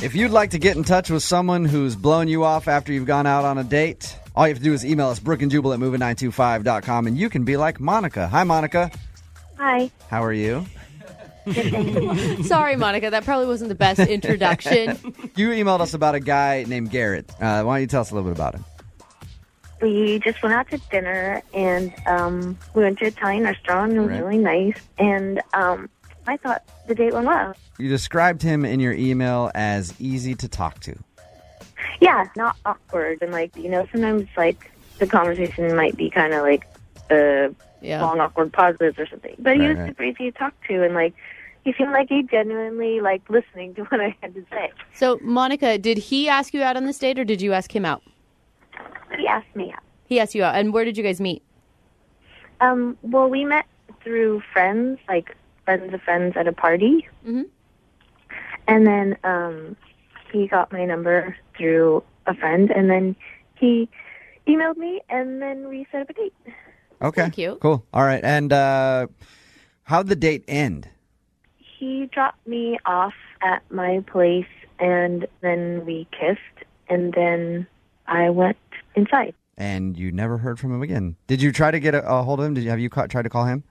If you'd like to get in touch with someone who's blown you off after you've gone out on a date, all you have to do is email us, brookeandjubal@moving925.com, and you can be like Monica. Hi, Monica. Hi. How are you? Sorry, Monica. That probably wasn't the best introduction. You emailed us about a guy named Garrett. Why don't you tell us a little bit about him? We just went out to dinner, and we went to an Italian restaurant. It was really nice, and I thought the date went well. You described him in your email as easy to talk to. Yeah, not awkward, and sometimes the conversation might be kind of long awkward pauses or something. But he was super easy to talk to, and he seemed like he genuinely liked listening to what I had to say. So, Monica, did he ask you out on this date, or did you ask him out? He asked me out. He asked you out, and where did you guys meet? Well, we met through friends, friends of friends at a party. Mm-hmm. And then he got my number through a friend, and then he emailed me, and then we set up a date. Okay. Thank you. Cool. All right. And how'd the date end? He dropped me off at my place, and then we kissed, and then I went inside. And you never heard from him again. Did you try to get a hold of him? Have you tried to call him?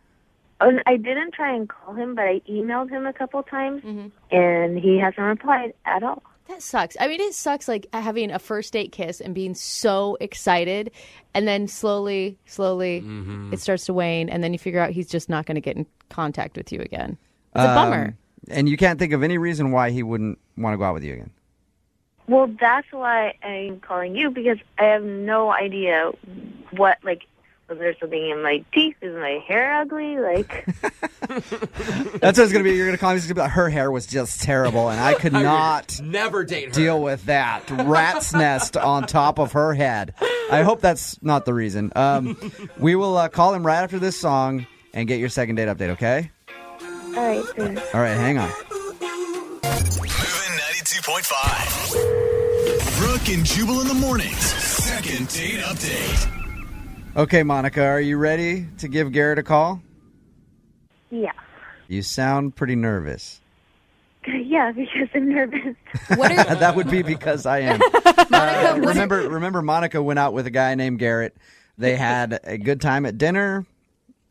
Oh, I didn't try and call him, but I emailed him a couple times, and he hasn't replied at all. That sucks. I mean, it sucks having a first date kiss and being so excited, and then slowly, it starts to wane, and then you figure out he's just not going to get in contact with you again. It's a bummer. And you can't think of any reason why he wouldn't want to go out with you again. Well, that's why I'm calling you, because I have no idea what, was there something in my teeth? Is my hair ugly? That's what it's going to be. You're going to call me. It's going to be like, her hair was just terrible, and I could not never date her. Deal with that. Rat's nest on top of her head. I hope that's not the reason. We will call him right after this song and get your second date update, okay? All right, thanks. All right, hang on. Moving 92.5. Brooke and Jubal in the mornings. Second date update. Okay, Monica, are you ready to give Garrett a call? Yeah. You sound pretty nervous. Yeah, because I'm nervous. That would be because I am. Monica, remember, Monica went out with a guy named Garrett. They had a good time at dinner,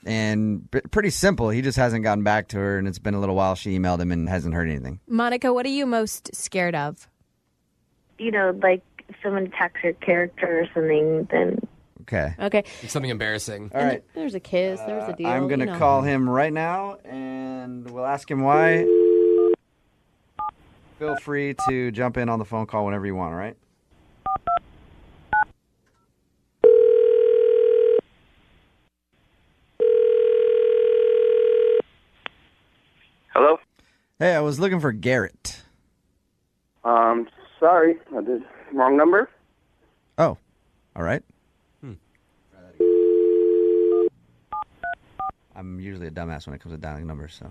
and pretty simple. He just hasn't gotten back to her, and it's been a little while. She emailed him and hasn't heard anything. Monica, what are you most scared of? If someone attacks your character or something, then... Okay. It's something embarrassing. All right. There's a kiss. There's a deal. I'm going to call him right now, and we'll ask him why. Feel free to jump in on the phone call whenever you want, all right? Hello? Hey, I was looking for Garrett. Sorry. I did wrong number. Oh, all right. I'm usually a dumbass when it comes to dialing numbers, so.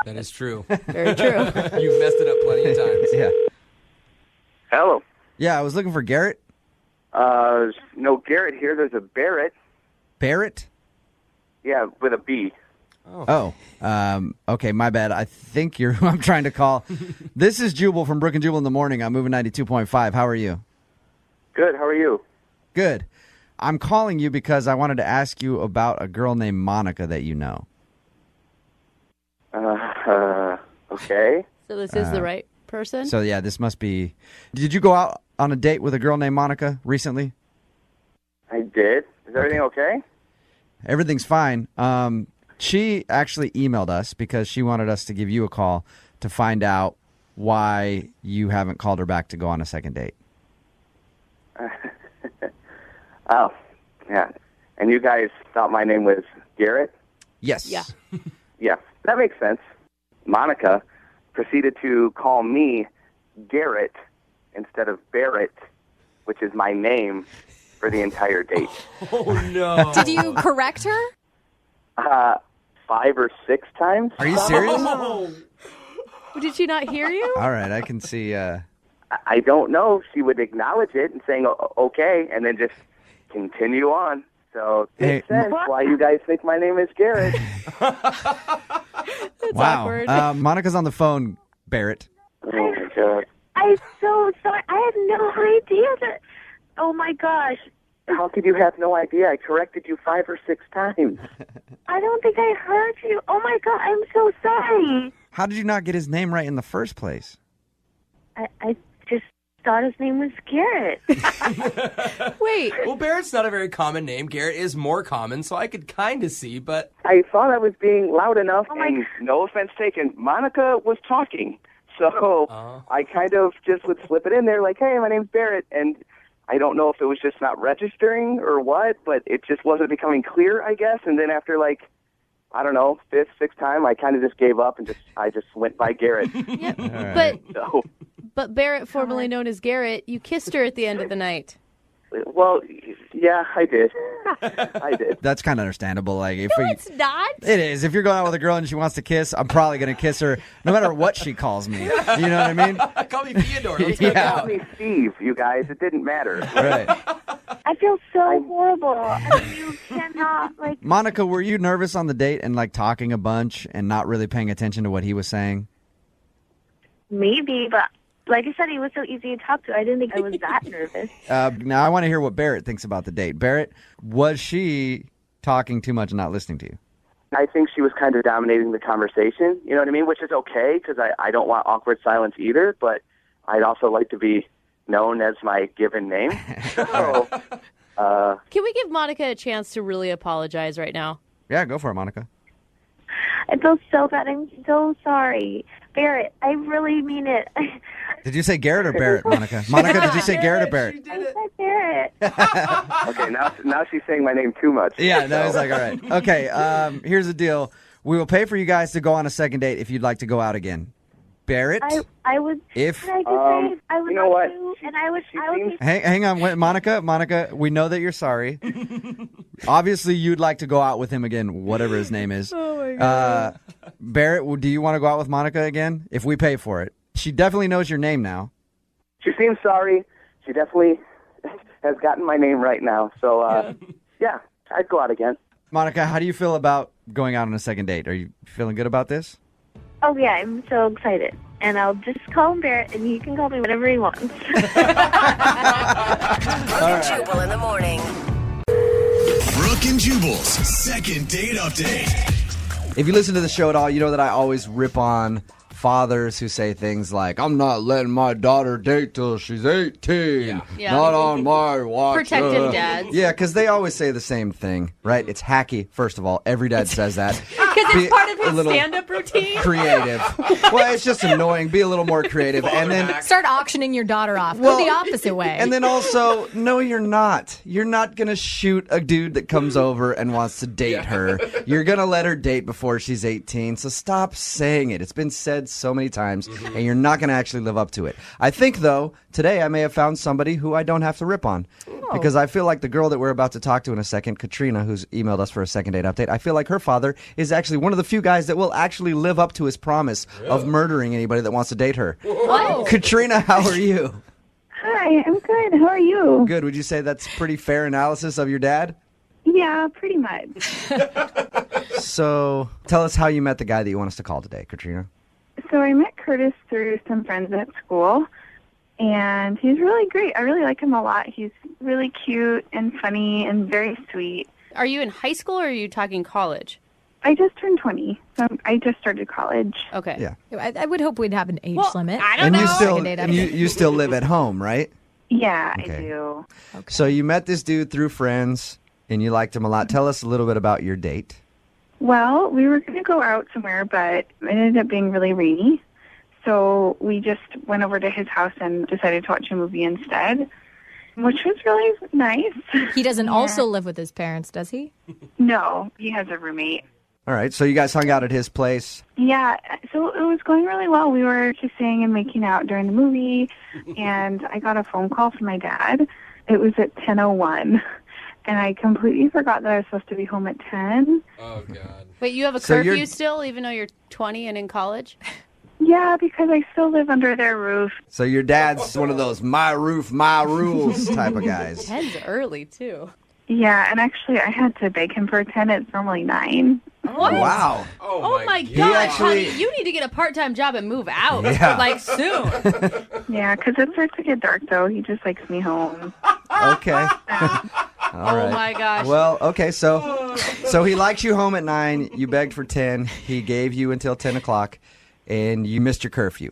That is true. Very true. You've messed it up plenty of times. Yeah. Hello? Yeah, I was looking for Garrett. No Garrett here. There's a Barrett. Barrett? Yeah, with a B. Oh. Okay, my bad. I think you're who I'm trying to call. This is Jubal from Brooke and Jubal in the morning. I'm moving 92.5. How are you? Good. How are you? Good. I'm calling you because I wanted to ask you about a girl named Monica that you know. Okay. So this is the right person? So, yeah, this must be... Did you go out on a date with a girl named Monica recently? I did. Is everything okay? Everything's fine. She actually emailed us because she wanted us to give you a call to find out why you haven't called her back to go on a second date. Oh, yeah. And you guys thought my name was Garrett? Yes. Yeah. Yeah, that makes sense. Monica proceeded to call me Garrett instead of Barrett, which is my name for the entire date. Oh, no. Did you correct her? 5 or 6 times. Are you serious? Oh. Did she not hear you? All right, I can see... I don't know. She would acknowledge it and saying, okay, and then just continue on. So it makes sense why you guys think my name is Garrett. That's wow. awkward. Monica's on the phone, Barrett. Monica. I'm so sorry. I had no idea that. Oh my gosh. How could you have no idea? I corrected you 5 or 6 times. I don't think I heard you. Oh my God, I'm so sorry. How did you not get his name right in the first place? I just thought his name was Garrett. Wait. Well, Barrett's not a very common name. Garrett is more common, so I could kind of see, but... I thought I was being loud enough, Oh my and God. no offense taken, Monica was talking. So I kind of just would slip it in there like, hey, my name's Barrett, and I don't know if it was just not registering or what, but it just wasn't becoming clear, I guess. And then after, like, I don't know, 5th, 6th time, I kind of just gave up and I just went by Garrett. Yep. Right. So, But Barrett, formerly known as Garrett, you kissed her at the end of the night. well, yeah, I did. I did. That's kind of understandable. Like if No, it's not. it is. If you're going out with a girl and she wants to kiss, I'm probably going to kiss her no matter what she calls me. You know what I mean? Call me Theodore. Let's go Yeah. Call out. me Steve, you guys. It didn't matter. Right. I feel so horrible. I mean, you cannot, like, Monica, were you nervous on the date and like talking a bunch and not really paying attention to what he was saying? maybe, but like I said, he was so easy to talk to. I didn't think I was that nervous. Now I want to hear what Barrett thinks about the date. Barrett, was she talking too much and not listening to you? I think she was kind of dominating the conversation, you know what I mean? Which is okay, because I don't want awkward silence either, but I'd also like to be known as my given name. So, Can we give Monica a chance to really apologize right now? Yeah, go for it, Monica. I feel so bad. I'm so sorry. Barrett, I really mean it. Did you say Garrett or Barrett, Monica? Monica, did you say Garrett or Barrett? I said Barrett. okay, now she's saying my name too much. Yeah, no, it's like, all right. Okay, here's the deal. We will pay for you guys to go on a second date if you'd like to go out again. Barrett? I would. If- Can I just say I would you know love what? to, and I would. She I would seems- be Hang on, wait, Monica, we know that you're sorry. Obviously, you'd like to go out with him again, whatever his name is. Oh, my God. Barrett, do you want to go out with Monica again if we pay for it? She definitely knows your name now. She seems sorry. She definitely has gotten my name right now. So, yeah, I'd go out again. Monica, how do you feel about going out on a second date? Are you feeling good about this? Oh yeah, I'm so excited, and I'll just call him Barrett, and he can call me whatever he wants. Brooke and Jubal in the morning. Brooke and Jubal's second date update. If you listen to the show at all, you know that I always rip on fathers who say things like, I'm not letting my daughter date till she's 18. Yeah. Not on my watch. Protective dads. Yeah, because they always say the same thing, right? It's hacky, first of all. Every dad says that. Because Be it's part of a his little stand-up routine. creative. Well, it's just annoying. Be a little more creative. And then Start auctioning your daughter off. Well, Go the opposite way. And then also, no, you're not. You're not going to shoot a dude that comes over and wants to date her. You're going to let her date before she's 18. So stop saying it. It's been said so many times, and you're not going to actually live up to it. I think, though, today I may have found somebody who I don't have to rip on. Because I feel like the girl that we're about to talk to in a second, Katrina, who's emailed us for a second date update, I feel like her father is actually one of the few guys that will actually live up to his promise of murdering anybody that wants to date her. What? Katrina, how are you? Hi, I'm good. How are you? Good. Would you say that's pretty fair analysis of your dad? Yeah, pretty much. So tell us how you met the guy that you want us to call today, Katrina. So I met Curtis through some friends at school, and he's really great. I really like him a lot. He's really cute and funny and very sweet. Are you in high school or are you talking college? I just turned 20, so I just started college. Okay. Yeah. I would hope we'd have an age limit. I don't And know. you still Second date and you still live at home, right? Yeah, Okay. I do. So you met this dude through friends and you liked him a lot. Tell us a little bit about your date. Well, we were going to go out somewhere, but it ended up being really rainy. So we just went over to his house and decided to watch a movie instead, which was really nice. He doesn't also live with his parents, does he? No, he has a roommate. All right. So you guys hung out at his place. Yeah, so it was going really well. We were kissing and making out during the movie, and I got a phone call from my dad. It was at 10:01, and I completely forgot that I was supposed to be home at 10. Oh, God. Wait, you have a So you're- curfew still, even though you're 20 and in college? Yeah, because I still live under their roof. So your dad's one of those my roof, my rules type of guys. 10's early, too. Yeah, and actually I had to beg him for 10. It's normally 9. What? Wow. Oh my He gosh, actually- honey, you need to get a part-time job and move out, Yeah. like soon. Yeah, because it starts to get dark, though. He just likes me home. Okay. All right. Oh my gosh. Well, okay, so he likes you home at 9. You begged for 10. He gave you until 10 o'clock, and you missed your curfew.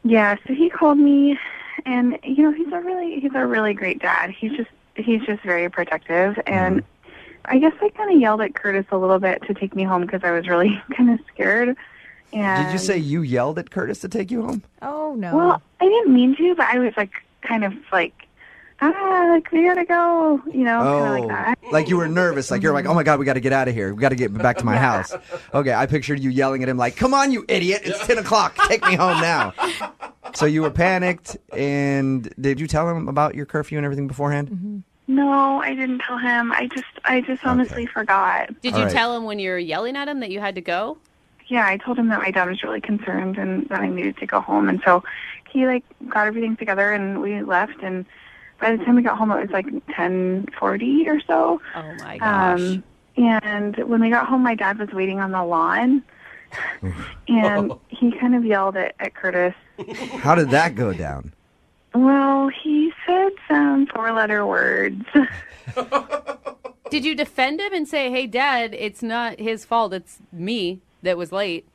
Yeah, so he called me, and you know he's a really great dad. He's just very protective, and I guess I kind of yelled at Curtis a little bit to take me home because I was really kind of scared. And Did you say you yelled at Curtis to take you home? Oh, no. Well, I didn't mean to, but I was like kind of like we gotta go, you know, kind of like that. Like you were nervous, like you're like, oh my God, we got to get out of here. We got to get back to my house. Okay, I pictured you yelling at him like, come on, you idiot, it's 10 o'clock, take me home now. So you were panicked, and did you tell him about your curfew and everything beforehand? No, I didn't tell him. I just honestly forgot. Did All you right. tell him when you were yelling at him that you had to go? Yeah, I told him that my dad was really concerned and that I needed to go home, and so he got everything together and we left. And by the time we got home, it was like 10:40 or so. Oh my gosh. And when we got home, my dad was waiting on the lawn, and he kind of yelled at Curtis. How did that go down? Well, he said some 4-letter words. Did you defend him and say, hey, Dad, it's not his fault, it's me that was late?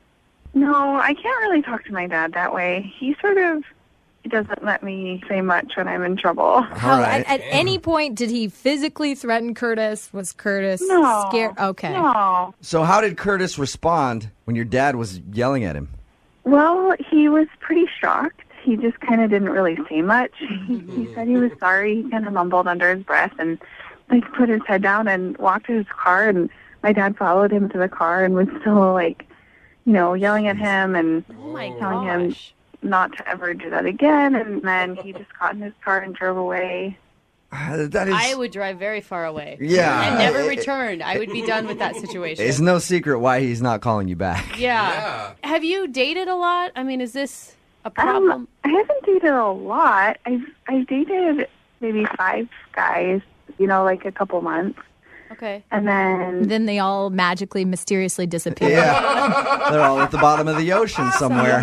No, I can't really talk to my dad that way. He sort of doesn't let me say much when I'm in trouble. How, right. at any point, did he physically threaten Curtis? Was Curtis No. scared? Okay. No. So how did Curtis respond when your dad was yelling at him? Well, he was pretty shocked. He just kind of didn't really say much. He said he was sorry. He kind of mumbled under his breath and like put his head down and walked to his car. And my dad followed him to the car and was still like, you know, yelling at him and Oh my telling him gosh. not to ever do that again. And then he just got in his car and drove away. That is... I would drive very far away. Yeah. And never return. I would be done with that situation. It's no secret why he's not calling you back. Yeah. Have you dated a lot? I mean, is this a problem? I haven't dated a lot. I've dated maybe 5 guys, you know, like a couple months. Okay. And then Then they all magically, mysteriously disappear. Yeah. They're all at the bottom of the ocean somewhere.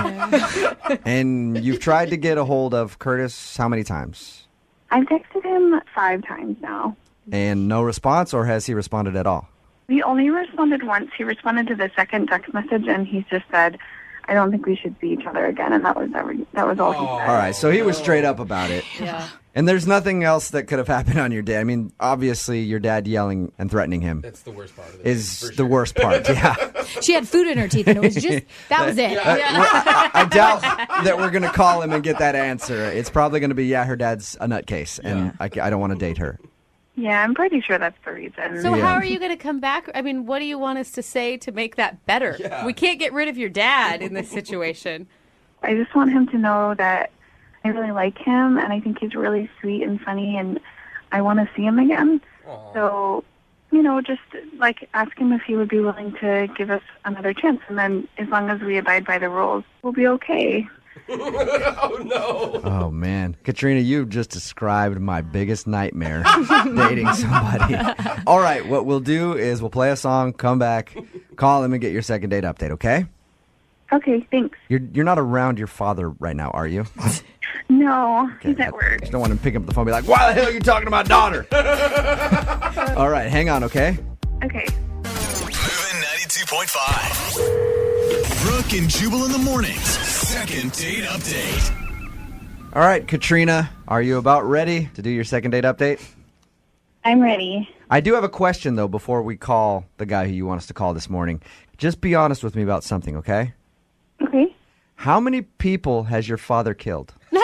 And you've tried to get a hold of Curtis how many times? I've texted him 5 times now. And no response, or has he responded at all? He only responded once. He responded to the second text message, and he just said, I don't think we should see each other again, and that was all he said. All right, so he was straight up about it. Yeah. And there's nothing else that could have happened on your day. I mean, obviously, your dad yelling and threatening him That's the worst part of it. is the worst part. Yeah. She had food in her teeth, and it was just, that was it. I doubt that we're going to call him and get that answer. It's probably going to be, yeah, her dad's a nutcase, and I don't want to date her. Yeah, I'm pretty sure that's the reason. So Yeah. how are you going to come back? I mean, what do you want us to say to make that better? Yeah. We can't get rid of your dad in this situation. I just want him to know that I really like him, and I think he's really sweet and funny, and I want to see him again. So, you know, just like ask him if he would be willing to give us another chance, and then as long as we abide by the rules, we'll be okay. Oh, no. Oh, man. Katrina, you've just described my biggest nightmare, dating somebody. All right, what we'll do is we'll play a song, come back, call him, and get your second date update, okay? Okay, thanks. You're not around your father right now, are you? No, he's at work. Just don't want him to pick up the phone and be like, why the hell are you talking to my daughter? All right, hang on, okay? Okay. Moving 92.5. Brooke and Jubal in the mornings. Second date update. All right, Katrina, are you about ready to do your second date update? I'm ready. I do have a question, though, before we call the guy who you want us to call this morning. Just be honest with me about something, okay? Okay. How many people has your father killed He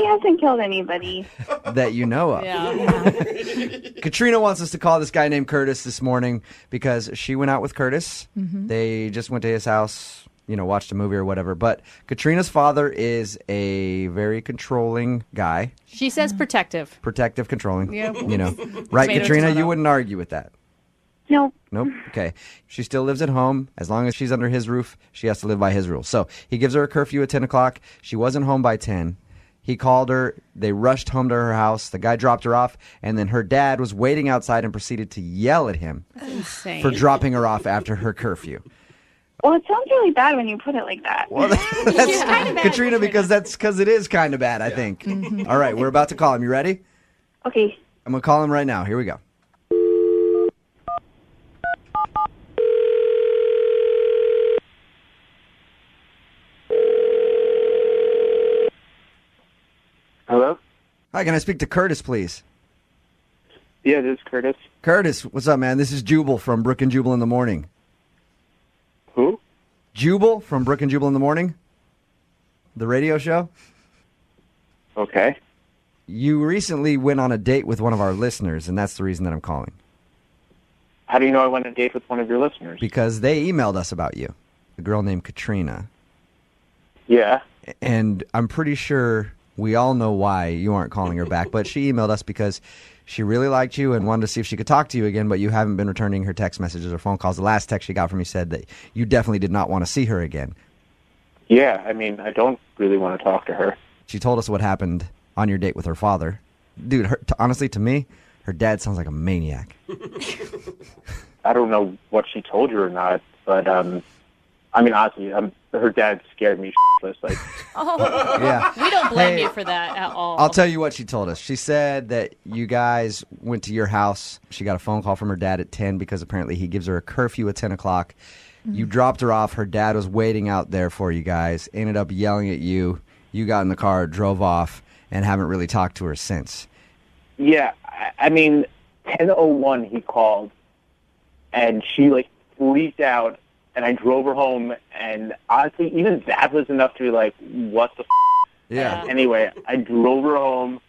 hasn't killed anybody. that you know of? Yeah. Katrina wants us to call this guy named Curtis this morning because she went out with Curtis. They just went to his house, you know, watched a movie or whatever. But Katrina's father is a very controlling guy. She says protective. Protective, controlling. Yep. You know. Right, Tomato, Katrina? tomato. You wouldn't argue with that. Nope. Nope. Okay. She still lives at home. As long as she's under his roof, she has to live by his rules. So he gives her a curfew at 10 o'clock. She wasn't home by 10. He called her. They rushed home to her house. The guy dropped her off, and then her dad was waiting outside and proceeded to yell at him for dropping her off after her curfew. Well, it sounds really bad when you put it like that. Well, that's kind of bad, Katrina, because it is kind of bad, I think. Mm-hmm. All right, we're about to call him. You ready? Okay. I'm going to call him right now. Here we go. Hello? Hi, can I speak to Curtis, please? Yeah, this is Curtis. Curtis, what's up, man? This is Jubal from Brooke and Jubal in the Morning. Who? Jubal from Brooke and Jubal in the Morning, the radio show. Okay. You recently went on a date with one of our listeners, and that's the reason that I'm calling. How do you know I went on a date with one of your listeners? Because they emailed us about you, a girl named Katrina. Yeah. And I'm pretty sure we all know why you aren't calling her back, but she emailed us because she really liked you and wanted to see if she could talk to you again, but you haven't been returning her text messages or phone calls. The last text she got from you said that you definitely did not want to see her again. Yeah, I mean, I don't really want to talk to her. She told us what happened on your date with her father. Dude, honestly, to me, her dad sounds like a maniac. I don't know what she told you or not, but, I mean, honestly, her dad scared me shitless. Like, yeah. We don't blame you for that at all. I'll tell you what she told us. She said that you guys went to your house. She got a phone call from her dad at 10 because apparently he gives her a curfew at 10 o'clock. Mm-hmm. You dropped her off. Her dad was waiting out there for you guys, ended up yelling at you. You got in the car, drove off, and haven't really talked to her since. Yeah, I mean, 10:01 he called, and she, like, freaked out. And I drove her home, and honestly, even that was enough to be like, what the f***? Yeah. Anyway, I drove her home,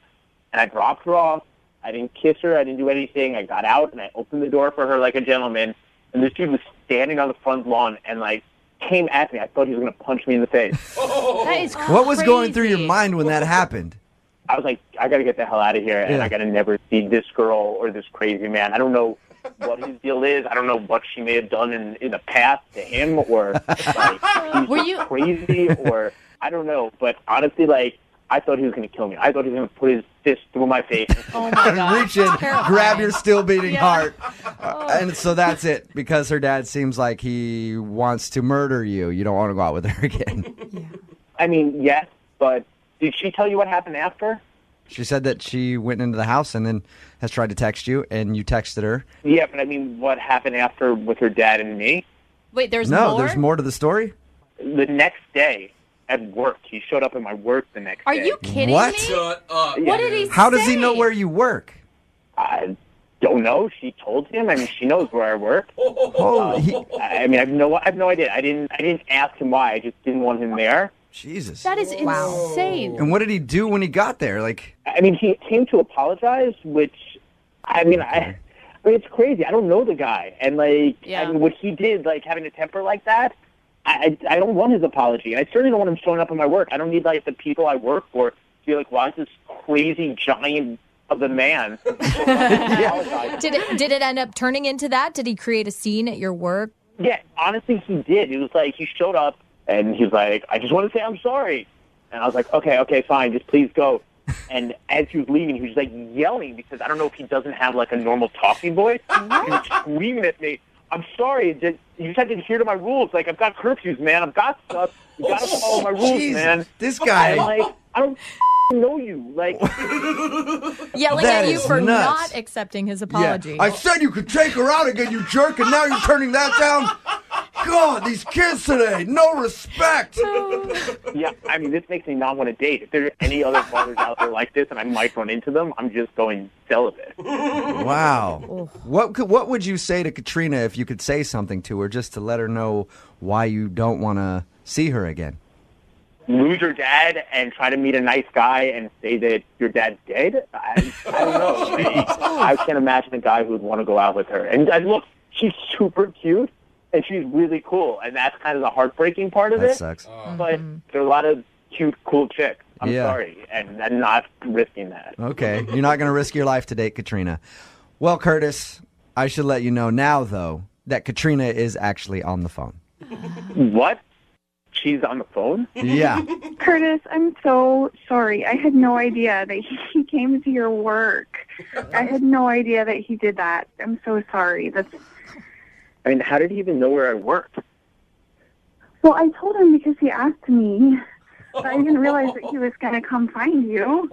and I dropped her off. I didn't kiss her. I didn't do anything. I got out, and I opened the door for her like a gentleman, and this dude was standing on the front lawn and, like, came at me. I thought he was going to punch me in the face. That is crazy. What was going through your mind when that happened? I was like, I got to get the hell out of here, and I got to never see this girl or this crazy man. I don't know what his deal is. I don't know what she may have done in the past to him, or like he's crazy, or I don't know. But honestly, like, I thought he was going to kill me. I thought he was going to put his fist through my face. Oh my God! Reach in, grab your still beating heart, and so that's it. Because her dad seems like he wants to murder you. You don't want to go out with her again. Yeah. I mean, yes, but did she tell you what happened after? She said that she went into the house and then has tried to text you, and you texted her. Yeah, but I mean, what happened after with her dad and me? Wait, there's more? more? There's more to the story? The next day at work, he showed up at my work the next day. Are you kidding What? me? Shut up. What did he say? How does he know where you work? I don't know. She told him. I mean, she knows where I work. I mean, I have no idea. I didn't ask him why. I just didn't want him there. Jesus. That is insane. And what did he do when he got there? Like, I mean, he came to apologize, which, I mean, it's crazy. I don't know the guy. And, like, I mean, what he did, like, having a temper like that, I don't want his apology. And I certainly don't want him showing up at my work. I don't need, like, the people I work for to be like, why is this crazy giant of a man apologize? Did it end up turning into that? Did he create a scene at your work? Yeah, honestly, he did. It was like, he showed up, and he was like, I just want to say I'm sorry. And I was like, okay, fine, just please go. And as he was leaving, he was, like, yelling because I don't know if he doesn't have, like, a normal talking voice. He was screaming at me, I'm sorry, you just have to adhere to my rules. Like, I've got curfews, man. I've got stuff. You got to follow my rules, man. This guy. I'm like, I don't know you. Like, yelling That at you is for nuts. not accepting his apology. Yeah. I said you could take her out again, you jerk, and now you're turning that down? God, these kids today, no respect. yeah, I mean, this makes me not want to date. If there are any other fathers out there like this and I might run into them, I'm just going celibate. Wow. What would you say to Katrina if you could say something to her just to let her know why you don't want to see her again? Lose your dad and try to meet a nice guy and say that your dad's dead? I don't know. I can't imagine a guy who would want to go out with her. And look, she's super cute. And she's really cool, and that's kind of the heartbreaking part of it. That sucks. But there are a lot of cute, cool chicks. I'm sorry, and I'm not risking that. Okay, you're not going to risk your life to date Katrina. Well, Curtis, I should let you know now, though, that Katrina is actually on the phone. What? she's on the phone? Yeah. Curtis, I'm so sorry. I had no idea that he came to your work. I had no idea that he did that. I'm so sorry. I mean, how did he even know where I worked? Well, I told him because he asked me, but I didn't realize that he was going to come find you.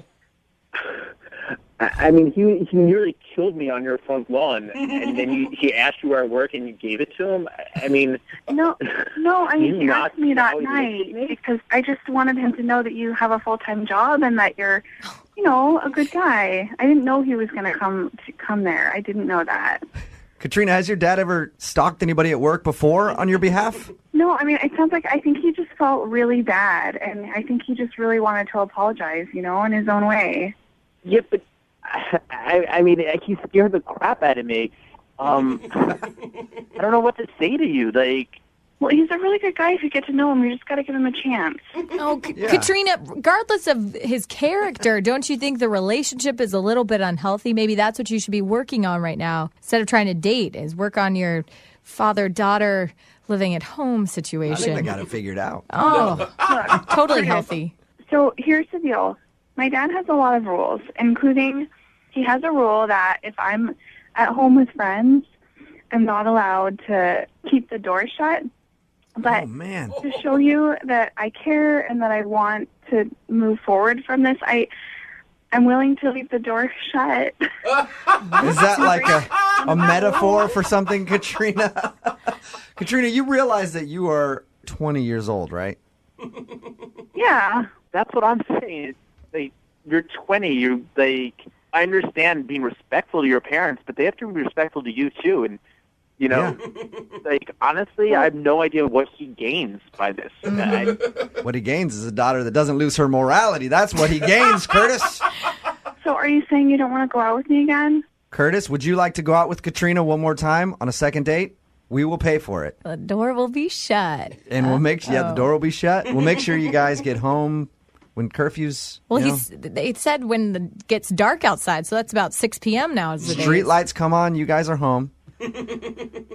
I mean, he nearly killed me on your front lawn, and then he asked you where I work, and you gave it to him. I mean, no. I mean, he asked me that night because I just wanted him to know that you have a full-time job and that you're, a good guy. I didn't know he was going to come there. I didn't know that. Katrina, has your dad ever stalked anybody at work before on your behalf? No, I mean, it sounds like I think he just felt really bad, and I think he just really wanted to apologize, in his own way. Yeah, but I mean, he scared the crap out of me. I don't know what to say to you. Well, he's a really good guy if you get to know him. You just got to give him a chance. Oh, Katrina, regardless of his character, don't you think the relationship is a little bit unhealthy? Maybe that's what you should be working on right now. Instead of trying to date, is work on your father-daughter living at home situation. I think I got it figured out. Oh, totally healthy. So here's the deal. My dad has a lot of rules, including he has a rule that if I'm at home with friends, I'm not allowed to keep the door shut. But to show you that I care and that I want to move forward from this, I'm willing to leave the door shut. Is that like a metaphor for something, Katrina? Katrina, you realize that you are 20 years old, right? Yeah. That's what I'm saying. You're 20. I understand being respectful to your parents, but they have to be respectful to you too. And honestly, I have no idea what he gains by this. What he gains is a daughter that doesn't lose her morality. That's what he gains, Curtis. So are you saying you don't want to go out with me again? Curtis, would you like to go out with Katrina one more time on a second date? We will pay for it. The door will be shut. And we'll make the door will be shut. We'll make sure you guys get home when curfew's... Well, it said when it gets dark outside, so that's about 6 p.m. now. Street lights come on, you guys are home.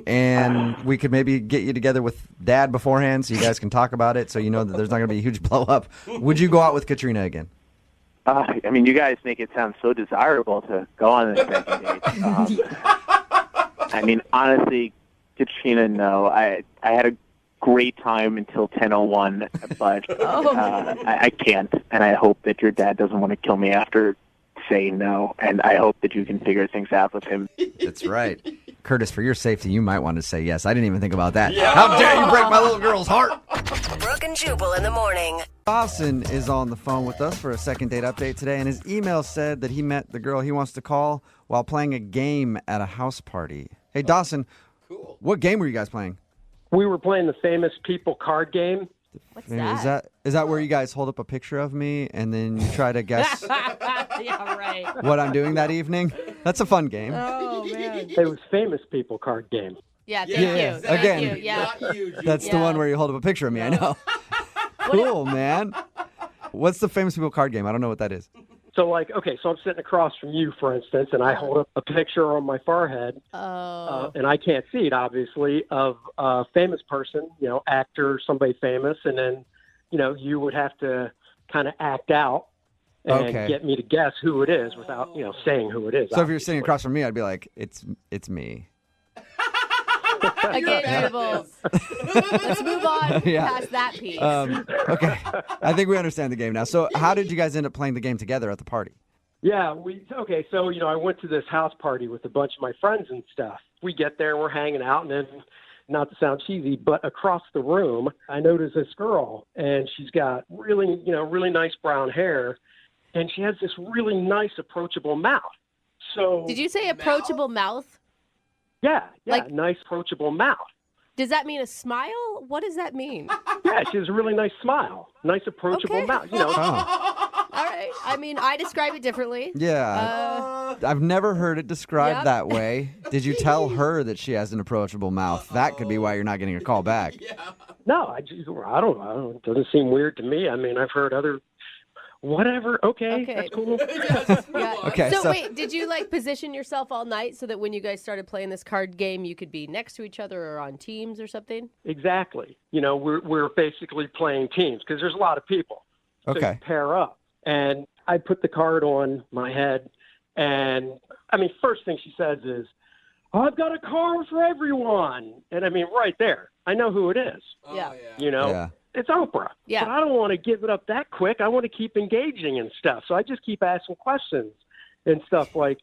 And we could maybe get you together with Dad beforehand so you guys can talk about it so you know that there's not going to be a huge blow up. Would you go out with Katrina again? I mean, you guys make it sound so desirable to go on this second date. I mean, honestly, Katrina, no. I had a great time until 10:01, but I can't. And I hope that your dad doesn't want to kill me after saying no. And I hope that you can figure things out with him. That's right. Curtis, for your safety, you might want to say yes. I didn't even think about that. Yeah. How dare you break my little girl's heart? Brooke and Jubal in the morning. Dawson is on the phone with us for a second date update today, and his email said that he met the girl he wants to call while playing a game at a house party. Hey, Dawson, cool. What game were you guys playing? We were playing the Famous People card game. What's that? Is that where you guys hold up a picture of me and then you try to guess what I'm doing that evening? That's a fun game. Oh, man. It was Famous People card game. Yeah, thank you. Again, Not you, that's the one where you hold up a picture of me, I know. Cool, man. What's the Famous People card game? I don't know what that is. So, so I'm sitting across from you, for instance, and I hold up a picture on my forehead, and I can't see it, obviously, of a famous person, actor, somebody famous, and then, you would have to kind of act out and get me to guess who it is without, saying who it is. So if you're sitting across from me, I'd be like, it's me. Again, Jubal. Let's move on past that piece. Okay. I think we understand the game now. So how did you guys end up playing the game together at the party? Yeah, so, I went to this house party with a bunch of my friends and stuff. We get there, we're hanging out, and then, not to sound cheesy, but across the room, I noticed this girl, and she's got really, really nice brown hair, and she has this really nice, approachable mouth. So, did you say approachable mouth? Yeah, nice, approachable mouth. Does that mean a smile? What does that mean? Yeah, she has a really nice smile. Nice, approachable mouth, All right. I mean, I describe it differently. Yeah. I've never heard it described that way. Did you tell her that she has an approachable mouth? That could be why you're not getting a call back. No, I don't know. It doesn't seem weird to me. I mean, I've heard other whatever. Okay. That's cool. Yeah. Okay, So so wait, did you like position yourself all night so that when you guys started playing this card game, you could be next to each other or on teams or something? Exactly. We're basically playing teams because there's a lot of people. So Okay. you pair up. And I put the card on my head. And, first thing she says is, I've got a card for everyone. And, right there, I know who it is. Yeah. Yeah. It's Oprah. Yeah. But I don't want to give it up that quick. I want to keep engaging and stuff. So I just keep asking questions and stuff like,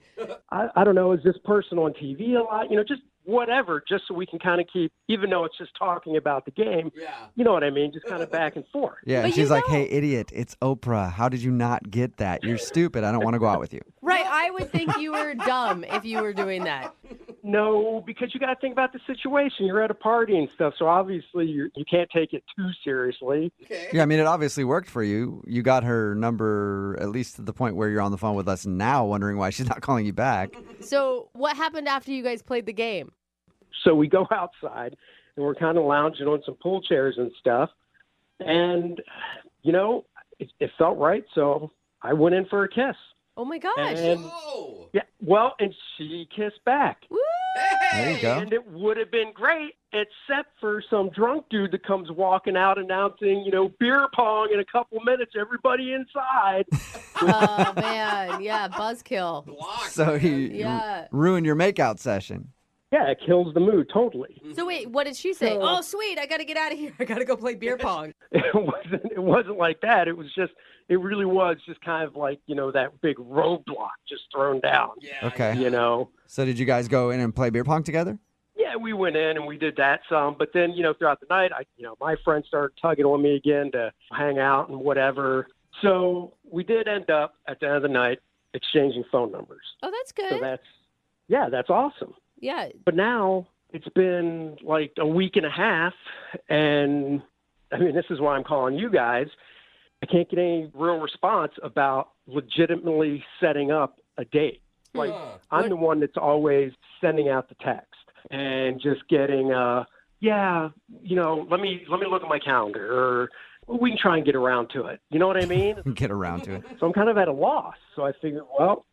I don't know, is this person on TV a lot? Just whatever, just so we can kind of keep, even though it's just talking about the game, you know what I mean? Just kind of back and forth. Yeah, But and she's like, hey, idiot, it's Oprah. How did you not get that? You're stupid. I don't want to go out with you. Right. I would think you were dumb if you were doing that. No, because you got to think about the situation. You're at a party and stuff, so obviously you can't take it too seriously. Yeah, it obviously worked for you. You got her number at least to the point where you're on the phone with us now wondering why she's not calling you back. So what happened after you guys played the game? So we go outside, and we're kind of lounging on some pool chairs and stuff. And, it felt right, so I went in for a kiss. Oh, my gosh. And, yeah, well, and she kissed back. Woo! There you go. And it would have been great, except for some drunk dude that comes walking out announcing, beer pong in a couple minutes, everybody inside. Oh, man. Yeah, buzzkill. So he ruined your makeout session. Yeah, it kills the mood totally. So wait, what did she say? So- Oh, sweet, I got to get out of here. I got to go play beer pong. It wasn't like that. It really was just kind of like, that big roadblock just thrown down. Yeah. Okay. So did you guys go in and play beer pong together? yeah, we went in and we did that some. But then, throughout the night, my friends started tugging on me again to hang out and whatever. So we did end up at the end of the night exchanging phone numbers. Oh, that's good. So that's awesome. Yeah. But now it's been like a week and a half, and this is why I'm calling you guys. I can't get any real response about legitimately setting up a date. Like, I'm the one that's always sending out the text and just getting, let me look at my calendar, or we can try and get around to it. You know what I mean? Get around to it. So I'm kind of at a loss. So I figured, I'll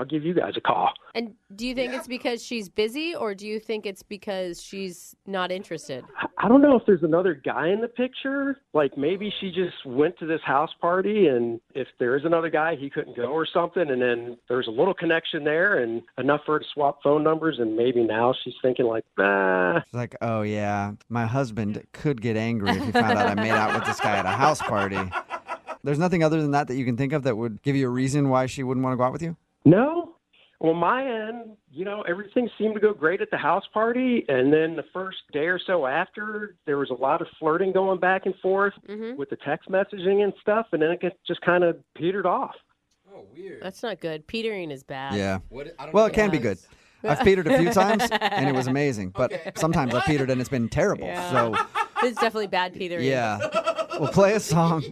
give you guys a call. And do you think it's because she's busy, or do you think it's because she's not interested? I don't know if there's another guy in the picture. Like, maybe she just went to this house party, and if there is another guy, he couldn't go or something. And then there's a little connection there and enough for her to swap phone numbers. And maybe now she's thinking like, nah. She's like, oh, yeah, my husband could get angry if he found out I made out with this guy at a house party. There's nothing other than that you can think of that would give you a reason why she wouldn't want to go out with you? No. On my end, everything seemed to go great at the house party. And then the first day or so after, there was a lot of flirting going back and forth with the text messaging and stuff. And then it just kind of petered off. Oh, weird. That's not good. Petering is bad. Yeah. Well, it can be good. I've petered a few times, and it was amazing. But sometimes I've petered, and it's been terrible. Yeah. So It's definitely bad petering. yeah. We'll play a song,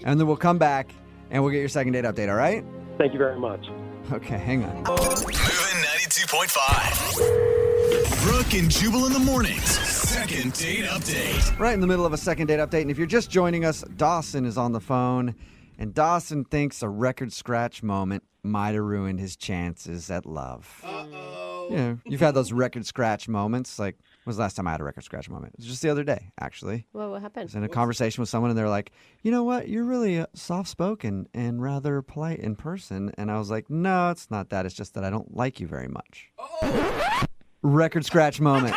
and then we'll come back, and we'll get your second date update, all right? Thank you very much. Okay, hang on. Moving 92.5. Brooke and Jubal in the mornings. Second date update. Right in the middle of a second date update, and if you're just joining us, Dawson is on the phone, and Dawson thinks a record scratch moment might have ruined his chances at love. Uh-oh. You've had those record scratch moments, like, when was the last time I had a record scratch moment? It was just the other day, actually. Well, what I happened? was in a conversation with someone, and they're like, you know what? You're really soft-spoken and rather polite in person. And I was like, no, it's not that. It's just that I don't like you very much. Oh. Record scratch moment.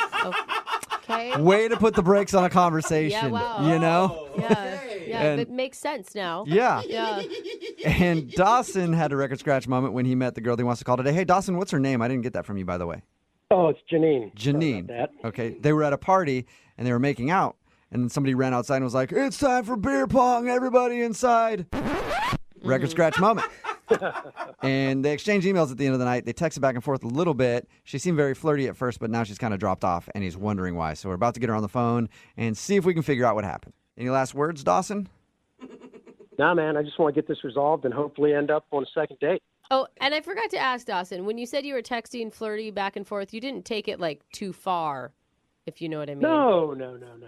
Okay. Way to put the brakes on a conversation, Yeah, wow. Yeah, it makes sense now. Yeah. Yeah. And Dawson had a record scratch moment when he met the girl he wants to call today. Hey, Dawson, what's her name? I didn't get that from you, by the way. Oh, it's Janine. Janine. Sorry about that. Okay. They were at a party, and they were making out, and then somebody ran outside and was like, it's time for beer pong, everybody inside. Record scratch moment. And they exchanged emails at the end of the night. They texted back and forth a little bit. She seemed very flirty at first, but now she's kind of dropped off, and he's wondering why. So we're about to get her on the phone and see if we can figure out what happened. Any last words, Dawson? Nah, man, I just want to get this resolved and hopefully end up on a second date. Oh, and I forgot to ask Dawson, when you said you were texting flirty back and forth, you didn't take it like too far. if you know what I mean. No.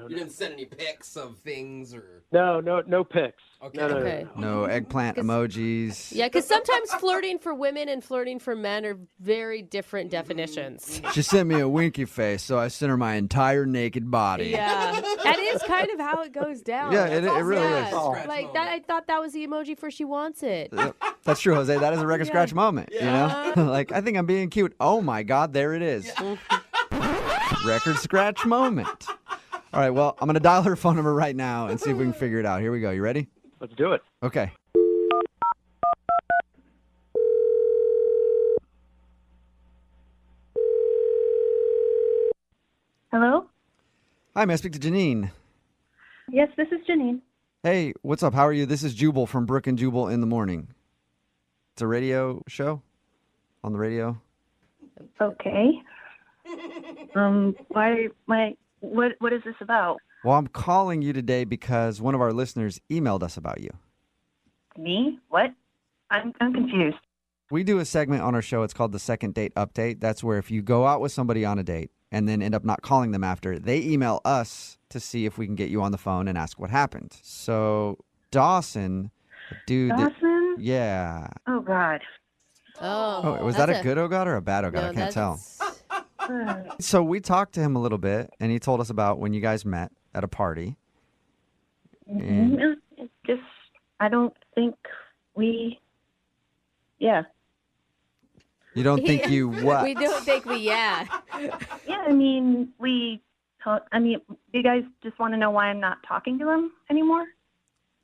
You didn't send any pics of things or... No pics. Okay. Okay. No eggplant emojis. Yeah, because sometimes flirting for women and flirting for men are very different definitions. She sent me a winky face, so I sent her my entire naked body. Yeah, that is kind of how it goes down. Yeah, it really is. Like that, I thought that was the emoji for she wants it. That's true, Jose. That is a record scratch moment, you know? Like, I think I'm being cute. Oh, my God, there it is. Record scratch moment. All right, well, I'm going to dial her phone number right now and see if we can figure it out. Here we go. You ready? Let's do it. Okay. Hello? Hi, may I speak to Janine? Yes, this is Janine. Hey, what's up? How are you? This is Jubal from Brooke and Jubal in the Morning. It's a radio show on the radio. Okay. What is this about? Well, I'm calling you today because one of our listeners emailed us about you. Me? What? I'm confused. We do a segment on our show. It's called the Second Date Update. That's where if you go out with somebody on a date and then end up not calling them after, they email us to see if we can get you on the phone and ask what happened. So Dawson, dude. Dawson? Yeah. Oh, God. Oh, was that a good oh God or a bad oh God? No, I can't tell. Uh, So we talked to him a little bit, and he told us about when you guys met at a party. And Just, I don't think we... Yeah. you don't think you what? We don't think we, Yeah, I mean, you guys just want to know why I'm not talking to him anymore?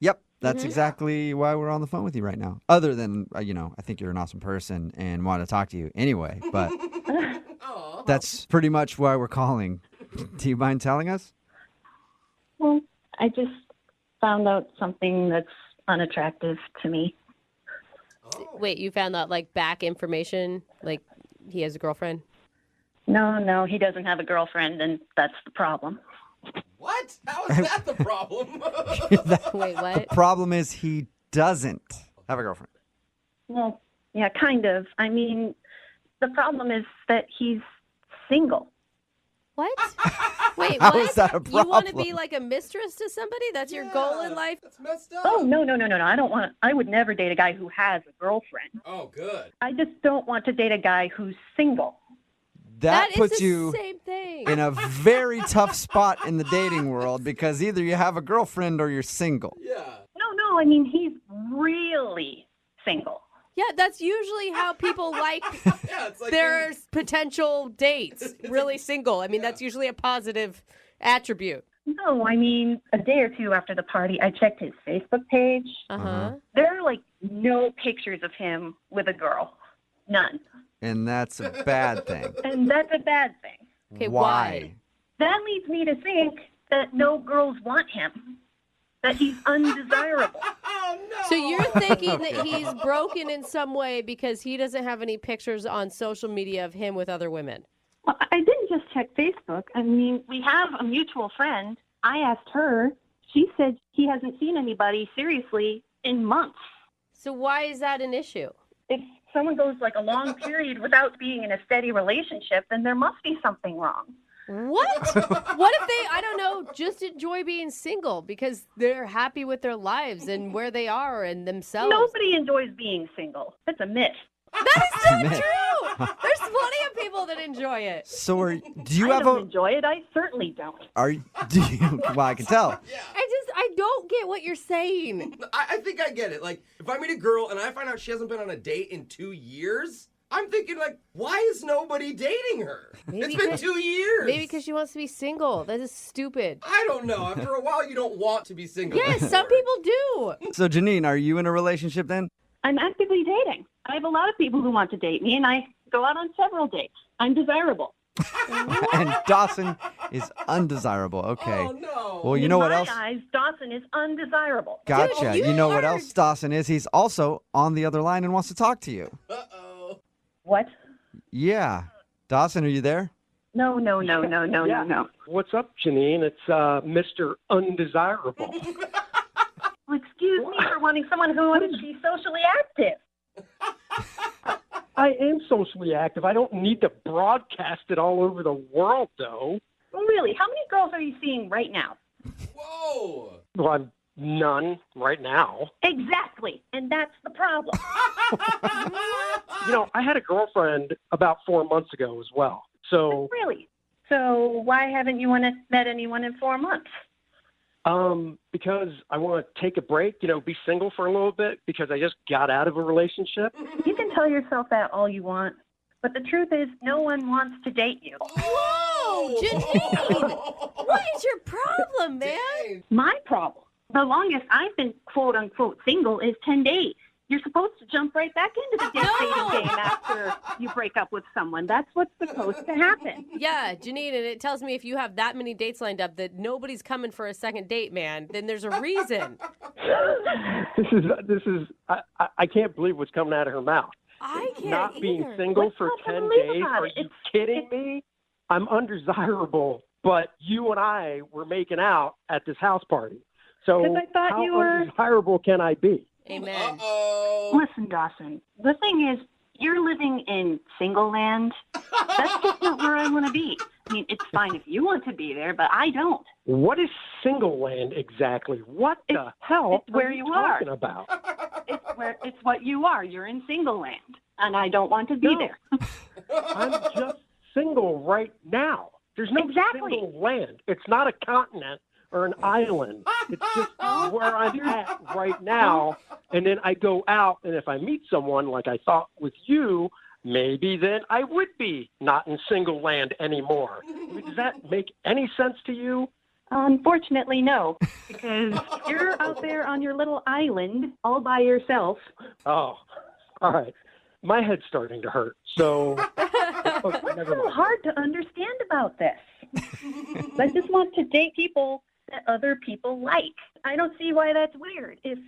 Yep, that's exactly why we're on the phone with you right now. Other than, I think you're an awesome person and want to talk to you anyway, but that's pretty much why we're calling. Do you mind telling us? Well, I just found out something that's unattractive to me. Wait, you found out like back information? Like he has a girlfriend? No, he doesn't have a girlfriend, and that's the problem. What? How is that the problem? Wait, what? The problem is he doesn't have a girlfriend. Well, yeah, kind of. I mean, the problem is that he's single. What? Wait, How what? is that a You want to problem? be like a mistress to somebody? That's your goal in life? That's messed up. Oh, no. I would never date a guy who has a girlfriend. Oh, good. I just don't want to date a guy who's single. That is puts the you same thing. in a very tough spot in the dating world because either you have a girlfriend or you're single. Yeah. No, I mean, he's really single. Yeah, that's usually how people like Yeah, it's like their potential dates. Really single. I mean, that's usually a positive attribute. No, I mean, a day or two after the party, I checked his Facebook page. Uh-huh. There are, no pictures of him with a girl. None. And that's a bad thing. And that's a bad thing. Okay, Why? That leads me to think that no girls want him. That he's undesirable. Oh, no. So you're thinking that he's broken in some way because he doesn't have any pictures on social media of him with other women. Well, I didn't just check Facebook. I mean, we have a mutual friend. I asked her. She said he hasn't seen anybody seriously in months. So why is that an issue? If someone goes a long period without being in a steady relationship, then there must be something wrong. What? What if they, I don't know, just enjoy being single because they're happy with their lives and where they are and themselves? Nobody enjoys being single. That's a myth. That is not true. There's plenty of people that enjoy it. So do you I have don't enjoy it. I certainly don't. do you, well, I can tell. I don't get what you're saying. I think I get it. Like, if I meet a girl and I find out she hasn't been on a date in 2 years, I'm thinking, why is nobody dating her? It's been 2 years. Maybe because she wants to be single. That is stupid. I don't know. After a while, you don't want to be single. Yes, anymore. some people do. So, Janine, are you in a relationship then? I'm actively dating. I have a lot of people who want to date me, and I go out on several dates. I'm desirable. And Dawson is undesirable. Okay. Oh, no. Well, you know what In else? my eyes, Dawson is undesirable. Gotcha. Dude, you know what are- else Dawson is? He's also on the other line and wants to talk to you. Uh-oh. What? Yeah. Dawson, are you there? No. What's up, Janine? It's Mr. Undesirable. Well, excuse me for wanting someone who wants to be socially active. I am socially active. I don't need to broadcast it all over the world, though. No, Really? How many girls are you seeing right now? Whoa! Well, I'm none right now. Exactly. And that's the problem. I had a girlfriend about 4 months ago as well. So Really? So why haven't you met anyone in 4 months? because I want to take a break, be single for a little bit because I just got out of a relationship. You can tell yourself that all you want, but the truth is no one wants to date you. Whoa, Janine! What is your problem, man? My problem. The longest I've been quote-unquote single is 10 days. You're supposed to jump right back into the dating game after you break up with someone. That's what's supposed to happen. Yeah, Janine, and it tells me if you have that many dates lined up that nobody's coming for a second date, man, then there's a reason. This is I can't believe what's coming out of her mouth. I can't Not either. being single for 10 days? Are you kidding me? I'm undesirable, but you and I were making out at this house party. So 'Cause I thought how you were- undesirable can I be? Amen. Listen, Dawson, the thing is, you're living in single land. That's just not where I want to be. I mean, it's fine if you want to be there, but I don't. What is single land exactly? What the hell it's where are you you are. talking about? It's what you are. You're in single land, and I don't want to be there. I'm just single right now. There's no single land. It's not a continent or an island. It's just where I'm at right now. And then I go out, and if I meet someone like I thought with you, maybe then I would be not in single land anymore. Does that make any sense to you? Unfortunately, no, because you're out there on your little island all by yourself. Oh, all right. My head's starting to hurt. So What's so hard to understand about this? I just want to date people that other people like. I don't see why that's weird. If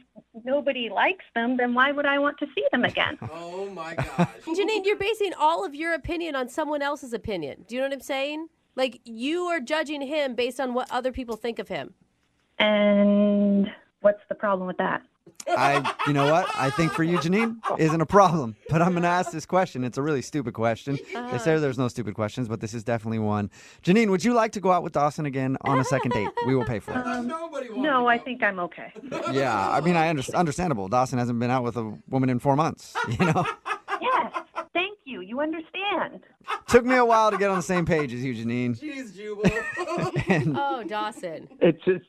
nobody likes them, then why would I want to see them again? Oh, my gosh. Janine, you're basing all of your opinion on someone else's opinion. Do you know what I'm saying? Like, you are judging him based on what other people think of him. And what's the problem with that? You know what? I think for you, Janine, isn't a problem. But I'm going to ask this question. It's a really stupid question. They say there's no stupid questions, but this is definitely one. Janine, would you like to go out with Dawson again on a second date? We will pay for it. No, I think I'm okay. Yeah, I mean, understandable. Dawson hasn't been out with a woman in 4 months, Yes, thank you. You understand. Took me a while to get on the same page as you, Janine. Jeez, Jubal. Oh, Dawson. it's just,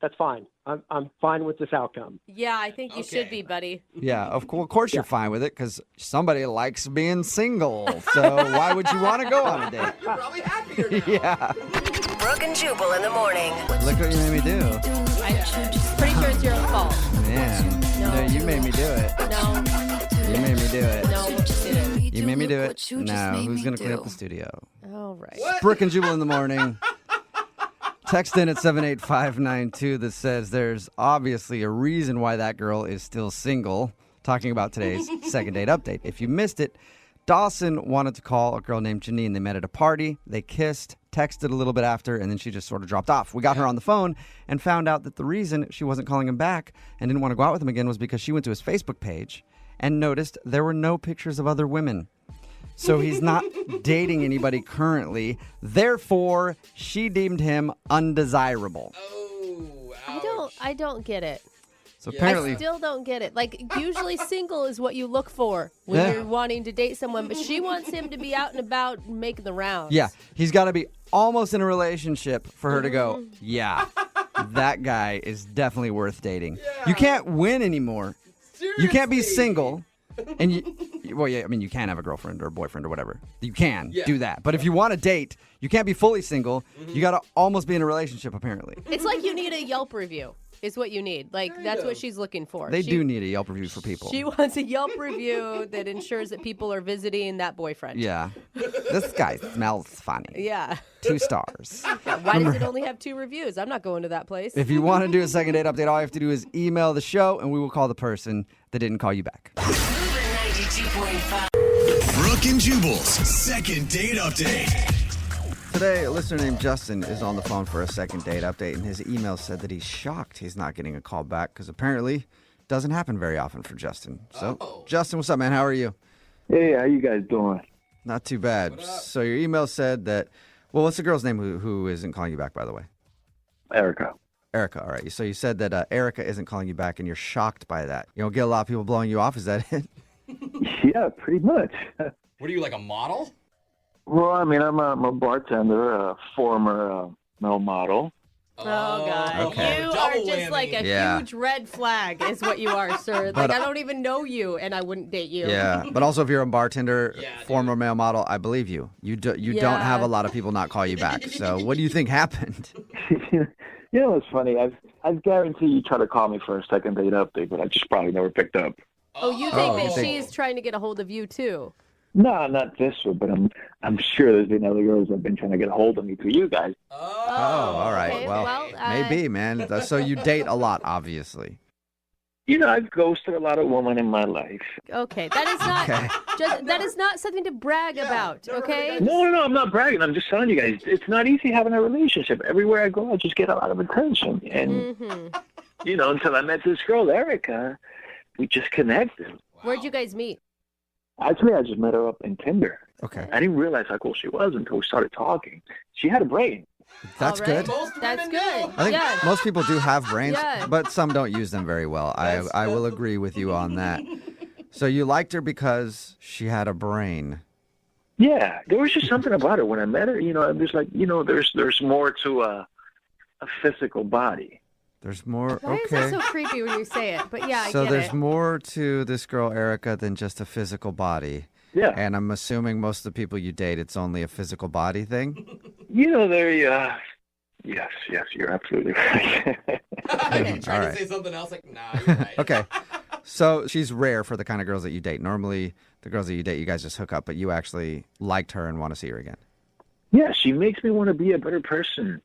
that's fine. I'm fine with this outcome. Yeah, I think you should be, buddy. Yeah, of course you're fine with it because somebody likes being single. So why would you want to go on a date? You're probably happier now. Yeah. Brooke and Jubal in the morning. Look what you made me do. I'm pretty sure it's your own fault. Man. No, you made me do it. No. You made me do it. No, you didn't. You made me do it. No, who's going to clean up the studio? All right. It's Brooke and Jubal in the morning. Text in at 78592 that says there's obviously a reason why that girl is still single. Talking about today's second date update. If you missed it, Dawson wanted to call a girl named Janine. They met at a party. They kissed, texted a little bit after, and then she just sort of dropped off. We got her on the phone and found out that the reason she wasn't calling him back and didn't want to go out with him again was because she went to his Facebook page and noticed there were no pictures of other women. So he's not dating anybody currently. Therefore, she deemed him undesirable. I don't get it. So apparently, I still don't get it. Like, usually single is what you look for when you're wanting to date someone, but she wants him to be out and about making the rounds. yeah, he's got to be almost in a relationship for her to go, yeah, that guy is definitely worth dating. You can't win anymore. You can't be single. And you can have a girlfriend or a boyfriend or whatever. You can do that. But if you want to date, you can't be fully single. You got to almost be in a relationship, apparently. It's like you need a Yelp review is what you need. Like, that's what she's looking for. They do need a Yelp review for people. She wants a Yelp review that ensures that people are visiting that boyfriend. Yeah. This guy smells funny. Yeah. 2 stars. Why does it only have 2 reviews? I'm not going to that place. If you want to do a second date update, all you have to do is email the show, and we will call the person that didn't call you back. Brooke and Jubal's second date update. Today, a listener named Justin is on the phone for a second date update, and his email said that he's shocked he's not getting a call back because apparently it doesn't happen very often for Justin. So, Justin, what's up, man? How are you? Hey, how you guys doing? Not too bad. So your email said that Well, what's the girl's name who isn't calling you back, by the way? Erica. Erica, all right. So you said that Erica isn't calling you back, and you're shocked by that. You don't get a lot of people blowing you off. Is that it? Yeah, pretty much. What are you, like a model? Well, I mean, I'm a bartender, a former male model. Oh, God. Okay. You are Double just whammy. like a Yeah. huge red flag is what you are, sir. Like, I don't even know you, and I wouldn't date you. Yeah, but also if you're a bartender, Yeah, former male model, I believe you. You don't have a lot of people not call you back. So what do you think happened? You know, it's funny. I guarantee you try to call me for a second date update, but I just probably never picked up. Oh, you think that you think- she's trying to get a hold of you, too? No, not this one, but I'm sure there's been other girls that have been trying to get a hold of me through you guys. Oh, all right. okay. Well, Well, maybe, man. So you date a lot, obviously. You know, I've ghosted a lot of women in my life. Okay, that is not Okay. that is not something to brag about, okay? No, I'm not bragging. I'm just telling you guys, it's not easy having a relationship. Everywhere I go, I just get a lot of attention. And, you know, until I met this girl, Erica, we just connected. Where'd you guys meet? Actually, I just met her up in Tinder. Okay. I didn't realize how cool she was until we started talking. She had a brain. That's All right. good. That's good. I think Yeah. most people do have brains, Yeah. but some don't use them very well. I will agree with you on that. So you liked her because she had a brain. Yeah, there was just something about her when I met her. You know, I'm just like, you know, there's more to a physical body. There's more. Why is Okay. that so creepy when you say it? But yeah, I So get there's it. more to this girl, Erica, than just a physical body. Yeah. And I'm assuming most of the people you date, it's only a physical body thing. You know, yes, you're absolutely right. You trying All to right. say something else? Like, nah, you're right. Okay. So she's rare for the kind of girls that you date. Normally, the girls that you date, you guys just hook up, but you actually liked her and want to see her again. Yeah, she makes me want to be a better person.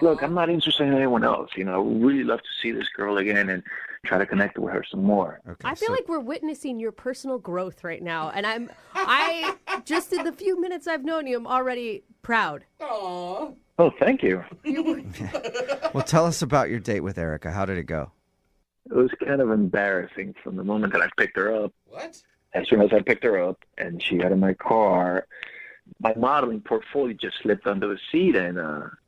Look, I'm not interested in anyone else. You know, I would really love to see this girl again and try to connect with her some more. Okay. I feel like we're witnessing your personal growth right now, and I just in the few minutes I've known you, I'm already proud. Aww. Oh, thank you. Well, tell us about your date with Erica. How did it go? It was kind of embarrassing from the moment that I picked her up. What? As soon as I picked her up and she got in my car, my modeling portfolio just slipped under the seat, and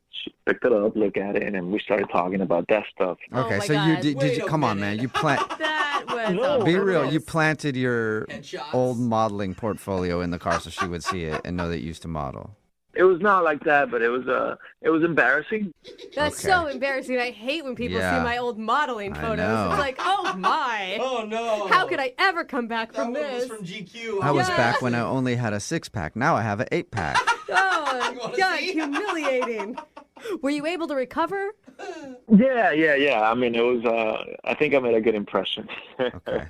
she picked it up, looked at it, and we started talking about that stuff. Okay, my so God. you did you come on, man. You plant That was No. be real. You planted your Headshots. old modeling portfolio in the car so she would see it and know that you used to model. It was not like that, but it was embarrassing. That's Okay. so embarrassing. I hate when people Yeah. see my old modeling I photos. know. It's like, oh my. Oh no. How could I ever come back That from one was this? from GQ. I was Yeah. back when I only had a 6-pack. Now I have an 8-pack. Oh, You wanna God, see? humiliating. Were you able to recover? Yeah. I mean, it was. I think I made a good impression. Okay.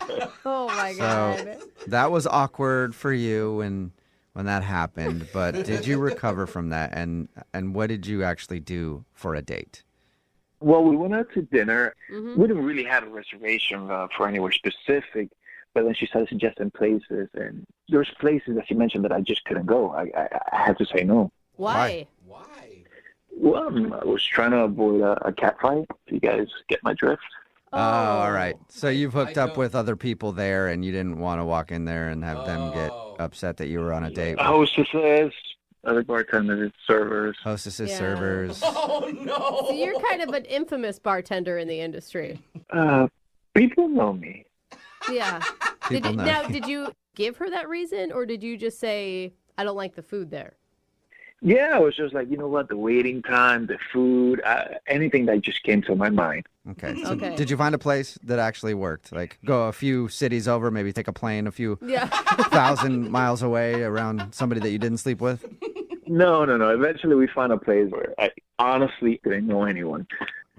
Oh my So God. that was awkward for you when that happened, but did you recover from that? And what did you actually do for a date? Well, we went out to dinner. Mm-hmm. We didn't really have a reservation for anywhere specific, but then she started suggesting places, and there's places that she mentioned that I just couldn't go. I had to say no. Why? Why? Well, I was trying to avoid a cat fight. If you guys get my drift. Oh, all right. So you've hooked I up don't- with other people there, and you didn't want to walk in there and have them get upset that you were on a date with Hostesses, other bartenders, servers. hostesses, Yeah. servers. Oh no. So you're kind of an infamous bartender in the industry. People know me. Yeah. People know. Now, did you give her that reason, or did you just say, I don't like the food there? Yeah, I was just like, you know what, the waiting time, the food, anything that just came to my mind. Okay. So Okay. did you find a place that actually worked? Like go a few cities over, maybe take a plane a few Yeah. 1,000 miles away around somebody that you didn't sleep with? No. Eventually we found a place where I honestly didn't know anyone.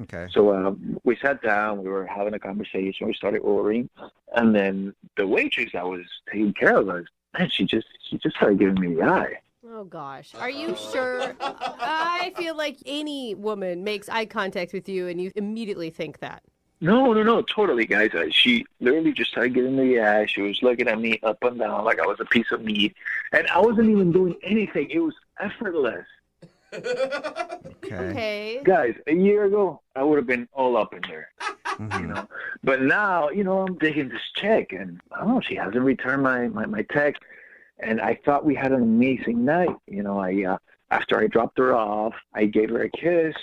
Okay. So we sat down, we were having a conversation, we started ordering, and then the waitress that was taking care of us, man, she just started giving me the eye. Oh, gosh. Are you sure? I feel like any woman makes eye contact with you and you immediately think that. No, totally, guys. She literally just started giving me the eye. She was looking at me up and down like I was a piece of meat, and I wasn't even doing anything. It was effortless. Okay. Guys, a year ago, I would have been all up in there, Mhm. you know. But now, you know, I'm digging this chick, and I don't know, she hasn't returned my text. And I thought we had an amazing night. You know, I After I dropped her off, I gave her a kiss,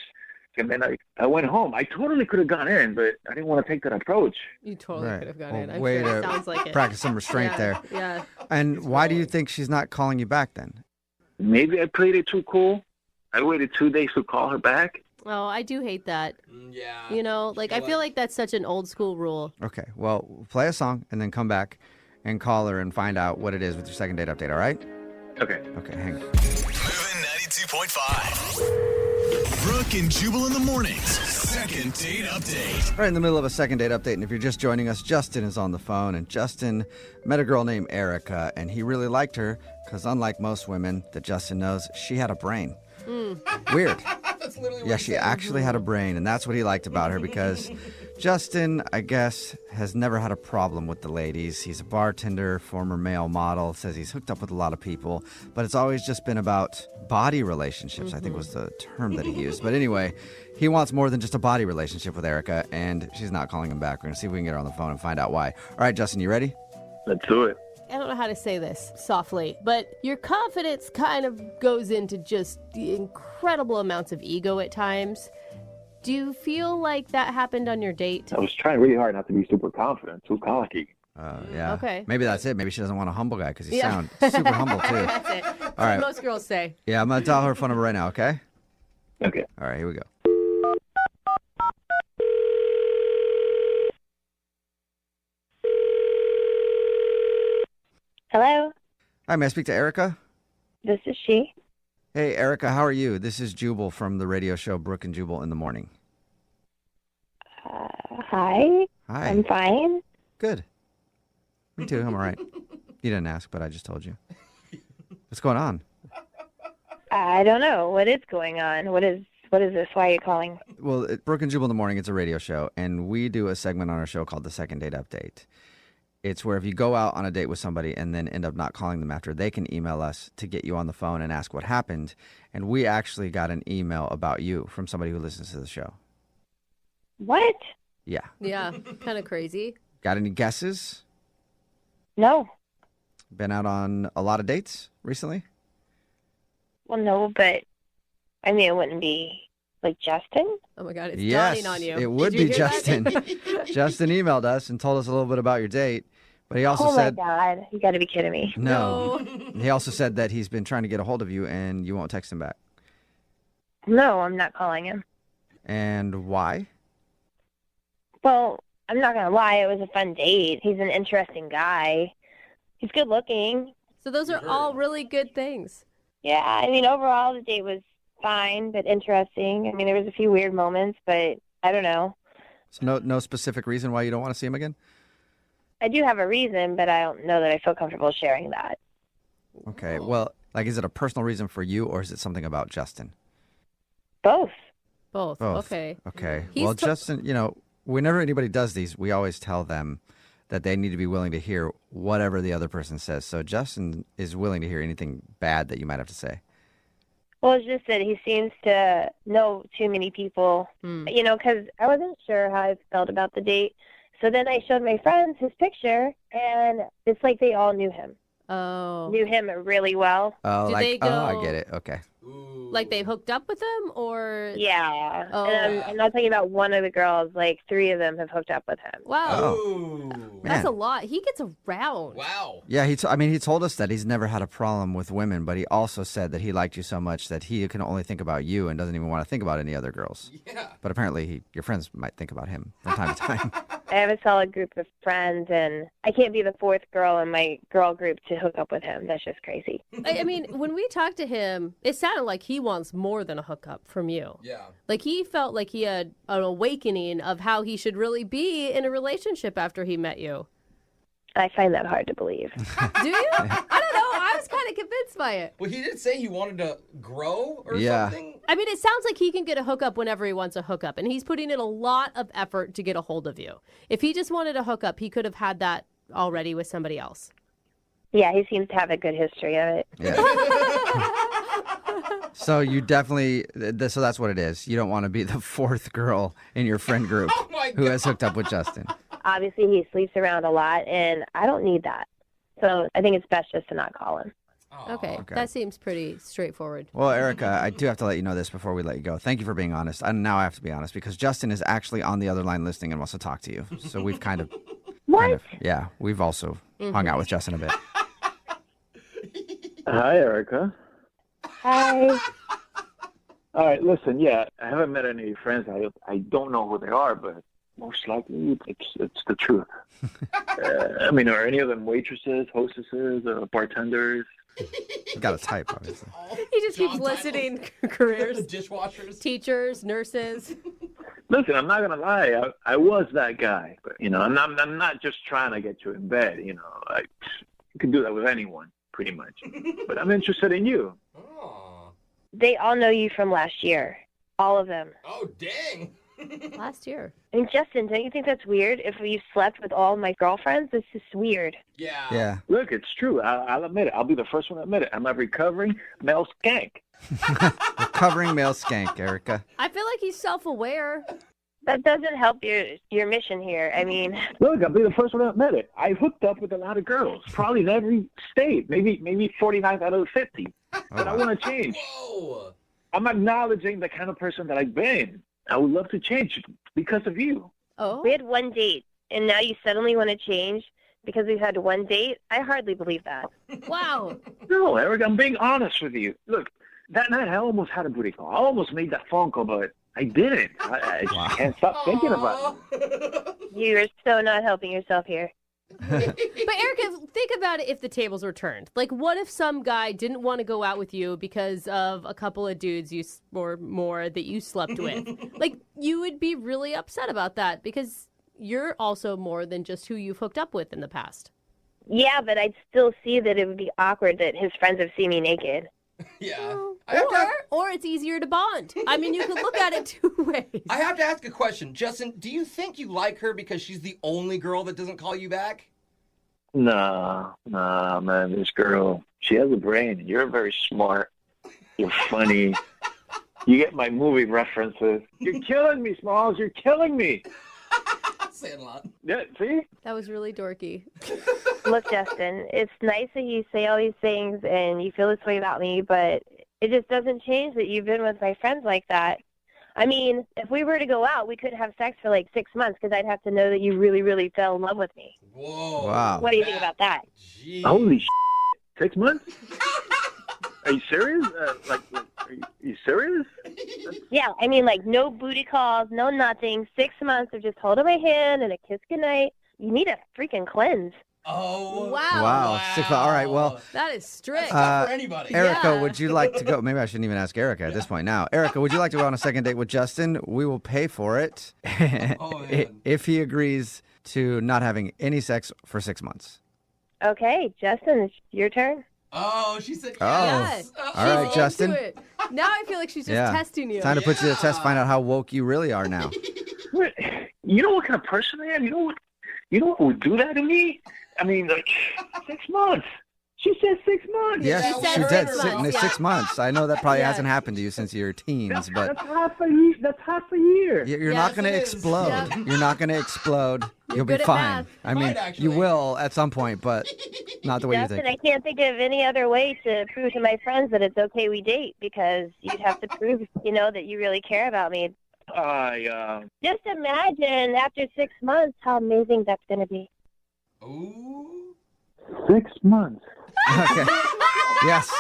and then I went home. I totally could have gone in, but I didn't want to take that approach. You totally could have gone in. I'm way sure it to sounds like it. practice some restraint there. Yeah. And why do you think she's not calling you back then? Maybe I played it too cool. I waited 2 days to call her back. Oh, I do hate that. Yeah. You know, like I feel like that's such an old school rule. Okay, well, play a song and then come back and call her and find out what it is with your second date update, all right? Okay. Okay, hang on. Moving 92.5. Brooke and Jubal in the mornings. Second date update. Right in the middle of a second date update, and if you're just joining us, Justin is on the phone, and Justin met a girl named Erica, and he really liked her because unlike most women that Justin knows, she had a brain. Weird. That's literally what Yeah, he she said. actually had a brain, and that's what he liked about her because Justin, I guess, has never had a problem with the ladies. He's a bartender, former male model, says he's hooked up with a lot of people, but it's always just been about body relationships, I think was the term that he used. But anyway, he wants more than just a body relationship with Erica, and she's not calling him back. We're going to see if we can get her on the phone and find out why. All right, Justin, you ready? Let's do it. I don't know how to say this softly, but your confidence kind of goes into just incredible amounts of ego at times. Do you feel like that happened on your date? I was trying really hard not to be super confident, too cocky. Yeah. Okay. Maybe that's it. Maybe she doesn't want a humble guy because you sound super humble, too. That's it. That's All right. what most girls say. Yeah, I'm going to dial her phone number right now, okay? Okay. All right, here we go. Hello, Hi, may I speak to Erica? this is she. Hey, Erica, how are you? This is Jubal from the radio show Brooke and Jubal in the Morning. Hi. Hi. I'm fine. Good. Me too. I'm all right. You didn't ask, but I just told you. What's going on? I don't know what is going on. What is this? Why are you calling? Well, Brooke and Jubal in the Morning, it's a radio show, and we do a segment on our show called the Second Date Update. It's where if you go out on a date with somebody and then end up not calling them after, they can email us to get you on the phone and ask what happened. And we actually got an email about you from somebody who listens to the show. What? Yeah. Yeah, kind of crazy. Got any guesses? No. Been out on a lot of dates recently? Well, no, but I mean, it wouldn't be like Justin. Oh my God, it's Yes, dawning on you. it would Did you be hear Justin. that? Justin emailed us and told us a little bit about your date, but he also Oh said my God, you got to be kidding me. no. He also said that he's been trying to get a hold of you and you won't text him back. No, I'm not calling him. And why? Well, I'm not gonna lie, it was a fun date. He's an interesting guy. He's good looking. So those are all really good things. Yeah, I mean, overall the date was fine, but interesting. I mean, there was a few weird moments, but I don't know. So no specific reason why you don't want to see him again? I do have a reason, but I don't know that I feel comfortable sharing that. Okay. Well, like, is it a personal reason for you or is it something about Justin? Both. Both. Both. Okay. Okay. He's Well, to- Justin, you know, whenever anybody does these, we always tell them that they need to be willing to hear whatever the other person says. So Justin is willing to hear anything bad that you might have to say. Well, it's just that he seems to know too many people, you know, because I wasn't sure how I felt about the date. So then I showed my friends his picture, and it's like they all knew him. Oh. Knew him really well. Oh, Do like, they oh, I go- get it. Okay. Like they hooked up with him, or Yeah. Oh. And I'm not talking about one of the girls. Like 3 of them have hooked up with him. wow, Oh, that's man. a lot. He gets around. Wow. Yeah, he told us that he's never had a problem with women, but he also said that he liked you so much that he can only think about you and doesn't even want to think about any other girls. Yeah. But apparently your friends might think about him from time to time. I have a solid group of friends, and I can't be the 4th girl in my girl group to hook up with him. That's just crazy. I mean, when we talked to him, it sounded like he wants more than a hookup from you. Yeah. Like he felt like he had an awakening of how he should really be in a relationship after he met you. I find that hard to believe. Do you? I don't know. I was kind of convinced by it. Well, he did say he wanted to grow or Yeah. something. I mean, it sounds like he can get a hookup whenever he wants a hookup, and he's putting in a lot of effort to get a hold of you. If he just wanted a hookup, he could have had that already with somebody else. Yeah, he seems to have a good history of it. Yeah. So you definitely, so that's what it is. You don't want to be the 4th girl in your friend group who has hooked up with Justin. Obviously, he sleeps around a lot, and I don't need that. So I think it's best just to not call him. Okay, that seems pretty straightforward. Well, Erica, I do have to let you know this before we let you go. Thank you for being honest. And now I have to be honest because Justin is actually on the other line listening and wants to talk to you. So we've we've also hung out with Justin a bit. Hi, Erica. Hi. All right, listen, I haven't met any of your friends. I don't know who they are, but most likely it's the truth. I mean, are any of them waitresses, hostesses, bartenders? You got to type, obviously. He just keeps listing careers. Dishwashers. Teachers, nurses. Listen, I'm not gonna lie. I was that guy, but I'm not just trying to get you in bed. You can do that with anyone, pretty much. But I'm interested in you. They all know you from last year. All of them. Oh, dang. Last year. And Justin, don't you think that's weird? If you slept with all my girlfriends, this is weird. Yeah. Look, it's true. I'll admit it. I'll be the first one to admit it. I'm a recovering male skank. Recovering male skank, Erica. I feel like he's self-aware. That doesn't help your mission here. I mean... Look, I'll be the first one to admit it. I hooked up with a lot of girls, probably in every state, maybe 49 out of the 50. But I want to change. Whoa. I'm acknowledging the kind of person that I've been. I would love to change because of you. Oh. We had one date, and now you suddenly want to change because we've had one date? I hardly believe that. Wow. No, Eric, I'm being honest with you. Look, that night I almost had a booty call. I almost made that phone call, but I didn't. I just can't stop thinking about it. You are so not helping yourself here. But Erica, think about it if the tables were turned. Like, what if some guy didn't want to go out with you because of a couple of dudes or more that you slept with? Like, you would be really upset about that because you're also more than just who you've hooked up with in the past. Yeah, but I'd still see that it would be awkward that his friends have seen me naked. Yeah. Or it's easier to bond. I mean, you could look at it two ways. I have to ask a question. Justin, do you think you like her because she's the only girl that doesn't call you back? Nah, man. This girl, she has a brain. You're very smart. You're funny. You get my movie references. You're killing me, Smalls. You're killing me. Saying a lot. Yeah, see? That was really dorky. Look, Justin, it's nice that you say all these things and you feel this way about me, but it just doesn't change that you've been with my friends like that. I mean, if we were to go out, we couldn't have sex for like 6 months because I'd have to know that you really, really fell in love with me. Whoa. Wow. What do you think about that? Jeez. Holy 6 months? Are you serious? Are you serious? Yeah, I mean, like, no booty calls, no nothing. 6 months of just holding my hand and a kiss goodnight. You need a freaking cleanse. Oh. Wow. 6 months. All right, well. That is strict. That's not for anybody. Erica, would you like to go? Maybe I shouldn't even ask Erica at this point now. Erica, would you like to go on a second date with Justin? We will pay for it if he agrees to not having any sex for 6 months. Okay, Justin, it's your turn. Oh, she said yes. All right, Justin. Now I feel like she's just testing you. Time to put you to the test, find out how woke you really are now. You know what kind of person I am? You know what would do that to me? I mean, like, 6 months. She said 6 months. Yes, she did. 6 months. I know that probably hasn't happened to you since you were teens, but that's half a year. That's half a year. You're not going to explode. Yeah. You're not going to explode. You'll be fine. I mean, you will at some point, but not the way Justin, you think. I can't think of any other way to prove to my friends that it's okay we date because you'd have to prove, that you really care about me. Just imagine after 6 months how amazing that's going to be. Ooh. 6 months. Okay. Yes.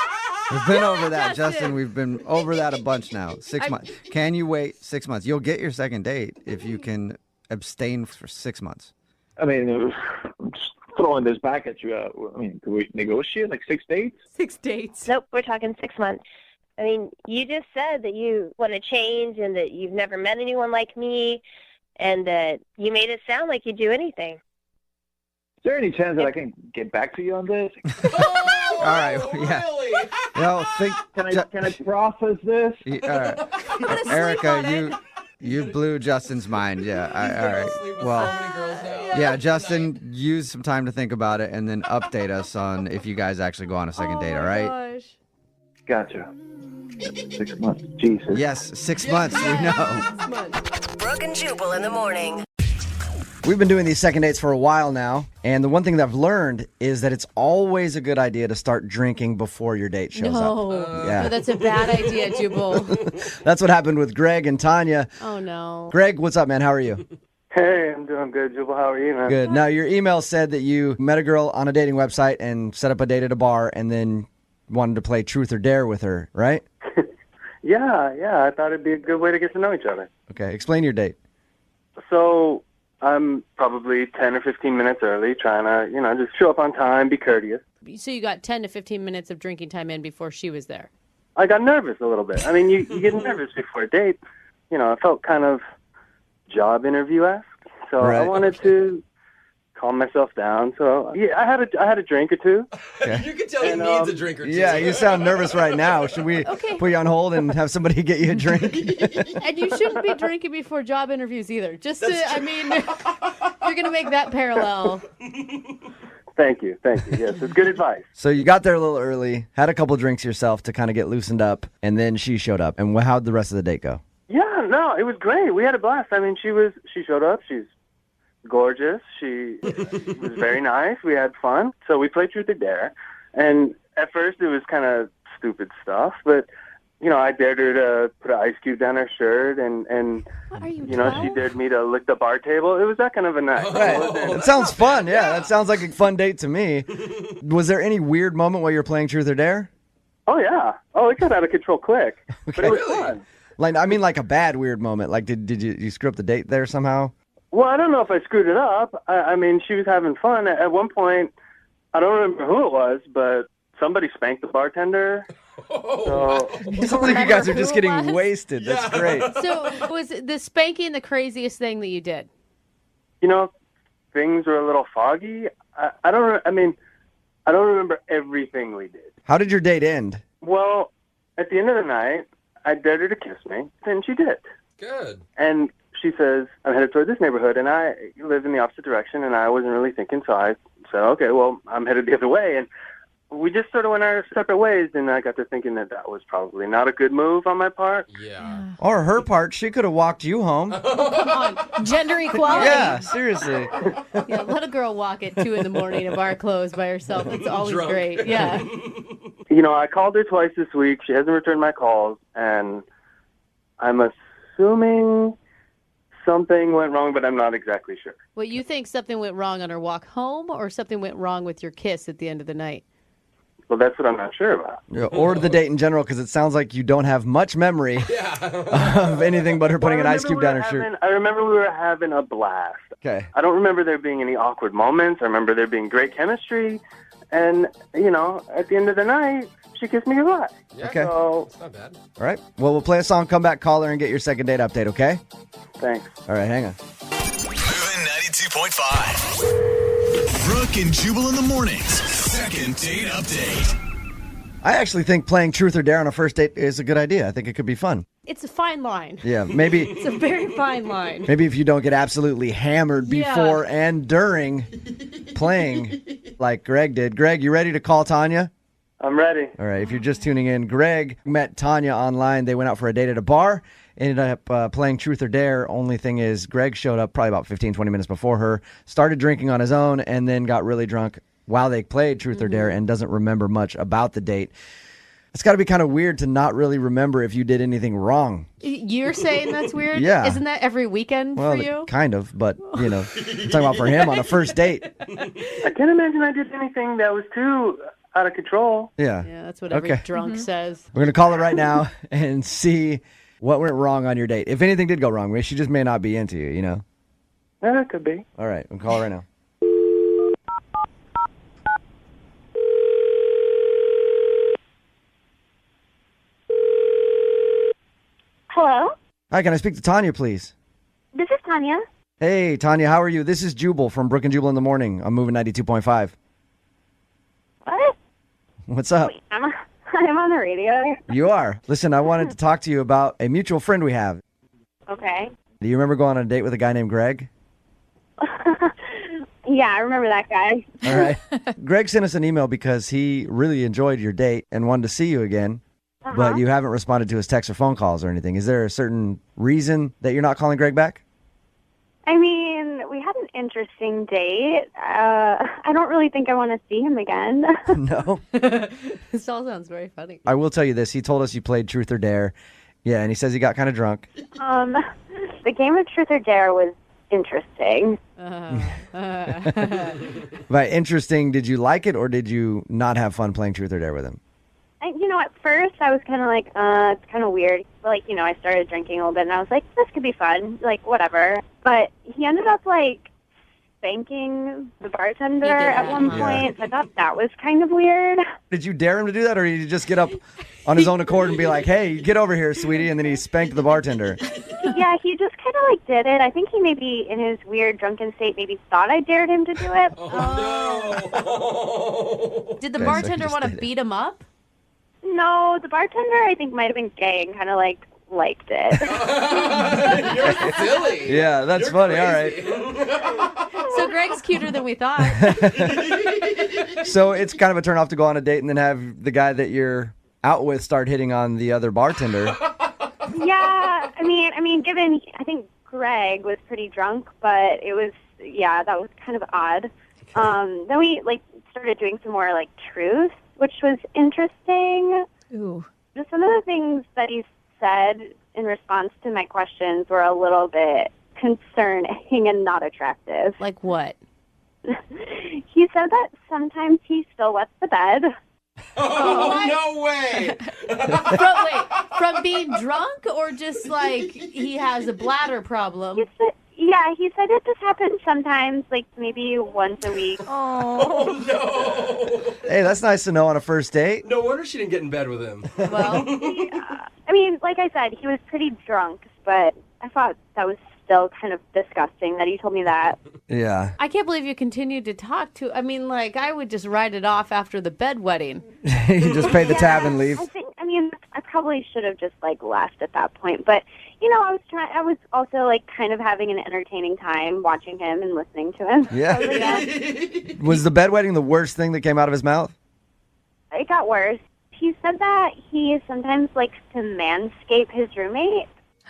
We've been over that, Justin. We've been over that a bunch now. 6 months. Can you wait 6 months? You'll get your second date if you can abstain for 6 months. I mean, I'm just throwing this back at you. I mean, can we negotiate like 6 dates? 6 dates. Nope, we're talking 6 months. I mean, you just said that you want to change and that you've never met anyone like me and that you made it sound like you'd do anything. Is there any chance that I can get back to you on this? Oh, all right, yeah. Really? Can I process this? All right. Erica, you blew Justin's mind. Yeah. All right. Well, yeah, Justin, use some time to think about it and then update us on if you guys actually go on a second date. All right. Gosh. Gotcha. 6 months. Jesus. Yes, 6 months. We know. Brooke and Jubal in the morning. We've been doing these second dates for a while now, and the one thing that I've learned is that it's always a good idea to start drinking before your date shows up. No, that's a bad idea, Jubal. That's what happened with Greg and Tanya. Oh, no. Greg, what's up, man? How are you? Hey, I'm doing good, Jubal. How are you, man? Good. Now, your email said that you met a girl on a dating website and set up a date at a bar and then wanted to play Truth or Dare with her, right? Yeah. I thought it'd be a good way to get to know each other. Okay, explain your date. So I'm probably 10 or 15 minutes early, trying to, just show up on time, be courteous. So you got 10 to 15 minutes of drinking time in before she was there. I got nervous a little bit. I mean, you get nervous before a date. I felt kind of job interview-esque. So Right. I wanted to calm myself down. So yeah, I had a drink or two. You can tell he needs a drink or two. Yeah, you sound nervous right now. Should we put you on hold and have somebody get you a drink? And you shouldn't be drinking before job interviews either. You're going to make that parallel. Thank you. Yes, it's good advice. So you got there a little early, had a couple drinks yourself to kind of get loosened up, and then she showed up. And how'd the rest of the date go? Yeah, no, it was great. We had a blast. I mean, she showed up. She's gorgeous. She was very nice. We had fun. So we played Truth or Dare. And at first it was kind of stupid stuff, but I dared her to put an ice cube down her shirt and she dared me to lick the bar table. It was that kind of a night. That sounds fun. Yeah, that sounds like a fun date to me. Was there any weird moment while you were playing Truth or Dare? Oh, yeah. Oh, it got out of control quick. But it was fun. Like a bad weird moment. Like, did you screw up the date there somehow? Well, I don't know if I screwed it up. I mean, she was having fun. At one point, I don't remember who it was, but somebody spanked the bartender. So it sounds like you guys are just getting wasted. That's great. So was the spanking the craziest thing that you did? Things were a little foggy. I don't remember everything we did. How did your date end? Well, at the end of the night, I dared her to kiss me, and she did. Good. And she says, I'm headed toward this neighborhood, and I live in the opposite direction, and I wasn't really thinking, so I said, okay, well, I'm headed the other way. And we just sort of went our separate ways, and I got to thinking that was probably not a good move on my part. Yeah. Or her part, she could have walked you home. Come on, gender equality. Yeah, seriously. Yeah, let a girl walk at 2 a.m. in a bar closed by herself. It's always Drunk. great. Yeah. I called her twice this week. She hasn't returned my calls, and I'm assuming something went wrong, but I'm not exactly sure. Well, you think something went wrong on her walk home, or something went wrong with your kiss at the end of the night? Well, that's what I'm not sure about. Yeah, or the date in general, because it sounds like you don't have much memory of anything but her putting an ice cube down her shirt. I remember we were having a blast. Okay. I don't remember there being any awkward moments. I remember there being great chemistry. And, at the end of the night, she kissed me goodbye. Yeah, Okay. So, it's not bad. All right. Well, we'll play a song, come back, call her, and get your second date update, okay? thanks. All right, hang on. Moving 92.5. Brooke and Jubal in the mornings. Second date update. I actually think playing Truth or Dare on a first date is a good idea. I think it could be fun. It's a fine line. Yeah, maybe. It's a very fine line. Maybe if you don't get absolutely hammered before and during playing like Greg did. Greg, you ready to call Tanya? I'm ready. All right, if you're just tuning in, Greg met Tanya online. They went out for a date at a bar, ended up playing Truth or Dare. Only thing is, Greg showed up probably about 15, 20 minutes before her, started drinking on his own, and then got really drunk while they played Truth or Dare and doesn't remember much about the date. It's got to be kind of weird to not really remember if you did anything wrong. You're saying that's weird? Yeah. Isn't that every weekend for you? Kind of, but, I'm talking about for him on a first date. I can't imagine I did anything that was too out of control. Yeah. Yeah, that's what every drunk says. We're going to call her right now and see what went wrong on your date. If anything did go wrong, she just may not be into you, Yeah, it could be. All right, we'll call her right now. Hello? Hi, can I speak to Tanya, please? This is Tanya. Hey, Tanya, how are you? This is Jubal from Brooke and Jubal in the morning. I'm moving 92.5. What? What's up? Wait, I'm on the radio. You are. Listen, I wanted to talk to you about a mutual friend we have. Okay. Do you remember going on a date with a guy named Greg? Yeah, I remember that guy. All right. Greg sent us an email because he really enjoyed your date and wanted to see you again, but you haven't responded to his texts or phone calls or anything. Is there a certain reason that you're not calling Greg back? I mean, we had an interesting date. I don't really think I want to see him again. No? This all sounds very funny. I will tell you this. He told us you played Truth or Dare. Yeah, and he says he got kind of drunk. The game of Truth or Dare was interesting. By interesting, did you like it or did you not have fun playing Truth or Dare with him? At first I was kind of like, it's kind of weird. Like, I started drinking a little bit and I was like, this could be fun. Like, whatever. But he ended up, like, spanking the bartender at one point. I thought that was kind of weird. Did you dare him to do that or did he just get up on his own accord and be like, hey, get over here, sweetie, and then he spanked the bartender? Yeah, he just kind of, like, did it. I think he maybe, in his weird drunken state, maybe thought I dared him to do it. Oh, no. Did the bartender want to beat him up? No, the bartender, I think, might have been gay and kind of, like, liked it. You're silly. Yeah, that's funny. Crazy. All right. So Greg's cuter than we thought. So it's kind of a turn off to go on a date and then have the guy that you're out with start hitting on the other bartender. Yeah, I mean, given, I think Greg was pretty drunk, but it was, that was kind of odd. Then we, like, started doing some more, like, truth, which was interesting. Ooh. Just some of the things that he said in response to my questions were a little bit concerning and not attractive. Like what? He said that sometimes he still wets the bed. Oh, no way! From being drunk or just like he has a bladder problem? He said it just happens sometimes, like maybe once a week. Oh, no. Hey, that's nice to know on a first date. No wonder she didn't get in bed with him. Well, yeah. I mean, like I said, he was pretty drunk, but I thought that was still kind of disgusting that he told me that. Yeah. I can't believe you continued to talk to. I mean, like, I would just write it off after the bedwetting. You just pay the tab and leave. I probably should have just, like, left at that point. But, I was also, like, kind of having an entertaining time watching him and listening to him. Yeah. So, like, Was the bedwetting the worst thing that came out of his mouth? it got worse. He said that he sometimes likes to manscape his roommate.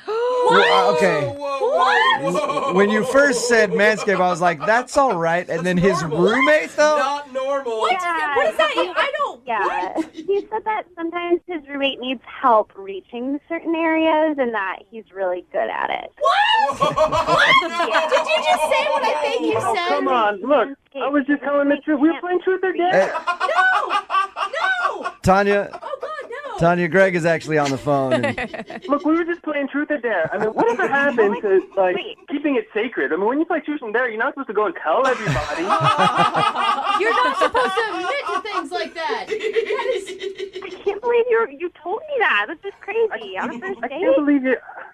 Well, okay. What? When you first said manscape, I was like, that's all right. And then his roommate, though? Not normal. What? Yeah. What is that? I don't. Yeah. He said that sometimes his roommate needs help reaching certain areas and that he's really good at it. What? What? Did you just say what I think you said? Come on, look. I was just telling the truth. We were playing Truth or Dare. No! Tanya. Oh, God, no. Tanya, Greg is actually on the phone. And Look, we were just playing Truth or Dare. I mean, whatever happened to, like, keeping it sacred? I mean, when you play Truth or Dare, you're not supposed to go and tell everybody. You're not supposed to admit to things like that. I can't believe you told me that. This is crazy. On a first date? I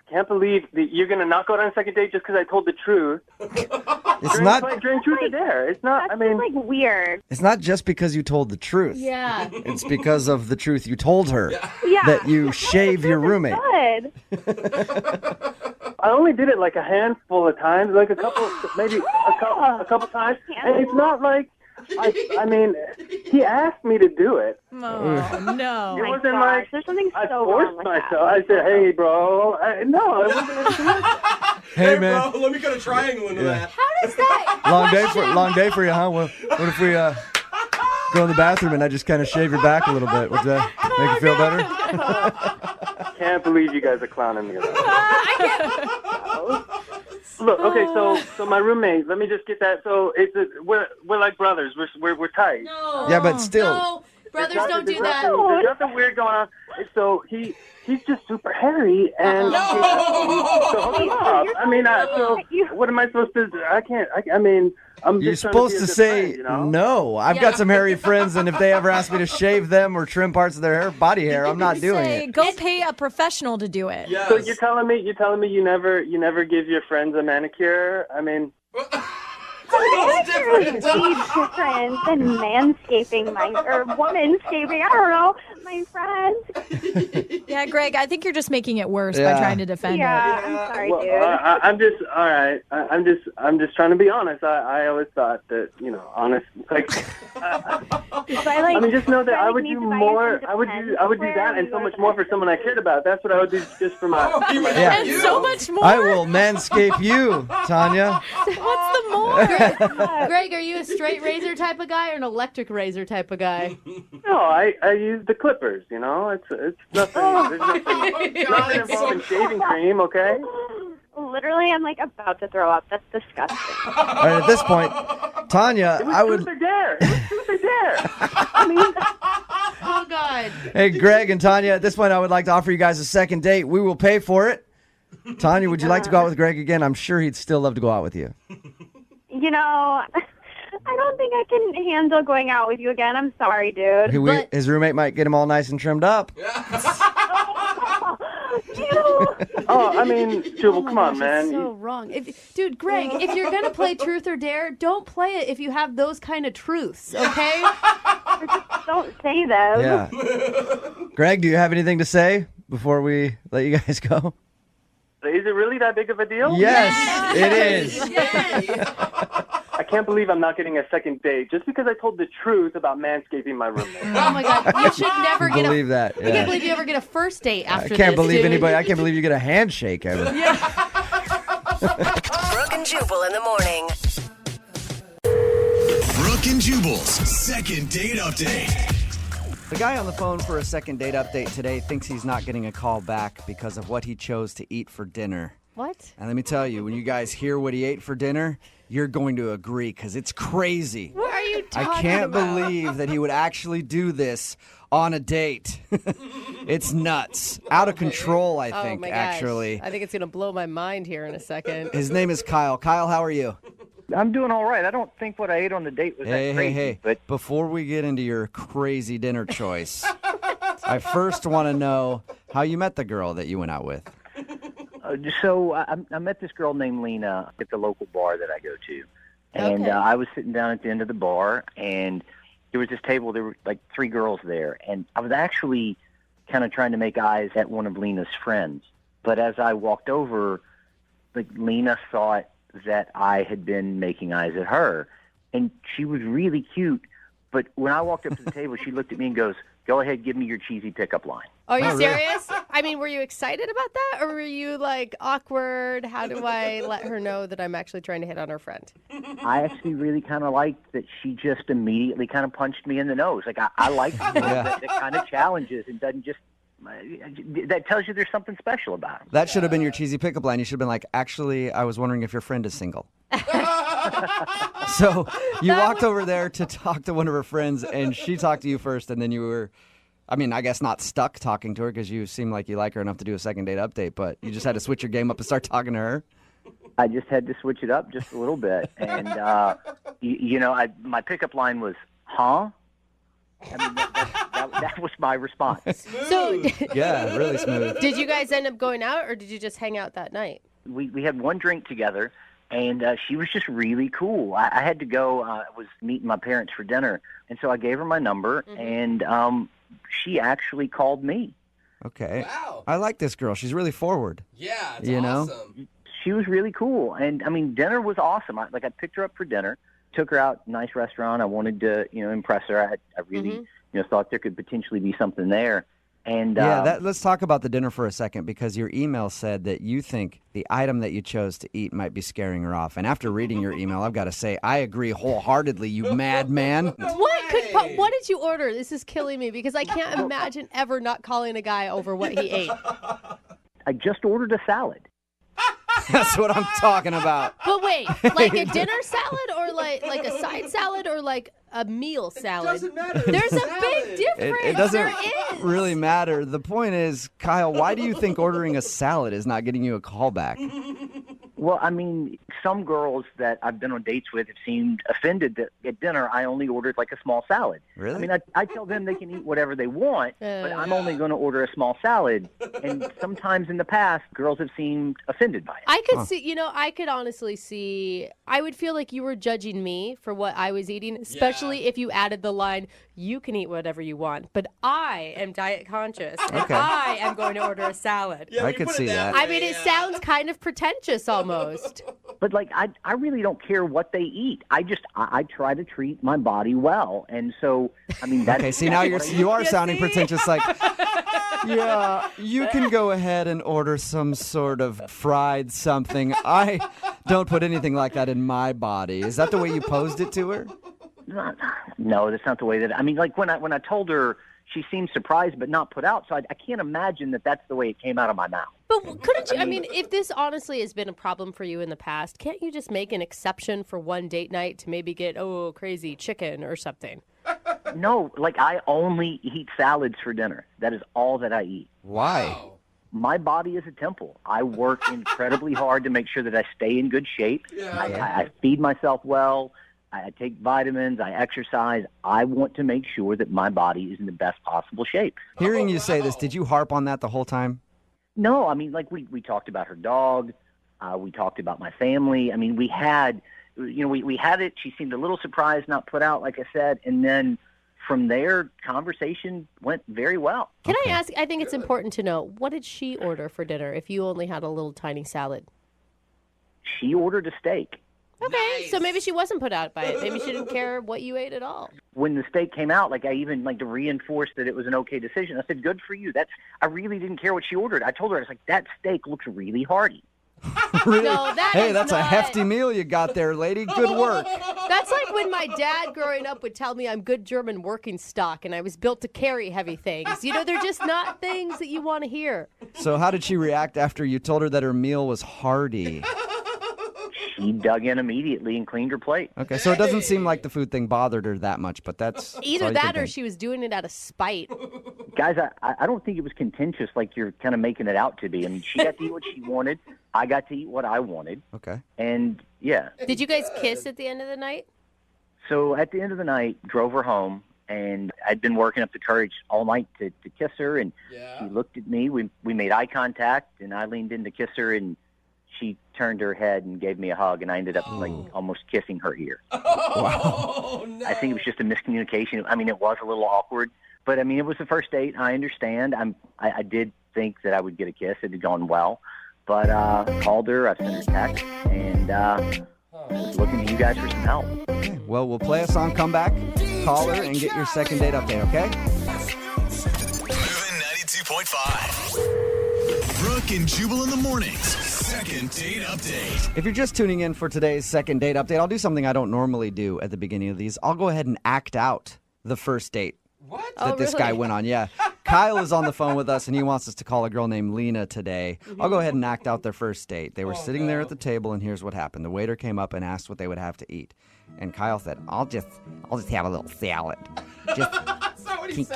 can't believe that you're going to not go on a second date just because I told the truth. it's not During Truth or Dare. It's not, That's like weird. It's not just because you told the truth. Yeah. It's because of the truth you told her. Yeah. That you shave your roommate. Good. I only did it like a handful of times, like a couple times. And it's not like, I mean, he asked me to do it. Oh, no. It wasn't like there's something I so forced wrong with myself. I said, hey, bro. No, it wasn't. Hey, man. Bro, let me cut a triangle into that. How does that? Long day for you, huh? What if we go in the bathroom and I just kind of shave your back a little bit? Would that make you feel better? Can't believe you guys are clowning me. Look, okay, so my roommate. Let me just get that. So we're like brothers. We're tight. No. Yeah, but still. No. Brothers don't do that. There's nothing weird going on. So he's just super hairy, and I mean, what am I supposed to do? I can't. I mean, I'm You're just supposed to say friend, you know? no. I've got some hairy friends, and if they ever ask me to shave them or trim parts of their hair, body hair, I'm not doing it. Go pay a professional to do it. Yes. So you're telling me you never give your friends a manicure? I mean. It's a big difference than manscaping or womanscaping. I don't know, my friend. Yeah, Greg, I think you're just making it worse by trying to defend it. I'm sorry, Well, dude. I'm just all right. I'm just trying to be honest. I always thought that honest. Like, I mean, just know that I would do more. I would do that and so much more for someone I cared about. That's what I would do just for my. And so much more. I will manscape you, Tanya. What's the more? Greg, are you a straight razor type of guy or an electric razor type of guy? No, I use the clippers. It's nothing. There's nothing involving shaving cream. Okay. Literally, I'm like about to throw up. That's disgusting. All right, at this point, Tanya, I would. Truth or dare. It was truth or dare. I mean. Oh, God. Hey, Greg and Tanya, at this point, I would like to offer you guys a second date. We will pay for it. Tanya, would you like to go out with Greg again? I'm sure he'd still love to go out with you. I don't think I can handle going out with you again. I'm sorry, dude. His roommate might get him all nice and trimmed up. Oh, I mean, Jubal, come on, man. So wrong. Dude, Greg, if you're going to play Truth or Dare, don't play it if you have those kind of truths, okay? Just don't say them. Yeah. Greg, do you have anything to say before we let you guys go? Is it really that big of a deal? Yes, it is. Yes. I can't believe I'm not getting a second date just because I told the truth about manscaping my roommate. Oh, my God. You should never get believe that. I can't believe you ever get a first date after this. I can't believe you get a handshake ever. Brooke and Jubal in the morning. Brooke and Jubal's second date update. The guy on the phone for a second date update today thinks he's not getting a call back because of what he chose to eat for dinner. What? And let me tell you, when you guys hear what he ate for dinner, you're going to agree because it's crazy. What are you talking about? I can't believe that he would actually do this on a date. It's nuts. Out of control, I think, my gosh. actually. I think it's going to blow my mind here in a second. His name is Kyle. Kyle, how are you? I'm doing all right. I don't think what I ate on the date was that crazy. Hey. But before we get into your crazy dinner choice, I first want to know how you met the girl that you went out with. So I met this girl named Lena at the local bar that I go to. And I was sitting down at the end of the bar, and there was this table. There were like 3 girls there. And I was actually kind of trying to make eyes at one of Lena's friends. But as I walked over, like Lena thought that I had been making eyes at her. And she was really cute. But when I walked up to the table, she looked at me and goes, "Go ahead, give me your cheesy pickup line." Are you serious? I mean, were you excited about that? Or were you like awkward? How do I let her know that I'm actually trying to hit on her friend? I actually really kind of liked that she just immediately kind of punched me in the nose. Like, I like people that kind of challenges and doesn't just, that tells you there's something special about them. That should have been your cheesy pickup line. You should have been like, actually, I was wondering if your friend is single. So you walked over there to talk to one of her friends, and she talked to you first, and then you were, I mean, I guess not stuck talking to her because you seem like you like her enough to do a second date update, but you just had to switch your game up and start talking to her. I just had to switch it up just a little bit. And, my pickup line was, huh? I mean, that was my response. So, yeah, really smooth. Did you guys end up going out, or did you just hang out that night? We had one drink together, and she was just really cool. I had to go. I was meeting my parents for dinner, and so I gave her my number, and she actually called me. Okay. Wow. I like this girl. She's really forward. Yeah, it's awesome. She was really cool, and I mean, dinner was awesome. I picked her up for dinner, took her out, nice restaurant. I wanted to, impress her. I really, thought there could potentially be something there. And let's talk about the dinner for a second, because your email said that you think the item that you chose to eat might be scaring her off. And after reading your email, I've got to say, I agree wholeheartedly, you madman. What did you order? This is killing me because I can't imagine ever not calling a guy over what he ate. I just ordered a salad. That's what I'm talking about. But wait, like a dinner salad or like a side salad or like a meal salad? It doesn't matter. There's a big difference. It doesn't really matter. The point is, Kyle, why do you think ordering a salad is not getting you a call back? Well, I mean, some girls that I've been on dates with have seemed offended that at dinner I only ordered like a small salad. Really? I mean, I tell them they can eat whatever they want, but I'm only going to order a small salad. And sometimes in the past, girls have seemed offended by it. I could see, I could honestly see, I would feel like you were judging me for what I was eating, especially if you added the line, you can eat whatever you want, but I am diet conscious and I am going to order a salad. Yeah, I could see that. I mean, it sounds kind of pretentious almost. But like, I really don't care what they eat. I try to treat my body well. And so, I mean, that's... Okay, see, now you are sounding pretentious, like, yeah, you can go ahead and order some sort of fried something. I don't put anything like that in my body. Is that the way you posed it to her? No, that's not the way that... I mean, like, when I told her, she seemed surprised but not put out, so I can't imagine that that's the way it came out of my mouth. But couldn't you, I mean, if this honestly has been a problem for you in the past, can't you just make an exception for one date night to maybe get, crazy chicken or something? No, like, I only eat salads for dinner. That is all that I eat. Why? My body is a temple. I work incredibly hard to make sure that I stay in good shape. I feed myself well. I take vitamins, I exercise. I want to make sure that my body is in the best possible shape. Hearing you say this, did you harp on that the whole time? No, I mean, like, we talked about her dog. We talked about my family. I mean, we had it. She seemed a little surprised, not put out, like I said. And then from there, conversation went very well. Can I ask, I think it's important to know, what did she order for dinner if you only had a little tiny salad? She ordered a steak. Okay, so maybe she wasn't put out by it. Maybe she didn't care what you ate at all. When the steak came out, like, I even, like, to reinforce that it was an okay decision, I said, good for you. I really didn't care what she ordered. I told her, I was like, that steak looks really hearty. Really? No, that's a hefty meal you got there, lady. Good work. That's like when my dad growing up would tell me I'm good German working stock and I was built to carry heavy things. They're just not things that you want to hear. So how did she react after you told her that her meal was hearty? She dug in immediately and cleaned her plate. Okay, so it doesn't seem like the food thing bothered her that much, but that's... Either that or she was doing it out of spite. Guys, I don't think it was contentious like you're kind of making it out to be. I mean, she got to eat what she wanted. I got to eat what I wanted. Okay. And, yeah. Did you guys kiss at the end of the night? So at the end of the night, drove her home, and I'd been working up the courage all night to kiss her, and she looked at me. We made eye contact, and I leaned in to kiss her, and she turned her head and gave me a hug, and I ended up like almost kissing her ear. Wow. No. I think it was just a miscommunication. I mean, it was a little awkward, but I mean, it was the first date. I understand. I did think that I would get a kiss. It had gone well, but called her. I sent her a text, and was looking to you guys for some help. Okay. Well, we'll play a song, come back, call her, and get your second date update, okay? Moving 92.5. Brooke and Jubal in the mornings. Second date update. If you're just tuning in for today's second date update, I'll do something I don't normally do at the beginning of these. I'll go ahead and act out the first date that this guy went on. Yeah. Kyle is on the phone with us, and he wants us to call a girl named Lena today. I'll go ahead and act out their first date. They were sitting there at the table, and here's what happened. The waiter came up and asked what they would have to eat. And Kyle said, I'll just have a little salad.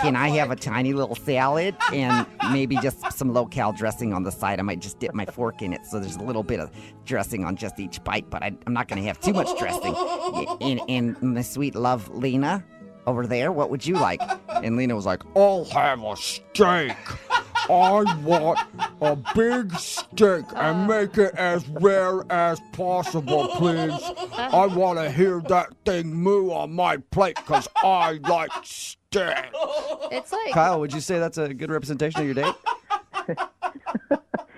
Can I have a tiny little salad and maybe just some low-cal dressing on the side? I might just dip my fork in it so there's a little bit of dressing on just each bite, but I'm not going to have too much dressing. And my sweet love, Lena, over there, what would you like? And Lena was like, I'll have a steak. I want a big steak and make it as rare as possible, please. I want to hear that thing moo on my plate because I like steak. It's like... Kyle, would you say that's a good representation of your date?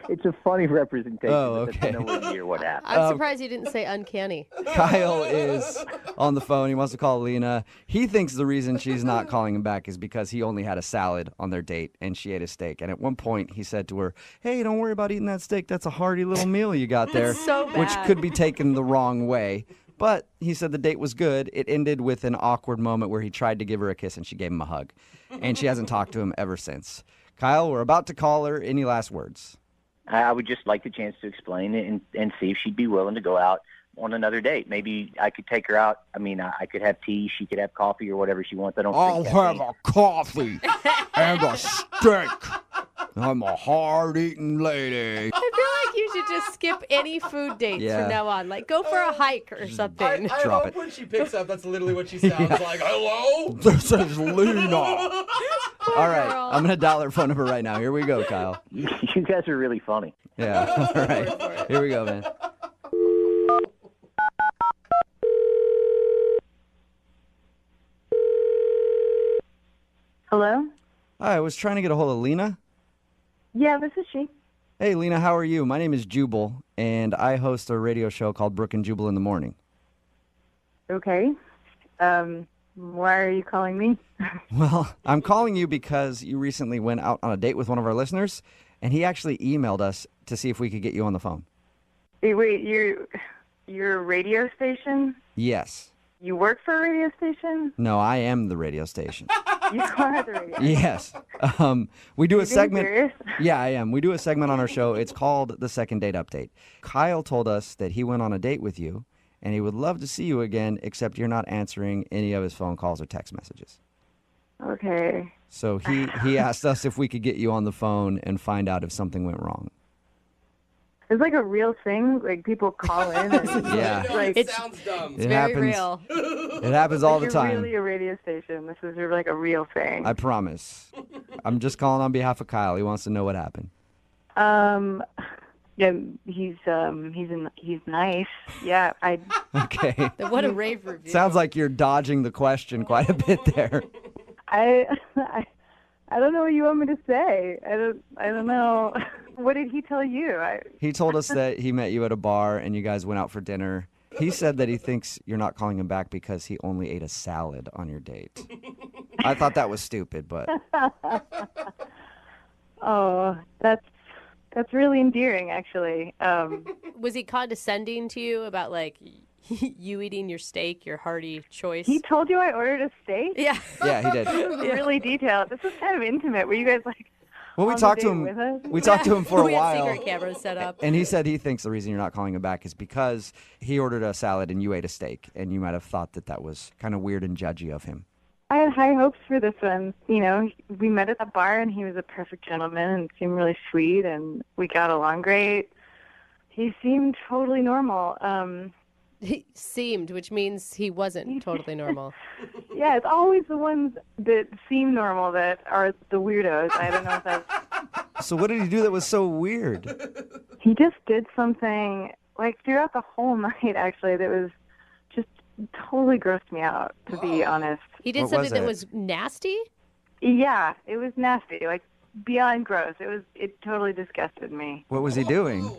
It's a funny representation. Oh, okay. But that's nowhere near what happened. I'm surprised you didn't say uncanny. Kyle is on the phone. He wants to call Lena. He thinks the reason she's not calling him back is because he only had a salad on their date and she ate a steak. And at one point he said to her, hey, don't worry about eating that steak. That's a hearty little meal you got there. So bad. Which could be taken the wrong way. But he said the date was good. It ended with an awkward moment where he tried to give her a kiss and she gave him a hug. And she hasn't talked to him ever since. Kyle, we're about to call her. Any last words? I would just like the chance to explain it and see if she'd be willing to go out on another date. Maybe I could take her out. I mean, I could have tea. She could have coffee or whatever she wants. I'll have a coffee and a steak. I'm a hard-eating lady. I feel like you should just skip any food dates Yeah. from now on. Like, go for a hike or something. I Drop hope it. when she picks up, that's literally what she sounds like. Hello? This is Lena. All right, I'm going to dial her phone number right now. Here we go, Kyle. You guys are really funny. Yeah, all right. Here we go, man. Hello? Hi, I was trying to get a hold of Lena. Yeah, this is she. Hey, Lena, how are you? My name is Jubal, and I host a radio show called Brooke and Jubal in the Morning. Okay. Why are you calling me? Well, I'm calling you because you recently went out on a date with one of our listeners, and he actually emailed us to see if we could get you on the phone. Wait, you're a radio station? Yes. You work for a radio station? No, I am the radio station. You are the radio Yes. We do a You're being segment. serious? Yeah, I am. We do a segment on our show. It's called The Second Date Update. Kyle told us that he went on a date with you, and he would love to see you again, except you're not answering any of his phone calls or text messages. Okay. So he asked us if we could get you on the phone and find out if something went wrong. It's like a real thing. Like people call in. And Yeah. Like, It sounds dumb. It's very real. It happens all the you're time. really a radio station. This is like a real thing. I promise. I'm just calling on behalf of Kyle. He wants to know what happened. Yeah, he's nice. Yeah, Okay. What a rave review. Sounds like you're dodging the question quite a bit there. I don't know what you want me to say. I don't know. What did he tell you? He told us that he met you at a bar and you guys went out for dinner. He said that he thinks you're not calling him back because he only ate a salad on your date. I thought that was stupid, but Oh, that's really endearing, actually. Was he condescending to you about, like, you eating your steak, your hearty choice? He told you I ordered a steak? Yeah. yeah, he did. This was really detailed. This was kind of intimate. Were you guys like? Well, we on the talked to date him. with us? We talked to him for a we had while. secret cameras set up. And he said he thinks the reason you're not calling him back is because he ordered a salad and you ate a steak, and you might have thought that that was kind of weird and judgy of him. I had high hopes for this one. You know, we met at the bar, and he was a perfect gentleman and seemed really sweet, and we got along great. He seemed totally normal. He seemed, which means he wasn't totally normal. Yeah, it's always the ones that seem normal that are the weirdos. I don't know if that's... So what did he do that was so weird? He just did something, like, throughout the whole night, actually, that was just totally grossed me out, to be honest. He did What something was that it? was nasty? Yeah, it was nasty, like, beyond gross. It totally disgusted me. What was he doing?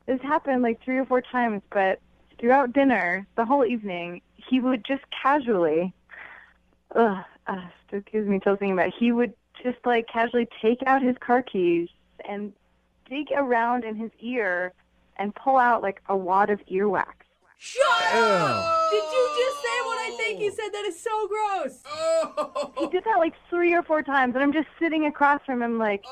This happened, like, 3 or 4 times, but throughout dinner, the whole evening, he would just casually, still gives me chills thinking about it. He would just, like, casually take out his car keys and dig around in his ear and pull out, like, a wad of earwax. Shut up! Did you just say what I think you said? That is so gross. He did that, like, 3 or 4 times, and I'm just sitting across from him, like,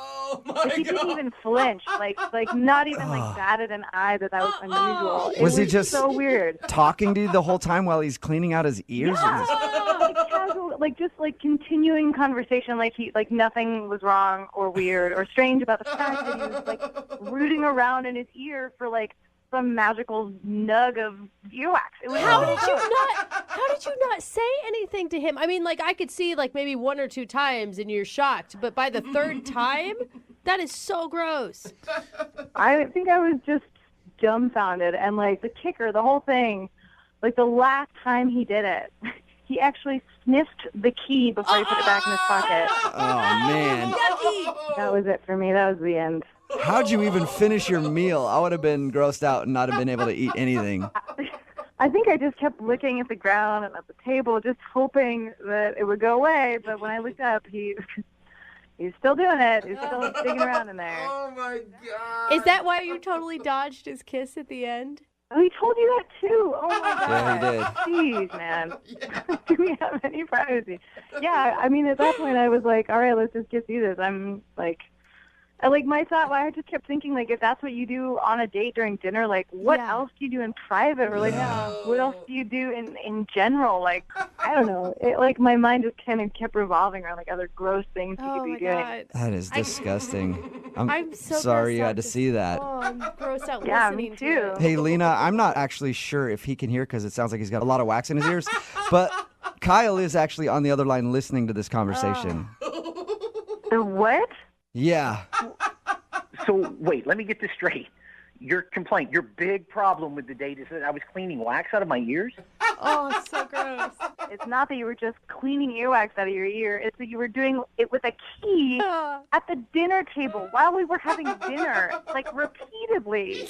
he didn't even flinch, like not even, like, batted an eye that was unusual. It Was he just so weird? talking to you the whole time while he's cleaning out his ears? Like casual, like just like continuing conversation, like nothing was wrong or weird or strange about the fact that he was like rooting around in his ear for like some magical nug of earwax. It was How did you not say anything to him? I mean, like, I could see like maybe 1 or 2 times and you're shocked, but by the 3rd time, that is so gross. I think I was just dumbfounded, and like the kicker, the whole thing, like the last time he did it, he actually sniffed the key before he put it back in his pocket. Oh, man. That was it for me. That was the end. How'd you even finish your meal? I would have been grossed out and not have been able to eat anything. I think I just kept looking at the ground and at the table, just hoping that it would go away. But when I looked up, he's still doing it. He's still digging around in there. Oh, my God. Is that why you totally dodged his kiss at the end? Oh, he told you that too. Oh my Yeah, God. Jeez, man. Do we have any privacy? Yeah, I mean, at that point, I was like, all right, let's just get through this. I'm like, I just kept thinking, like, if that's what you do on a date during dinner, like, what else do you do in private? Or, like, what else do you do in general? Like, I don't know. My mind just kind of kept revolving around, like, other gross things you could be doing. God. That is disgusting. I'm so sorry you grossed had to see that. Oh, I'm grossed out Yeah, listening me to too. it. Hey, Lena, I'm not actually sure if he can hear because it sounds like he's got a lot of wax in his ears. But Kyle is actually on the other line listening to this conversation. The what? Yeah. So, wait, let me get this straight. Your complaint, your big problem with the date is that I was cleaning wax out of my ears? Oh, it's so gross. It's not that you were just cleaning earwax out of your ear. It's that you were doing it with a key at the dinner table while we were having dinner, like, repeatedly.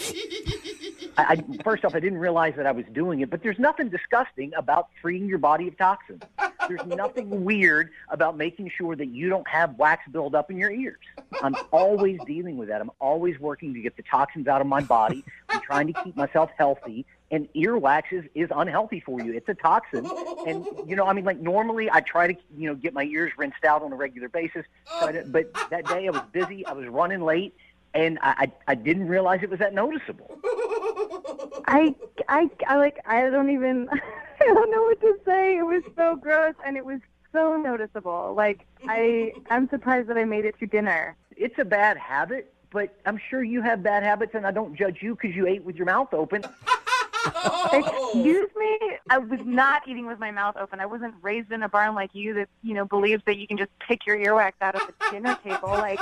First off, I didn't realize that I was doing it, but there's nothing disgusting about freeing your body of toxins. There's nothing weird about making sure that you don't have wax build up in your ears. I'm always dealing with that. I'm always working to get the toxins out of my body. I'm trying to keep myself healthy, and earwax is unhealthy for you. It's a toxin. And, normally I try to, get my ears rinsed out on a regular basis. But that day I was busy. I was running late. And I didn't realize it was that noticeable. I don't even, I don't know what to say. It was so gross, and it was so noticeable. Like, I'm surprised that I made it through dinner. It's a bad habit, but I'm sure you have bad habits, and I don't judge you because you ate with your mouth open. Excuse me? I was not eating with my mouth open. I wasn't raised in a barn like you that, believes that you can just pick your earwax out of the dinner table. Like,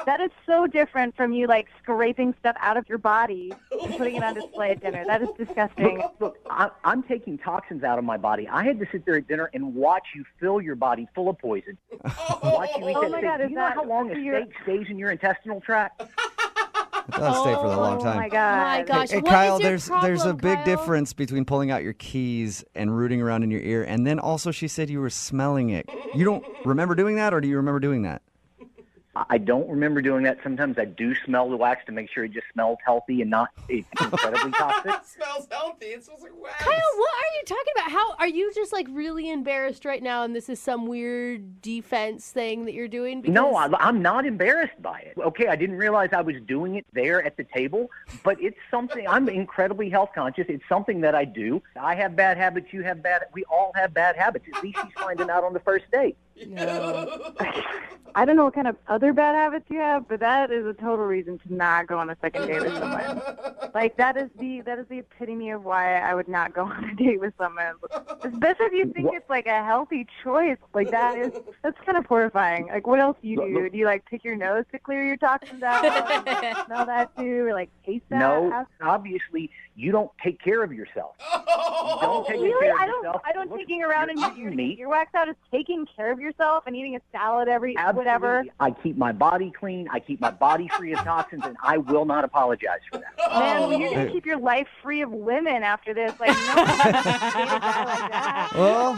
that is so different from you, like, scraping stuff out of your body and putting it on display at dinner. That is disgusting. Look, I'm taking toxins out of my body. I had to sit there at dinner and watch you fill your body full of poison. Watch you eat that steak. Do you know how long a steak stays in your intestinal tract? It does stay for a long time. Oh, my God. My gosh. Hey, What Kyle, is your there's problem, a big Kyle? difference between pulling out your keys and rooting around in your ear. And then also she said you were smelling it. You don't remember doing that, or do you remember doing that? I don't remember doing that. Sometimes I do smell the wax to make sure it just smells healthy and not incredibly toxic. It smells healthy. It smells like wax. Kyle, what are you talking about? How are you just like really embarrassed right now, and this is some weird defense thing that you're doing? Because... No, I'm not embarrassed by it. Okay, I didn't realize I was doing it there at the table, but it's something. I'm incredibly health conscious. It's something that I do. I have bad habits. You have bad. We all have bad habits. At least she's finding out on the first date. No. I don't know what kind of other bad habits you have, but that is a total reason to not go on a second date with someone. Like, that is the epitome of why I would not go on a date with someone. Especially if you think it's like a healthy choice. Like, that's kind of horrifying. Like, what else do you do? Do you like pick your nose to clear your toxins out? Smell that too, or like taste that? No, obviously you don't take care of yourself. You don't take care of yourself. I don't taking around and eating meat. Your wax out is taking care of yourself and eating a salad whatever. I keep my body clean. I keep my body free of toxins, and I will not apologize for that. Man, well, you're gonna keep your life free of women after this. Like, no one's gonna date a guy like that. Well,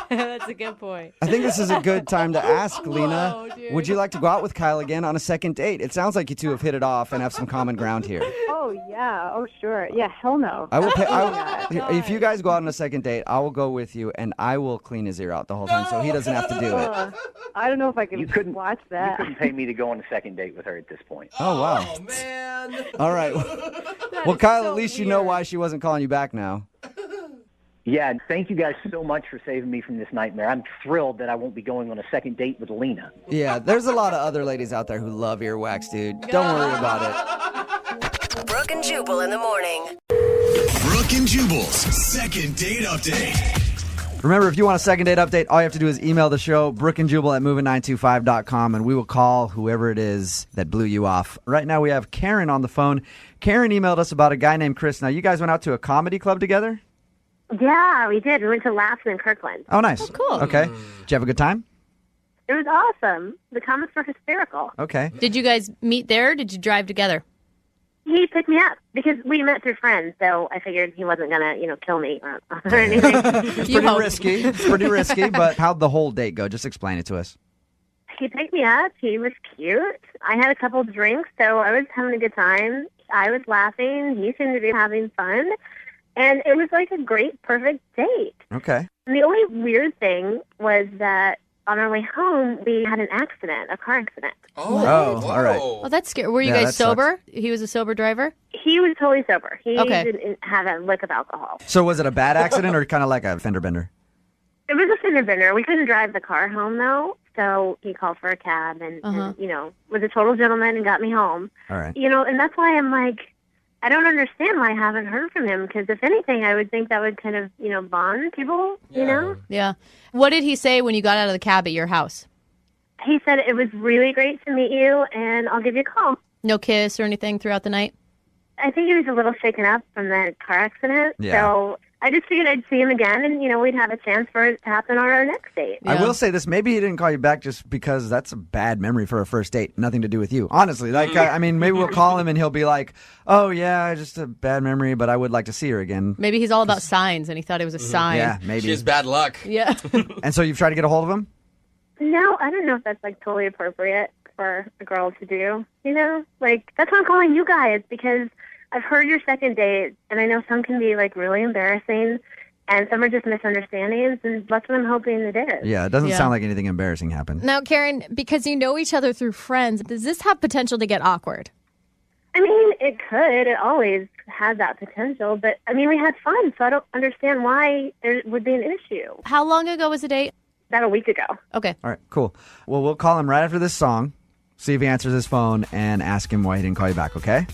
That's a good point. I think this is a good time to ask, Lena. Whoa, dude. Would you like to go out with Kyle again on a second date? It sounds like you two have hit it off and have some common ground here. Oh yeah. Oh sure. Yeah. Hell no. I will pay. If you guys go out on a second date, I will go with you, and I will clean his ear out the whole time, so he doesn't have to do it. I don't know if I can watch You that. couldn't pay me to go on a second date with her at this point. Oh wow. Oh, man. All right. Well, Kyle, at least you know why she wasn't calling you back now. Yeah, thank you guys so much for saving me from this nightmare. I'm thrilled that I won't be going on a second date with Lena. Yeah, there's a lot of other ladies out there who love earwax, dude. Don't worry about it. Brooke and Jubal in the morning. Brooke and Jubal's second date update. Remember, if you want a second date update, all you have to do is email the show, brookeandjubal@moving925.com, and we will call whoever it is that blew you off. Right now, we have Karen on the phone. Karen emailed us about a guy named Chris. Now, you guys went out to a comedy club together? Yeah, we did. We went to Laughing in Kirkland. Oh, nice. Oh, cool. Okay. Did you have a good time? It was awesome. The comics were hysterical. Okay. Did you guys meet there, or did you drive together? He picked me up because we met through friends, so I figured he wasn't going to, kill me or anything. It's pretty risky. It's pretty risky, but how'd the whole date go? Just explain it to us. He picked me up. He was cute. I had a couple of drinks, so I was having a good time. I was laughing. He seemed to be having fun. And it was like a great, perfect date. Okay. And the only weird thing was that on our way home, we had an accident, a car accident. Oh, all right. Oh, that's scary. Were you Yeah, guys that sober? He was a sober driver? He was totally sober. He Okay. didn't have a lick of alcohol. So was it a bad accident or kind of like a fender bender? It was a fender bender. We couldn't drive the car home, though, so he called for a cab and, was a total gentleman and got me home. All right. And that's why I'm like, I don't understand why I haven't heard from him, because if anything, I would think that would kind of, bond people, you know? Yeah. What did he say when you got out of the cab at your house? He said, it was really great to meet you, and I'll give you a call. No kiss or anything throughout the night? I think he was a little shaken up from that car accident, Yeah. so I just figured I'd see him again, and, we'd have a chance for it to happen on our next date. I will say this. Maybe he didn't call you back just because that's a bad memory for a first date. Nothing to do with you. Honestly. Maybe we'll call him and he'll be like, oh, yeah, just a bad memory, but I would like to see her again. Maybe he's all about signs and he thought it was a sign. Yeah, maybe. She has bad luck. Yeah. And so you've tried to get a hold of him? No, I don't know if that's, totally appropriate for a girl to do, That's why I'm calling you guys, because I've heard your second date, and I know some can be, really embarrassing, and some are just misunderstandings, and that's what I'm hoping it is. Yeah, it doesn't sound like anything embarrassing happened. Now, Karen, because you know each other through friends, does this have potential to get awkward? I mean, it could. It always has that potential, but, we had fun, so I don't understand why there would be an issue. How long ago was the date? About a week ago. Okay. All right, cool. Well, we'll call him right after this song, see if he answers his phone, and ask him why he didn't call you back, okay?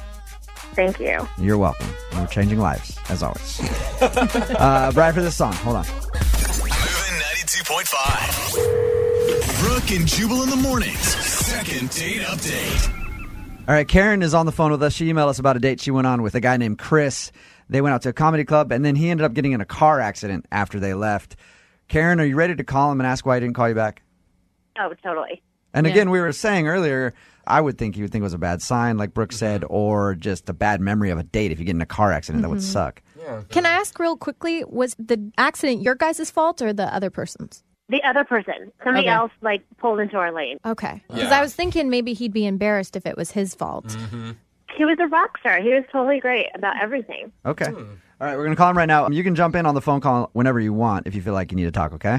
Thank you. You're welcome. We're changing lives, as always. Right after this song. Hold on. Moving 92.5. Brooke and Jubal in the mornings. Second date update. All right, Karen is on the phone with us. She emailed us about a date she went on with a guy named Chris. They went out to a comedy club, and then he ended up getting in a car accident after they left. Karen, are you ready to call him and ask why he didn't call you back? Oh, totally. And again, we were saying earlier, I would think you would think it was a bad sign, like Brooke said, or just a bad memory of a date. If you get in a car accident, that would suck. Yeah. Can I ask real quickly, was the accident your guys' fault or the other person's? The other person. Somebody else, pulled into our lane. Okay. Because I was thinking maybe he'd be embarrassed if it was his fault. Mm-hmm. He was a rock star. He was totally great about everything. Okay. All right, we're going to call him right now. You can jump in on the phone call whenever you want if you feel like you need to talk, okay?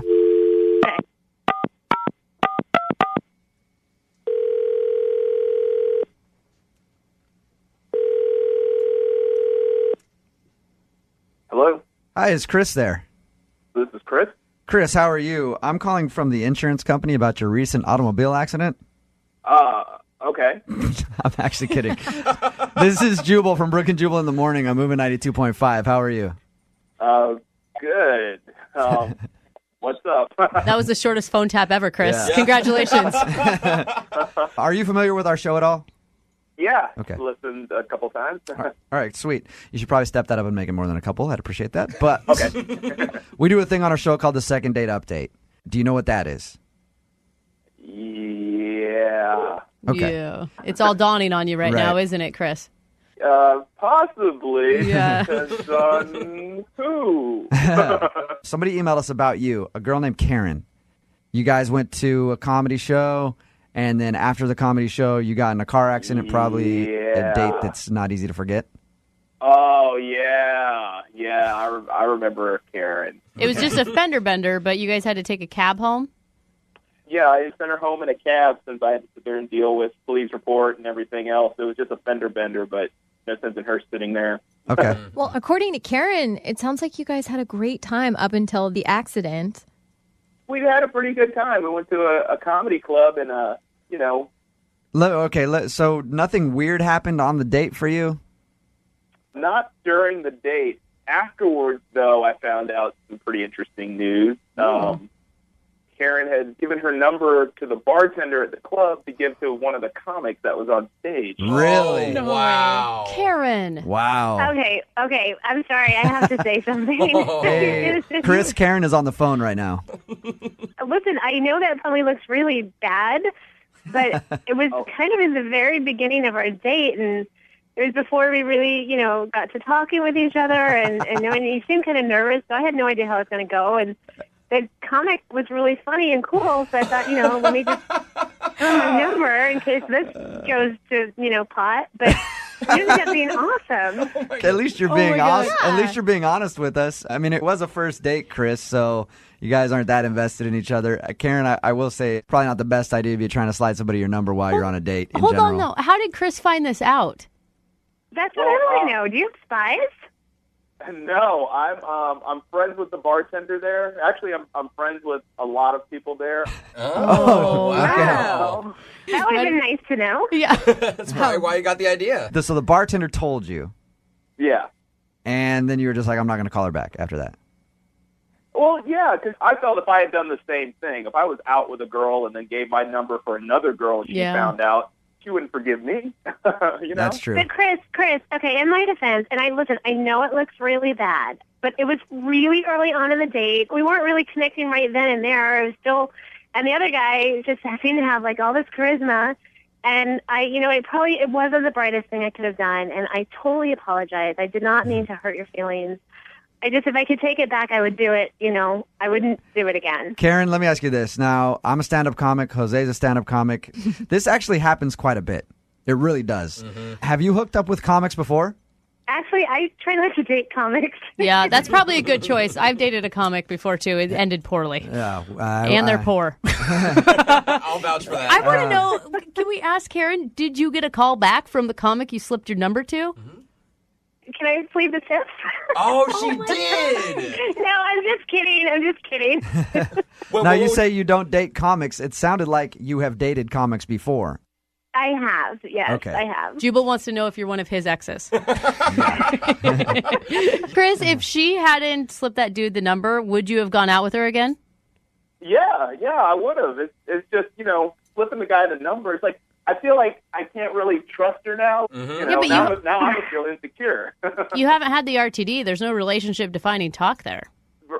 Hello? Hi, is Chris there? This is Chris. Chris, how are you? I'm calling from the insurance company about your recent automobile accident. Okay. I'm actually kidding. This is Jubal from Brooke and Jubal in the morning. I'm moving 92.5. How are you? Good. What's up? That was the shortest phone tap ever, Chris. Yeah. Congratulations. Are you familiar with our show at all? Yeah. Okay. Listened a couple times. All right, sweet. You should probably step that up and make it more than a couple. I'd appreciate that. But Okay. we do a thing on our show called the Second Date Update. Do you know what that is? Yeah. Okay. Yeah. It's all dawning on you right now, isn't it, Chris? Possibly. Yeah. Depends on who. Somebody emailed us about you, a girl named Karen. You guys went to a comedy show, and then after the comedy show, you got in a car accident, probably a date that's not easy to forget. Oh, yeah. Yeah, I remember Karen. It was just a fender bender, but you guys had to take a cab home? Yeah, I sent her home in a cab since I had to sit there and deal with police report and everything else. It was just a fender bender, but no sense in her sitting there. Okay. Well, according to Karen, it sounds like you guys had a great time up until the accident. We had a pretty good time. We went to a comedy club and, So nothing weird happened on the date for you? not during the date. Afterwards, though, I found out some pretty interesting news. Karen had given her number to the bartender at the club to give to one of the comics that was on stage. Really? No Wow. way. Karen. Wow. Okay. I'm sorry. I have to say something. Hey, Chris, Karen is on the phone right now. Listen, I know that probably looks really bad, but it was kind of in the very beginning of our date, and it was before we really, got to talking with each other, and you seemed kind of nervous, so I had no idea how it was going to go, and the comic was really funny and cool, so I thought, let me just throw my number in case this goes to, pot, but it ended up being awesome. At least you're being honest. At least you're being honest with us. I mean, it was a first date, Chris. So You guys aren't that invested in each other. Karen, I will say, probably not the best idea if you're trying to slide somebody your number while you're on a date. In Hold general. on, though. How did Chris find this out? That's what I want to know. Do you have spies? No, I'm friends with the bartender there. Actually, I'm friends with a lot of people there. Oh, wow. That would have been nice to know. Yeah. That's probably why you got the idea. So the bartender told you, Yeah. and then you were just like, I'm not going to call her back after that. Well, yeah, because I felt if I had done the same thing, if I was out with a girl and then gave my number for another girl and she found out, she wouldn't forgive me. You know? That's true. But Chris, okay, in my defense, and I know it looks really bad, but it was really early on in the date. We weren't really connecting right then and there. It was still, and the other guy just seemed to have like all this charisma. And it wasn't the brightest thing I could have done. And I totally apologize. I did not mean to hurt your feelings. If I could take it back, I would do it. I wouldn't do it again. Karen, let me ask you this. Now, I'm a stand-up comic. Jose's a stand-up comic. This actually happens quite a bit. It really does. Mm-hmm. Have you hooked up with comics before? Actually, I try not to date comics. Yeah, that's probably a good choice. I've dated a comic before, too. It ended poorly. Yeah. And they're poor. I'll vouch for that. I want to know, can we ask Karen, did you get a call back from the comic you slipped your number to? Mm-hmm. Can I plead the fifth? Oh, she did. No, I'm just kidding. Now, you say you don't date comics. It sounded like you have dated comics before. I have, yes, okay. I have. Jubal wants to know if you're one of his exes. Chris, if she hadn't slipped that dude the number, would you have gone out with her again? Yeah, I would have. It's just, flipping the guy the number. It's like, I feel like I can't really trust her now. Mm-hmm. Yeah, but now I feel insecure. You haven't had the RTD. There's no relationship-defining talk there.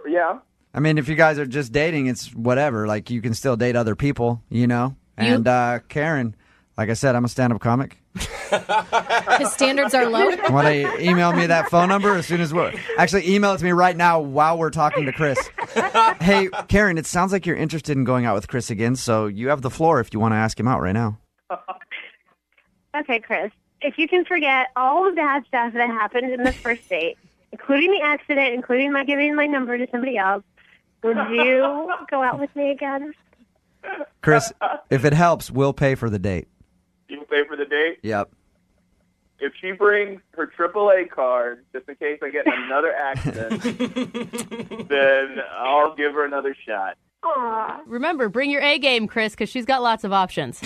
Yeah. I mean, if you guys are just dating, it's whatever. Like, you can still date other people, And Karen, like I said, I'm a stand-up comic. His standards are low. Want to email me that phone number as soon as we're... Actually, email it to me right now while we're talking to Chris. Hey, Karen, it sounds like you're interested in going out with Chris again, so you have the floor if you want to ask him out right now. Okay, Chris, if you can forget all the bad stuff that happened in the first date, including the accident, including my giving my number to somebody else, would you go out with me again? Chris, if it helps, we'll pay for the date. You'll pay for the date? Yep. If she brings her AAA card, just in case I get in another accident, then I'll give her another shot. Aww. Remember, bring your A game, Chris, because she's got lots of options.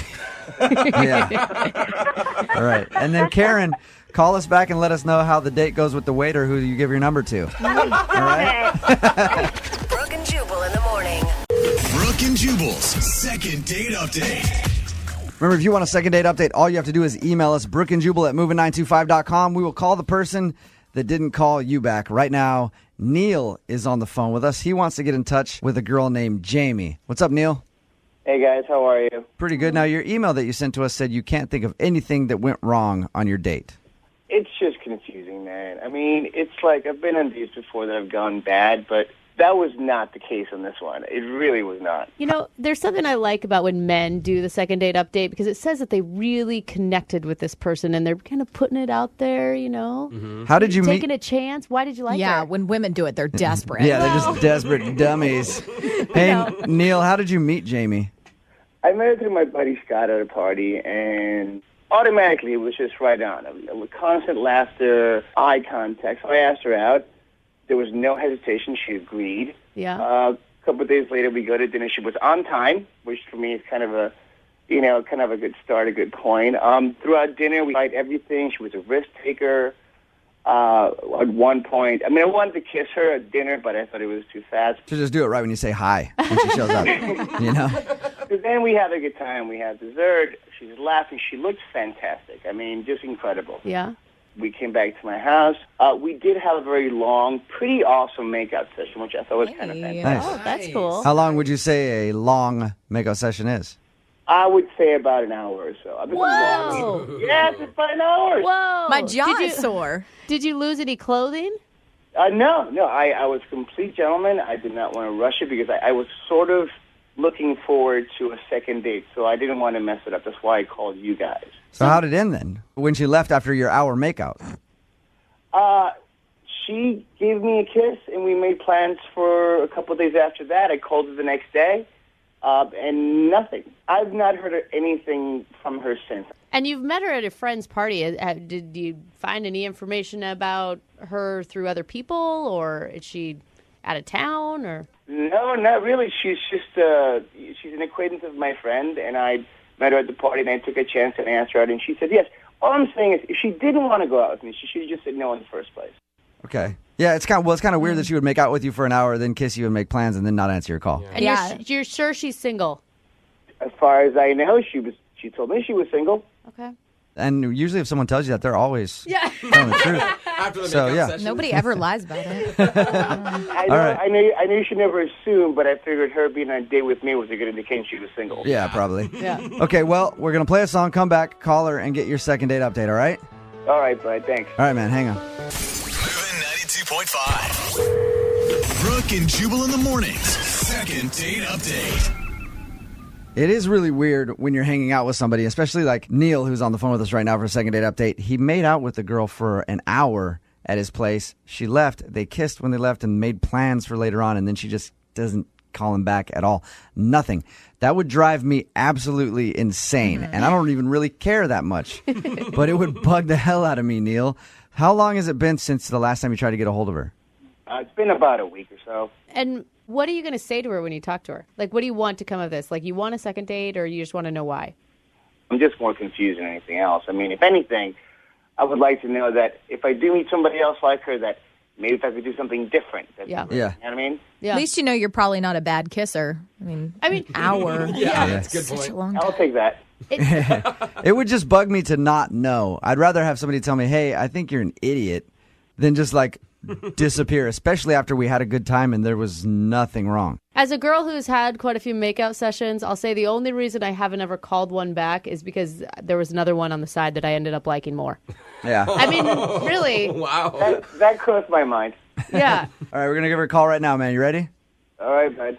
Yeah. All right. And then, Karen, call us back and let us know how the date goes with the waiter who you give your number to. All right? Brooke and Jubal in the morning. Brooke and Jubal's second date update. Remember, if you want a second date update, all you have to do is email us, brookeandjubal@moving925.com. We will call the person that didn't call you back. Right now, Neil is on the phone with us. He wants to get in touch with a girl named Jamie. What's up, Neil? Hey, guys. How are you? Pretty good. Now, your email that you sent to us said you can't think of anything that went wrong on your date. It's just confusing, man. I mean, it's like I've been on dates before that have gone bad, but that was not the case on this one. It really was not. There's something I like about when men do the second date update because it says that they really connected with this person and they're kind of putting it out there, Mm-hmm. How did you meet? Taking a chance. Why did you like her? Yeah, when women do it, they're desperate. Yeah, they're just desperate dummies. Hey, Neil, how did you meet Jamie? I met her through my buddy Scott at a party, and automatically it was just right on. With constant laughter, eye contact. So I asked her out. There was no hesitation. She agreed. Yeah. A couple of days later, we go to dinner. She was on time, which for me is kind of a good start, a good point. Throughout dinner, we tried everything. She was a risk taker. At one point, I wanted to kiss her at dinner, but I thought it was too fast. So just do it right when you say hi, when she shows up, So then we had a good time. We had dessert. She was laughing. She looked fantastic. Just incredible. Yeah. We came back to my house. We did have a very long, pretty awesome makeout session, which I thought was kind of fantastic. Nice. Oh, that's cool. How long would you say a long makeout session is? I would say about an hour or so. Whoa! Yes, it's about an hour. Whoa! My jaw is sore. Did you lose any clothing? No. I was a complete gentleman. I did not want to rush it because I was sort of looking forward to a second date, so I didn't want to mess it up. That's why I called you guys. So how did it end then? When she left after your hour makeout? she gave me a kiss, and we made plans for a couple of days after that. I called her the next day, and nothing. I've not heard anything from her since. And you've met her at a friend's party. Did you find any information about her through other people, or is she out of town, or? No, not really. She's just she's an acquaintance of my friend, and I met her at the party, and I took a chance and asked her out, and she said yes. All I'm saying is, if she didn't want to go out with me, she should have just said no in the first place. Okay. Yeah, it's kind of weird that she would make out with you for an hour, then kiss you and make plans, and then not answer your call. And you're sure she's single? As far as I know, she told me she was single. Okay. And usually if someone tells you that, they're always telling the truth. After the So, makeup yeah. session. Nobody ever lies about it. I know, right. I know you should never assume, but I figured her being on a date with me was a good indication she was single. Yeah, probably. Yeah. Okay, well, we're going to play a song, come back, call her, and get your second date update, all right? All right, bud. Thanks. All right, man, hang on. Moving 92.5. Brooke and Jubal in the mornings. Second date update. It is really weird when you're hanging out with somebody, especially like Neil, who's on the phone with us right now for a second date update. He made out with the girl for an hour at his place. She left. They kissed when they left and made plans for later on, and then she just doesn't call him back at all. Nothing. That would drive me absolutely insane, and I don't even really care that much. But it would bug the hell out of me, Neil. How long has it been since the last time you tried to get a hold of her? It's been about a week or so. And what are you going to say to her when you talk to her? Like, what do you want to come of this? Like, you want a second date, or you just want to know why? I'm just more confused than anything else. I mean, if anything, I would like to know that if I do meet somebody else like her, that maybe if I could do something different. Yeah. You know what I mean? At least you know you're probably not a bad kisser. I mean, an hour. that's a good Such point. a long I'll take that. It would just bug me to not know. I'd rather have somebody tell me, hey, I think you're an idiot, than just like disappear, especially after we had a good time and there was nothing wrong. As a girl who's had quite a few makeout sessions, I'll say the only reason I haven't ever called one back is because there was another one on the side that I ended up liking more. Yeah. I mean, really. Wow. That crossed my mind. Yeah. All right, we're going to give her a call right now, man. You ready? All right, bud.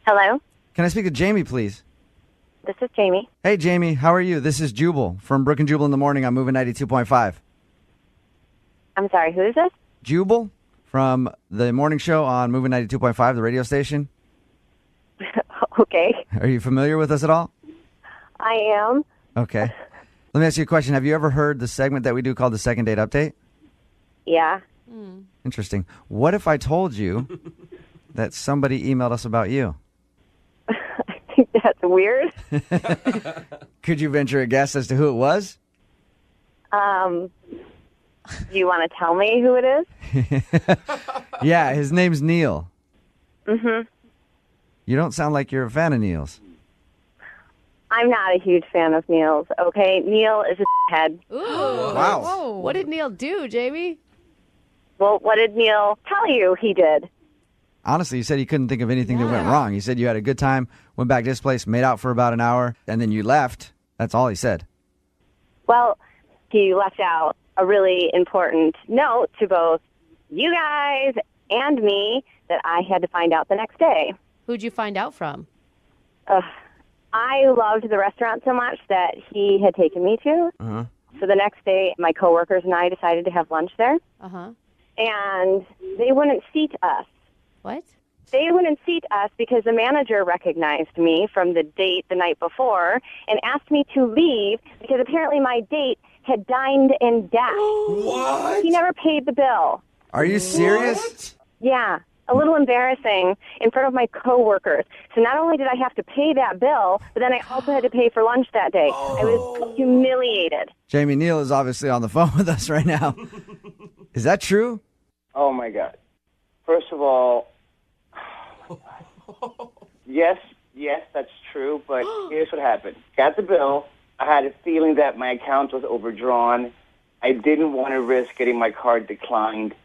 Hello, Can I speak to Jamie, please? this is Jamie. Hey, Jamie, how are you? This is Jubal from Brooke and Jubal in the morning on Moving 92.5. I'm sorry, who is this? Jubal from the morning show on Moving 92.5, the radio station. Okay, Are you familiar with us at all? I am. Okay. Let me ask you a question. Have you ever heard the segment that we do called the Second Date Update? Yeah. Interesting. What if I told you that somebody emailed us about you? I think that's weird. Could you venture a guess as to who it was? Do you want to tell me who it is? Yeah, his name's Neil. Mm-hmm. You don't sound like you're a fan of Neil's. I'm not a huge fan of Neil's, okay? Neil is a head. Ooh. Wow. Whoa. What did Neil do, Jamie? Well, what did Neil tell you he did? Honestly, you said you couldn't think of anything that went wrong. You said you had a good time, went back to his place, made out for about an hour, and then you left. That's all he said. Well, he left out a really important note to both you guys and me that I had to find out the next day. Who'd you find out from? I loved the restaurant so much that he had taken me to. Uh-huh. So the next day, my coworkers and I decided to have lunch there. Uh-huh. And they wouldn't seat us. What? They wouldn't seat us because the manager recognized me from the date the night before and asked me to leave because apparently my date had dined and dashed. What? He never paid the bill. Are you serious? Yeah, a little embarrassing in front of my coworkers. So not only did I have to pay that bill, but then I also had to pay for lunch that day. I was humiliated. Jamie, Neil is obviously on the phone with us right now. Is that true? Oh, my God. First of all, yes, that's true, but here's what happened. Got the bill. I had a feeling that my account was overdrawn. I didn't want to risk getting my card declined,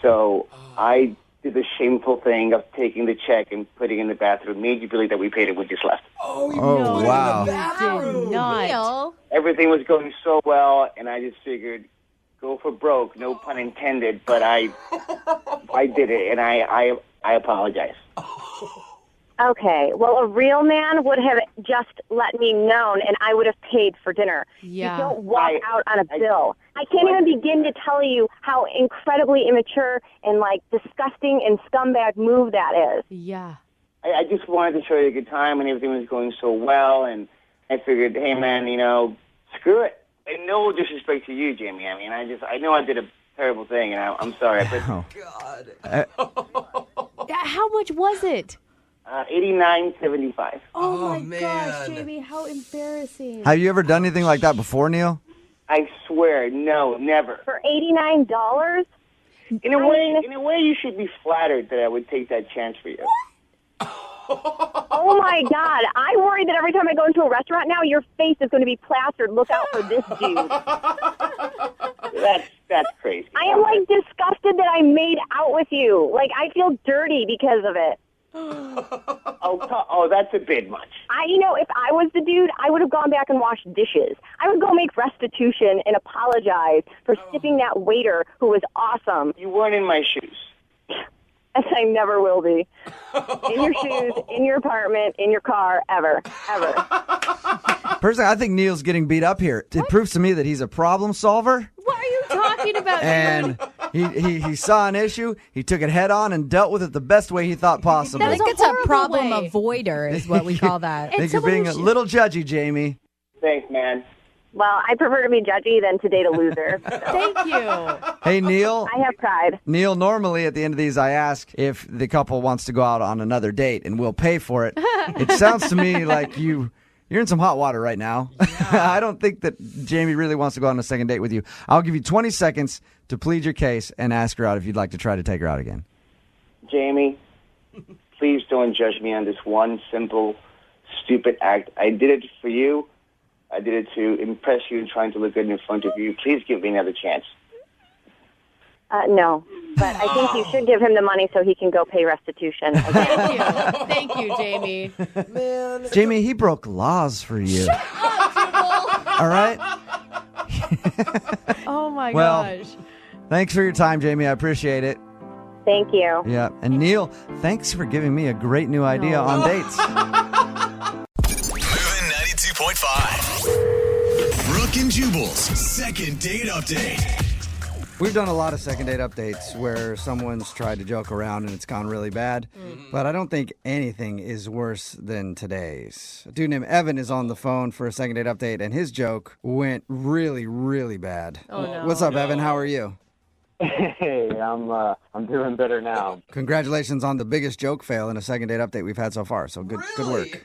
so I did the shameful thing of taking the check and putting it in the bathroom. Made you believe that we paid it when we just left. Oh, wow. Did not. Everything was going so well, and I just figured, go for broke, no pun intended, but I did it, and I apologize. Okay, well, a real man would have just let me know, and I would have paid for dinner. Yeah. You don't walk out on a bill. I can't even begin to tell you how incredibly immature and, like, disgusting and scumbag move that is. Yeah. I just wanted to show you a good time, and everything was going so well, and I figured, hey, man, screw it. And no disrespect to you, Jamie. I mean, I know I did a terrible thing, and I'm sorry. But How much was it? $89.75. Oh my man. gosh, Jamie, how embarrassing. Have you ever done anything like that before, Neil? I swear, no, never. For $89? In a way, you should be flattered that I would take that chance for you. Oh, my God. I worry that every time I go into a restaurant now, your face is going to be plastered. Look out for this dude. That's crazy. I am, like, disgusted that I made out with you. Like, I feel dirty because of it. Oh, that's a bit much. If I was the dude, I would have gone back and washed dishes. I would go make restitution and apologize for tipping that waiter who was awesome. You weren't in my shoes. And I never will be. In your shoes, in your apartment, in your car, ever. Personally, I think Neil's getting beat up here. It proves to me that he's a problem solver. What are you talking about? And he saw an issue, he took it head on and dealt with it the best way he thought possible. I think it's a problem avoider is what we call that. I think you're being a little judgy, Jamie. Thanks, man. Well, I prefer to be judgy than to date a loser. Thank you. Hey, Neil. I have pride. Neil, normally at the end of these, I ask if the couple wants to go out on another date, and we'll pay for it. It sounds to me like you're in some hot water right now. I don't think that Jamie really wants to go on a second date with you. I'll give you 20 seconds to plead your case and ask her out if you'd like to try to take her out again. Jamie, please don't judge me on this one simple, stupid act. I did it for you. I did it to impress you and trying to look good in front of you. Please give me another chance. No, but I think you should give him the money so he can go pay restitution. Thank you, Jamie. Man. Jamie, he broke laws for you. All right? Oh, my Well, gosh. Thanks for your time, Jamie. I appreciate it. Thank you. Yeah. And Neil, thanks for giving me a great new idea on dates. Moving 92.5. Brooke and Jubal's second date update. We've done a lot of second date updates where someone's tried to joke around and it's gone really bad. But I don't think anything is worse than today's. A dude named Evan is on the phone for a second date update, and his joke went really, really bad. Oh, no. What's up, Evan? How are you? Hey, I'm doing better now. Congratulations on the biggest joke fail in a second date update we've had so far. So good work.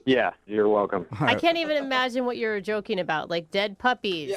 Yeah, you're welcome. I can't even imagine what you're joking about, like dead puppies.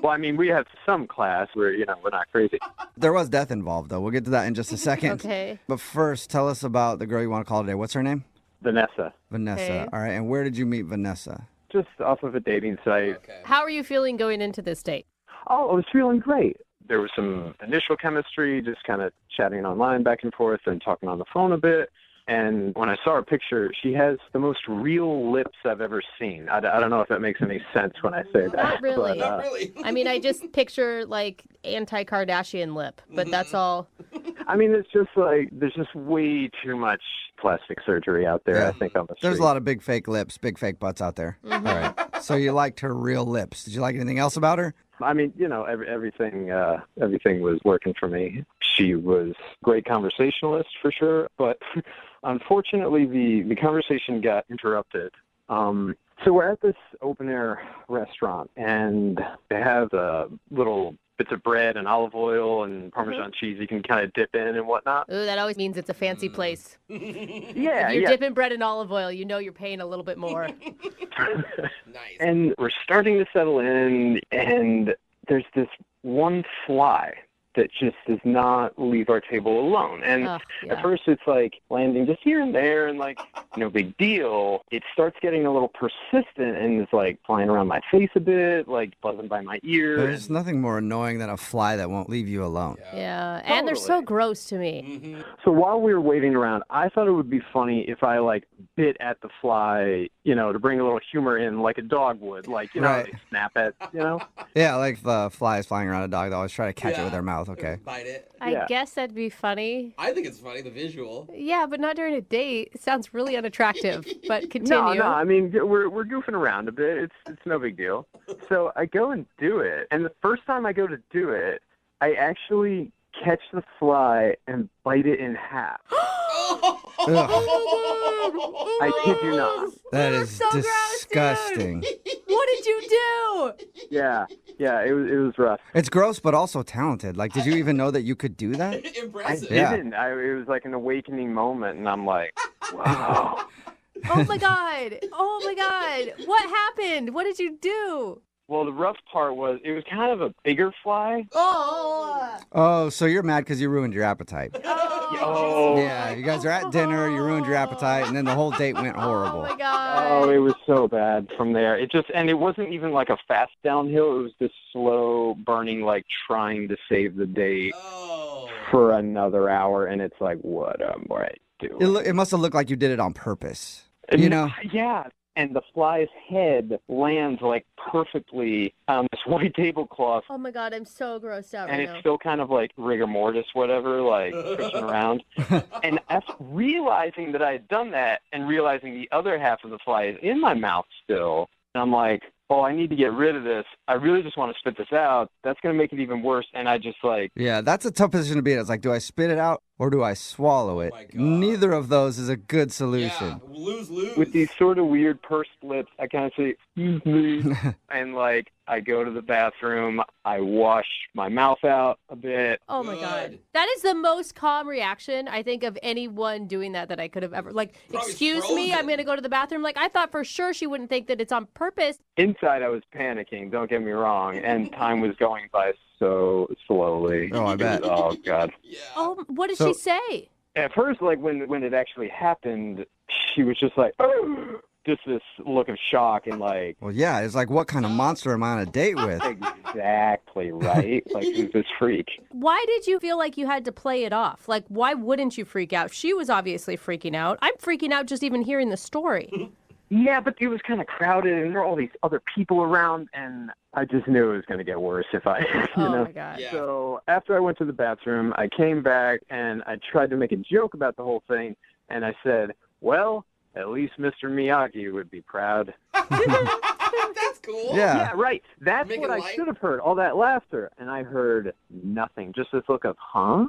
Well, I mean, we have some class where, we're not crazy. There was death involved, though. We'll get to that in just a second. Okay. But first, tell us about the girl you want to call today. What's her name? Vanessa. Vanessa. Okay. All right. And where did you meet Vanessa? Just off of a dating site. How are you feeling going into this date? Oh, I was feeling great. There was some initial chemistry, just kind of chatting online back and forth and talking on the phone a bit. And when I saw her picture, she has the most real lips I've ever seen. I don't know if that makes any sense when I say that. Not really. But, I mean, I just picture like anti-Kardashian lip, but that's all. I mean, it's just like there's just way too much plastic surgery out there, I think, on the street. There's a lot of big fake lips, big fake butts out there. All right. So you liked her real lips. Did you like anything else about her? I mean, everything was working for me. She was a great conversationalist for sure, but unfortunately the conversation got interrupted. So we're at this open air restaurant, and they have little bits of bread and olive oil and Parmesan cheese you can kind of dip in and whatnot. Ooh, that always means it's a fancy place. Yeah, If you're dipping bread in olive oil, you know you're paying a little bit more. Nice. And we're starting to settle in, and there's this one fly that just does not leave our table alone. And at first it's like landing just here and there and like, no big deal. It starts getting a little persistent and it's like flying around my face a bit, like buzzing by my ear. There's nothing more annoying than a fly that won't leave you alone. Yeah, and they're so gross to me. So while we were waiting around, I thought it would be funny if I like bit at the fly, to bring a little humor in like a dog would, like, Right. they snap at, Yeah, like the flies flying around a dog, they always try to catch it with their mouth. mouth. Okay. Bite it. I guess that'd be funny. I think it's funny, the visual. Yeah, but not during a date. It sounds really unattractive. But continue. No. I mean, we're goofing around a bit. It's no big deal. So I go and do it, and the first time I go to do it, I actually catch the fly and bite it in half. I kid you not. That is so gross, disgusting. What did you do? Yeah, it was rough. It's gross, but also talented. Like, did you even know that you could do that? Impressive. I didn't. It was like an awakening moment, and I'm like, wow. Oh my god. Oh my god. What happened? What did you do? Well, the rough part was it was kind of a bigger fly. Oh, so you're mad because you ruined your appetite. Oh. Yeah, you guys are at dinner, you ruined your appetite, and then the whole date went horrible. Oh my god. Oh, it was so bad from there. And it wasn't even like a fast downhill. It was just slow burning, like trying to save the date for another hour. And it's like, what am I doing? It must have looked like you did it on purpose. You know? Yeah. And the fly's head lands like perfectly on this white tablecloth. Oh my god, I'm so grossed out And right it's now. still kind of like rigor mortis, whatever, like pushing around. And after realizing that I had done that and realizing the other half of the fly is in my mouth still, and I'm like, oh, I need to get rid of this. I really just want to spit this out. That's going to make it even worse. And I just like... Yeah, that's a tough position to be in. It's like, do I spit it out or do I swallow it? Neither of those is a good solution. Yeah, lose. With these sort of weird pursed lips, I kind of say, excuse me. And like, I go to the bathroom. I wash my mouth out a bit. Oh my god. That is the most calm reaction, I think, of anyone doing that I could have ever. Like, excuse me, I'm going to go to the bathroom. Like, I thought for sure she wouldn't think that it's on purpose. Inside, I was panicking, don't get me wrong. And time was going by so slowly. Oh, I bet. Oh, God. Oh, what did she say? At first, like, when it actually happened, she was just like, oh! Just this look of shock and like... Well, yeah, it's like, what kind of monster am I on a date with? Exactly, right? Like, who's this freak? Why did you feel like you had to play it off? Like, why wouldn't you freak out? She was obviously freaking out. I'm freaking out just even hearing the story. Yeah, but it was kind of crowded, and there were all these other people around, and I just knew it was going to get worse if I, you know. My God. Yeah. So after I went to the bathroom, I came back, and I tried to make a joke about the whole thing, and I said, well, at least Mr. Miyagi would be proud. That's cool. Yeah, right. That's Make what it I light. should have heard, all that laughter, and I heard nothing, just this look of, huh?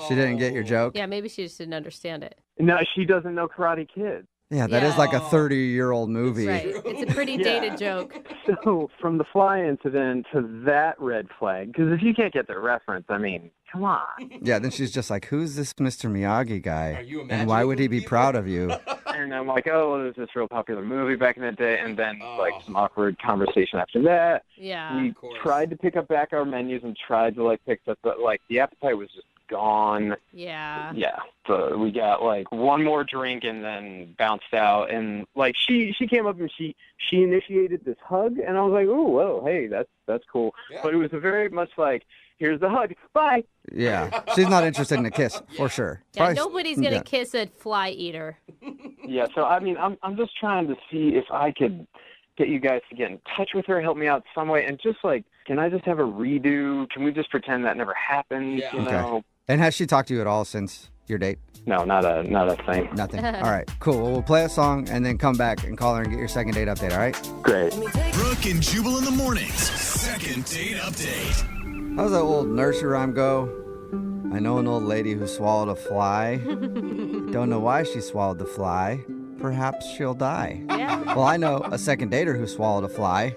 She didn't get your joke? Yeah, maybe she just didn't understand it. No, she doesn't know Karate Kid. Yeah, that is like a 30-year-old movie. Right. It's a pretty dated joke. So from the fly incident to that red flag, because if you can't get the reference, I mean, come on. Yeah, then she's just like, who's this Mr. Miyagi guy? Are you And why would he be proud of you? And I'm like, oh, well, there's this real popular movie back in the day, and then like some awkward conversation after that. Yeah. We tried to pick up back our menus and tried to like pick up, but like the appetite was just gone. Yeah. Yeah. So we got like one more drink and then bounced out, and like she came up and she initiated this hug, and I was like, oh, whoa, hey, that's cool. Yeah. But it was a very much like, here's the hug, bye. Yeah, she's not interested in a kiss, for sure. Yeah, Probably- nobody's going to yeah. kiss a fly eater. Yeah. So I mean, I'm just trying to see if I could get you guys to get in touch with her, help me out some way, and just like, can I just have a redo? Can we just pretend that never happened? Yeah. You know? And has she talked to you at all since your date? No, not a thing. Nothing. All right, cool. Well, we'll play a song and then come back and call her and get your second date update, all right? Great. Brooke and Jubal in the mornings. Second date update. How's that old nursery rhyme go? I know an old lady who swallowed a fly. Don't know why she swallowed the fly. Perhaps she'll die. Yeah. Well, I know a second dater who swallowed a fly.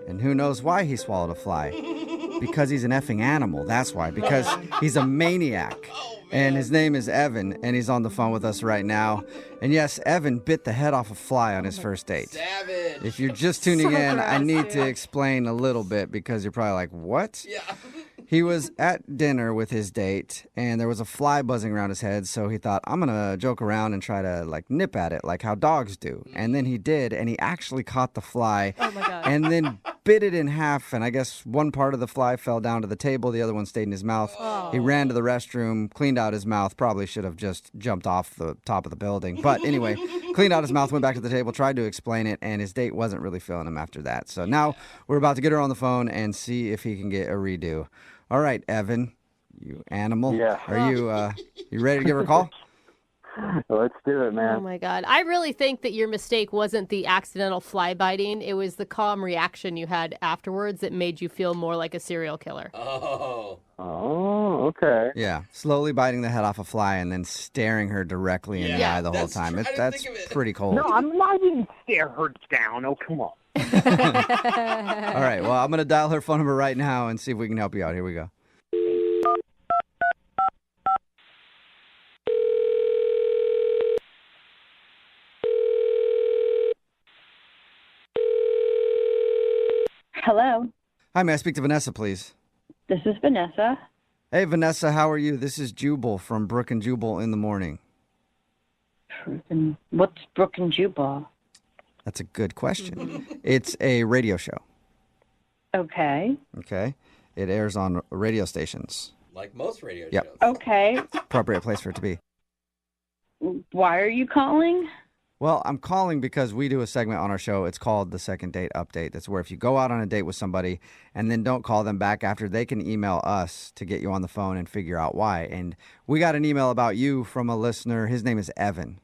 And who knows why he swallowed a fly? Because he's an effing animal. That's why. Because he's a maniac. And his name is Evan, and he's on the phone with us right now. And yes, Evan bit the head off a fly on his first date. Savage. If you're just tuning So in, I gross, need dude. to explain a little bit because you're probably like, what? Yeah. He was at dinner with his date, and there was a fly buzzing around his head, so he thought, I'm going to joke around and try to, like, nip at it, like how dogs do. And then he did, and he actually caught the fly. Oh, my God. And then bit it in half, and I guess one part of the fly fell down to the table, the other one stayed in his mouth. Oh. He ran to the restroom, cleaned out his mouth, probably should have just jumped off the top of the building. But anyway, cleaned out his mouth, went back to the table, tried to explain it, and his date wasn't really feeling him after that. So now we're about to get her on the phone and see if he can get a redo. All right, Evan, You animal. Yeah. Are you ready to give her a call? Let's do it, man. Oh my God. I really think that your mistake wasn't the accidental fly biting. It was the calm reaction you had afterwards that made you feel more like a serial killer. Oh. Oh, okay. Yeah. Slowly biting the head off a fly and then staring her directly in the eye the whole time. That's pretty cold. No, I didn't stare her down. Oh, come on. All right. Well, I'm going to dial her phone number right now and see if we can help you out. Here we go. Hello, Hi, may I speak to Vanessa, please? this is Vanessa. Hey, Vanessa, how are you? This is Jubal from Brooke and Jubal in the morning. What's Brooke and Jubal? That's a good question. It's a radio show. Okay. Okay. It airs on radio stations. Like most radio Yep. shows. Okay. Appropriate place for it to be. Why are you calling? Well, I'm calling because we do a segment on our show. It's called the Second Date Update. That's where if you go out on a date with somebody and then don't call them back after, they can email us to get you on the phone and figure out why. And we got an email about you from a listener. His name is Evan.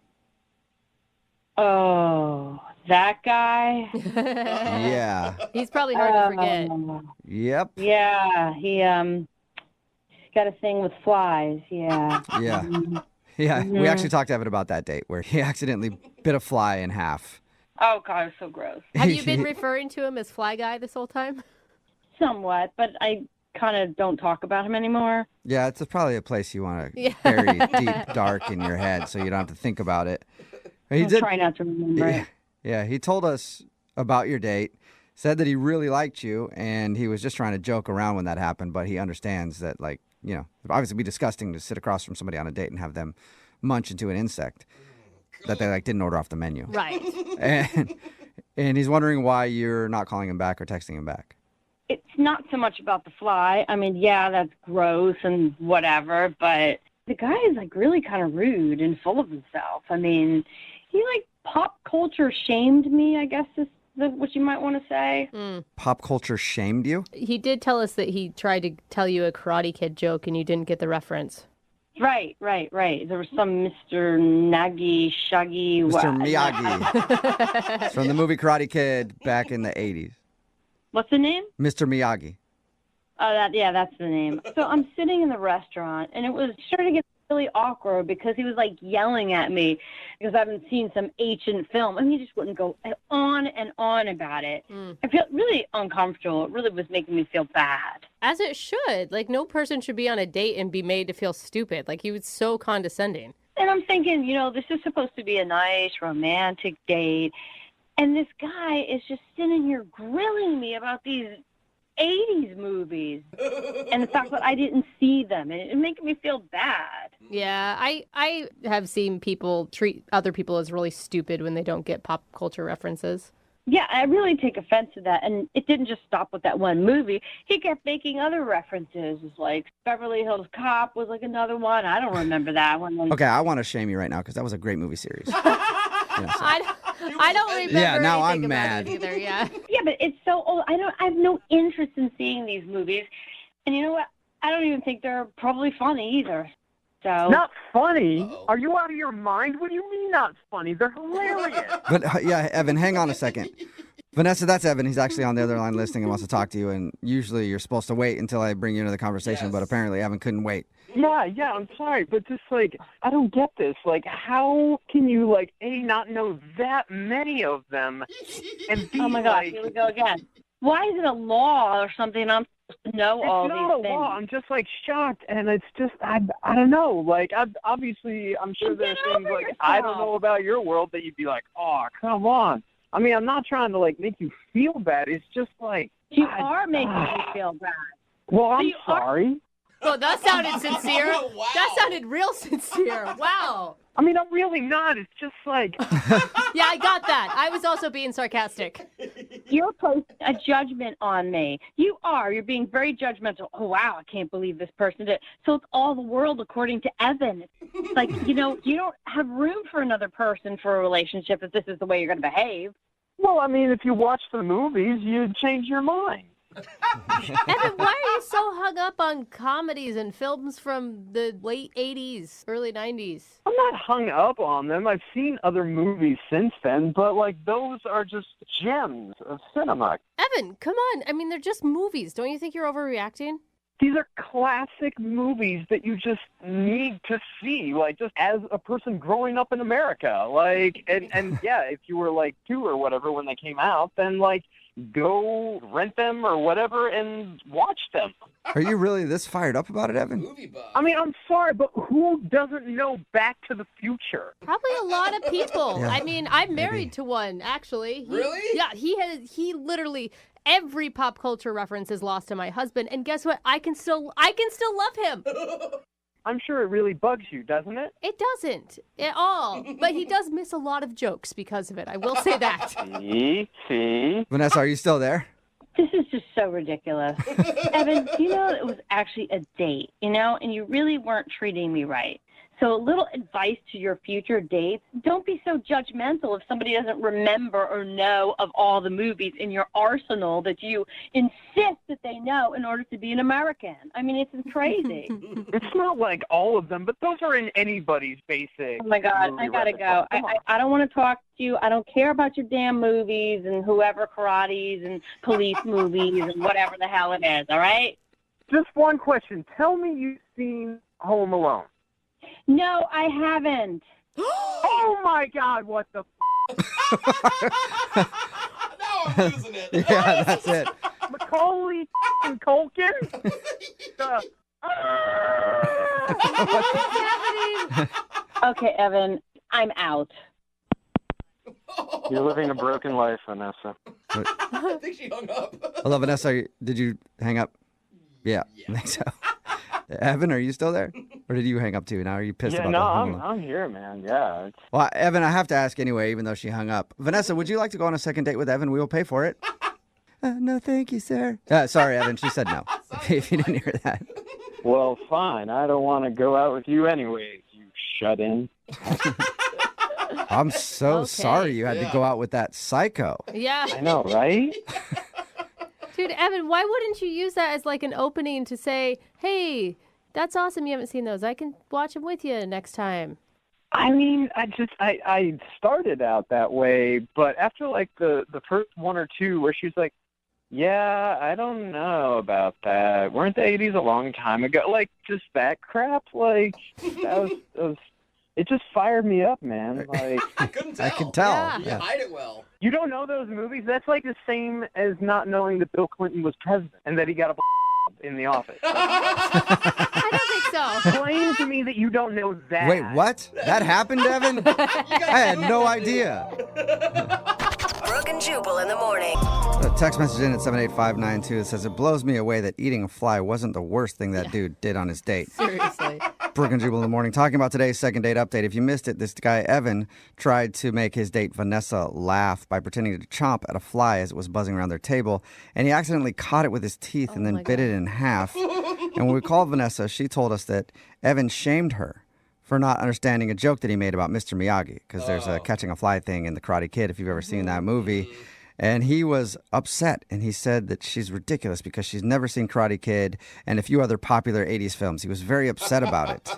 Oh, that guy? Yeah. He's probably hard to forget. Yep. Yeah, he's got a thing with flies. Yeah. Yeah. Yeah. We actually talked to Evan about that date where he accidentally bit a fly in half. Oh, God, it's so gross. Have you been referring to him as Fly Guy this whole time? Somewhat, but I kind of don't talk about him anymore. Yeah, it's probably a place you want to Yeah. bury deep, dark in your head so you don't have to think about it. I'll try not to remember it. Yeah, he told us about your date, said that he really liked you, and he was just trying to joke around when that happened, but he understands that, like, you know, it'd obviously be disgusting to sit across from somebody on a date and have them munch into an insect that they, like, didn't order off the menu. Right. And he's wondering why you're not calling him back or texting him back. It's not so much about the fly. I mean, yeah, that's gross and whatever, but the guy is, like, really kind of rude and full of himself. I mean, he, like, pop culture shamed me, I guess is what you might want to say. Pop culture shamed you? He did tell us that he tried to tell you a Karate Kid joke and you didn't get the reference. Right. There was some Mr. Nagi, Shaggy. Mr. Miyagi. It's from the movie Karate Kid back in the 80s. What's the name? Mr. Miyagi. Oh, that's the name. So I'm sitting in the restaurant, and it was starting to get really awkward because he was, like, yelling at me because I haven't seen some ancient film, and he just wouldn't go on and on about it. I felt really uncomfortable. It really was making me feel bad. As it should. Like, no person should be on a date and be made to feel stupid. Like, he was so condescending. And I'm thinking, you know, this is supposed to be a nice, romantic date, and this guy is just sitting here grilling me about these 80s movies and the fact that I didn't see them, and it made me feel bad. Yeah, I have seen people treat other people as really stupid when they don't get pop culture references. Yeah, I really take offense to that, and it didn't just stop with that one movie. He kept making other references, like Beverly Hills Cop was like another one. I don't remember that one. Okay, I want to shame you right now because that was a great movie series. I don't remember. Yeah, now anything I'm about mad. it either. Yeah. Yeah, but it's so old. I have no interest in seeing these movies, and you know what? I don't even think they're probably funny either. So Not funny? Are you out of your mind? What do you mean not funny? They're hilarious. But yeah, Evan, hang on a second. Vanessa, that's Evan. He's actually on the other line listening and wants to talk to you. And usually you're supposed to wait until I bring you into the conversation, but apparently Evan couldn't wait. Yeah, I'm sorry, but just, like, I don't get this. Like, how can you, like, A, not know that many of them, and B, oh my God, like, here we go again. Why is it a law or something? I'm supposed to know all it's these not a things. law. I'm just, like, shocked, and it's just, I don't know. Like, obviously, I'm sure there's things, like, I don't know about your world that you'd be like, oh, come on. I mean, I'm not trying to, like, make you feel bad. It's just, like... You are making me feel bad. Well, I'm you sorry. Oh, that sounded sincere. Wow. That sounded real sincere. Wow. I mean, I'm really not. It's just like... Yeah, I got that. I was also being sarcastic. You're placing a judgment on me. You are. You're being very judgmental. Oh, wow, I can't believe this person did. So it's all the world according to Evan. It's like, you know, you don't have room for another person for a relationship if this is the way you're going to behave. Well, I mean, if you watch the movies, you'd change your mind. Evan, why are you so hung up on comedies and films from the late 80s, early 90s? I'm not hung up on them. I've seen other movies since then, but like those are just gems of cinema. Evan, come on. I mean, they're just movies. Don't you think you're overreacting? These are classic movies that you just need to see, like just as a person growing up in America. Like, and yeah, if you were like 2 or whatever when they came out, then like go rent them or whatever and watch them. Are you really this fired up about it, Evan? I mean, I'm sorry, but who doesn't know Back to the Future? Probably a lot of people. Yeah, I mean, I'm married to one, actually. Really? Yeah, he literally, every pop culture reference is lost to my husband. And guess what? I can still love him. I'm sure it really bugs you, doesn't it? It doesn't at all. But he does miss a lot of jokes because of it. I will say that. See? Vanessa, are you still there? This is just so ridiculous. Evan, you know it was actually a date, and you really weren't treating me right. So a little advice to your future dates, don't be so judgmental if somebody doesn't remember or know of all the movies in your arsenal that you insist that they know in order to be an American. I mean, it's crazy. It's not like all of them, but those are in anybody's basic. Oh, my God, I got to go. I don't want to talk to you. I don't care about your damn movies and whoever karates and police movies and whatever the hell it is, all right? Just one question. Tell me you've seen Home Alone. No, I haven't. Oh, my God, what the Now I'm losing it. Yeah, that's it. Macaulay and Culkin? Okay, Evan, I'm out. You're living a broken life, Vanessa. I think she hung up. Hello, Vanessa. Did you hang up? Yeah. I think so. Evan, are you still there? Or did you hang up too? Now are you pissed about that? I'm here, man. Yeah. Well, Evan, I have to ask anyway, even though she hung up. Vanessa, would you like to go on a second date with Evan? We will pay for it. No, thank you, sir. Sorry, Evan. She said no. If you didn't hear that. Well, fine. I don't want to go out with you anyways, you shut in. I'm so sorry you had to go out with that psycho. Yeah. I know, right? Dude, Evan, why wouldn't you use that as like an opening to say, hey, that's awesome you haven't seen those. I can watch them with you next time. I mean, I started out that way, but after like the first one or two where she was like, yeah, I don't know about that. Weren't the 80s a long time ago? Like, just that crap? Like, that was it just fired me up, man. Like, I couldn't tell. I can tell. Yeah. You hide it well. You don't know those movies? That's like the same as not knowing that Bill Clinton was president and that he got a in the office. I don't think so. Explain to me that you don't know that. Wait, what? That happened, Evan? I had no idea. Brooke and Jubal in the morning. A text message in at 78592 that says, it blows me away that eating a fly wasn't the worst thing that dude did on his date. Seriously. Brooke and Jubal in the morning, talking about today's second date update. If you missed it, this guy, Evan, tried to make his date, Vanessa, laugh by pretending to chomp at a fly as it was buzzing around their table. And he accidentally caught it with his teeth and then bit it in half. And when we called Vanessa, she told us that Evan shamed her for not understanding a joke that he made about Mr. Miyagi, because there's a catching a fly thing in The Karate Kid, if you've ever seen that movie. And he was upset, and he said that she's ridiculous because she's never seen Karate Kid and a few other popular 80s films. He was very upset about it.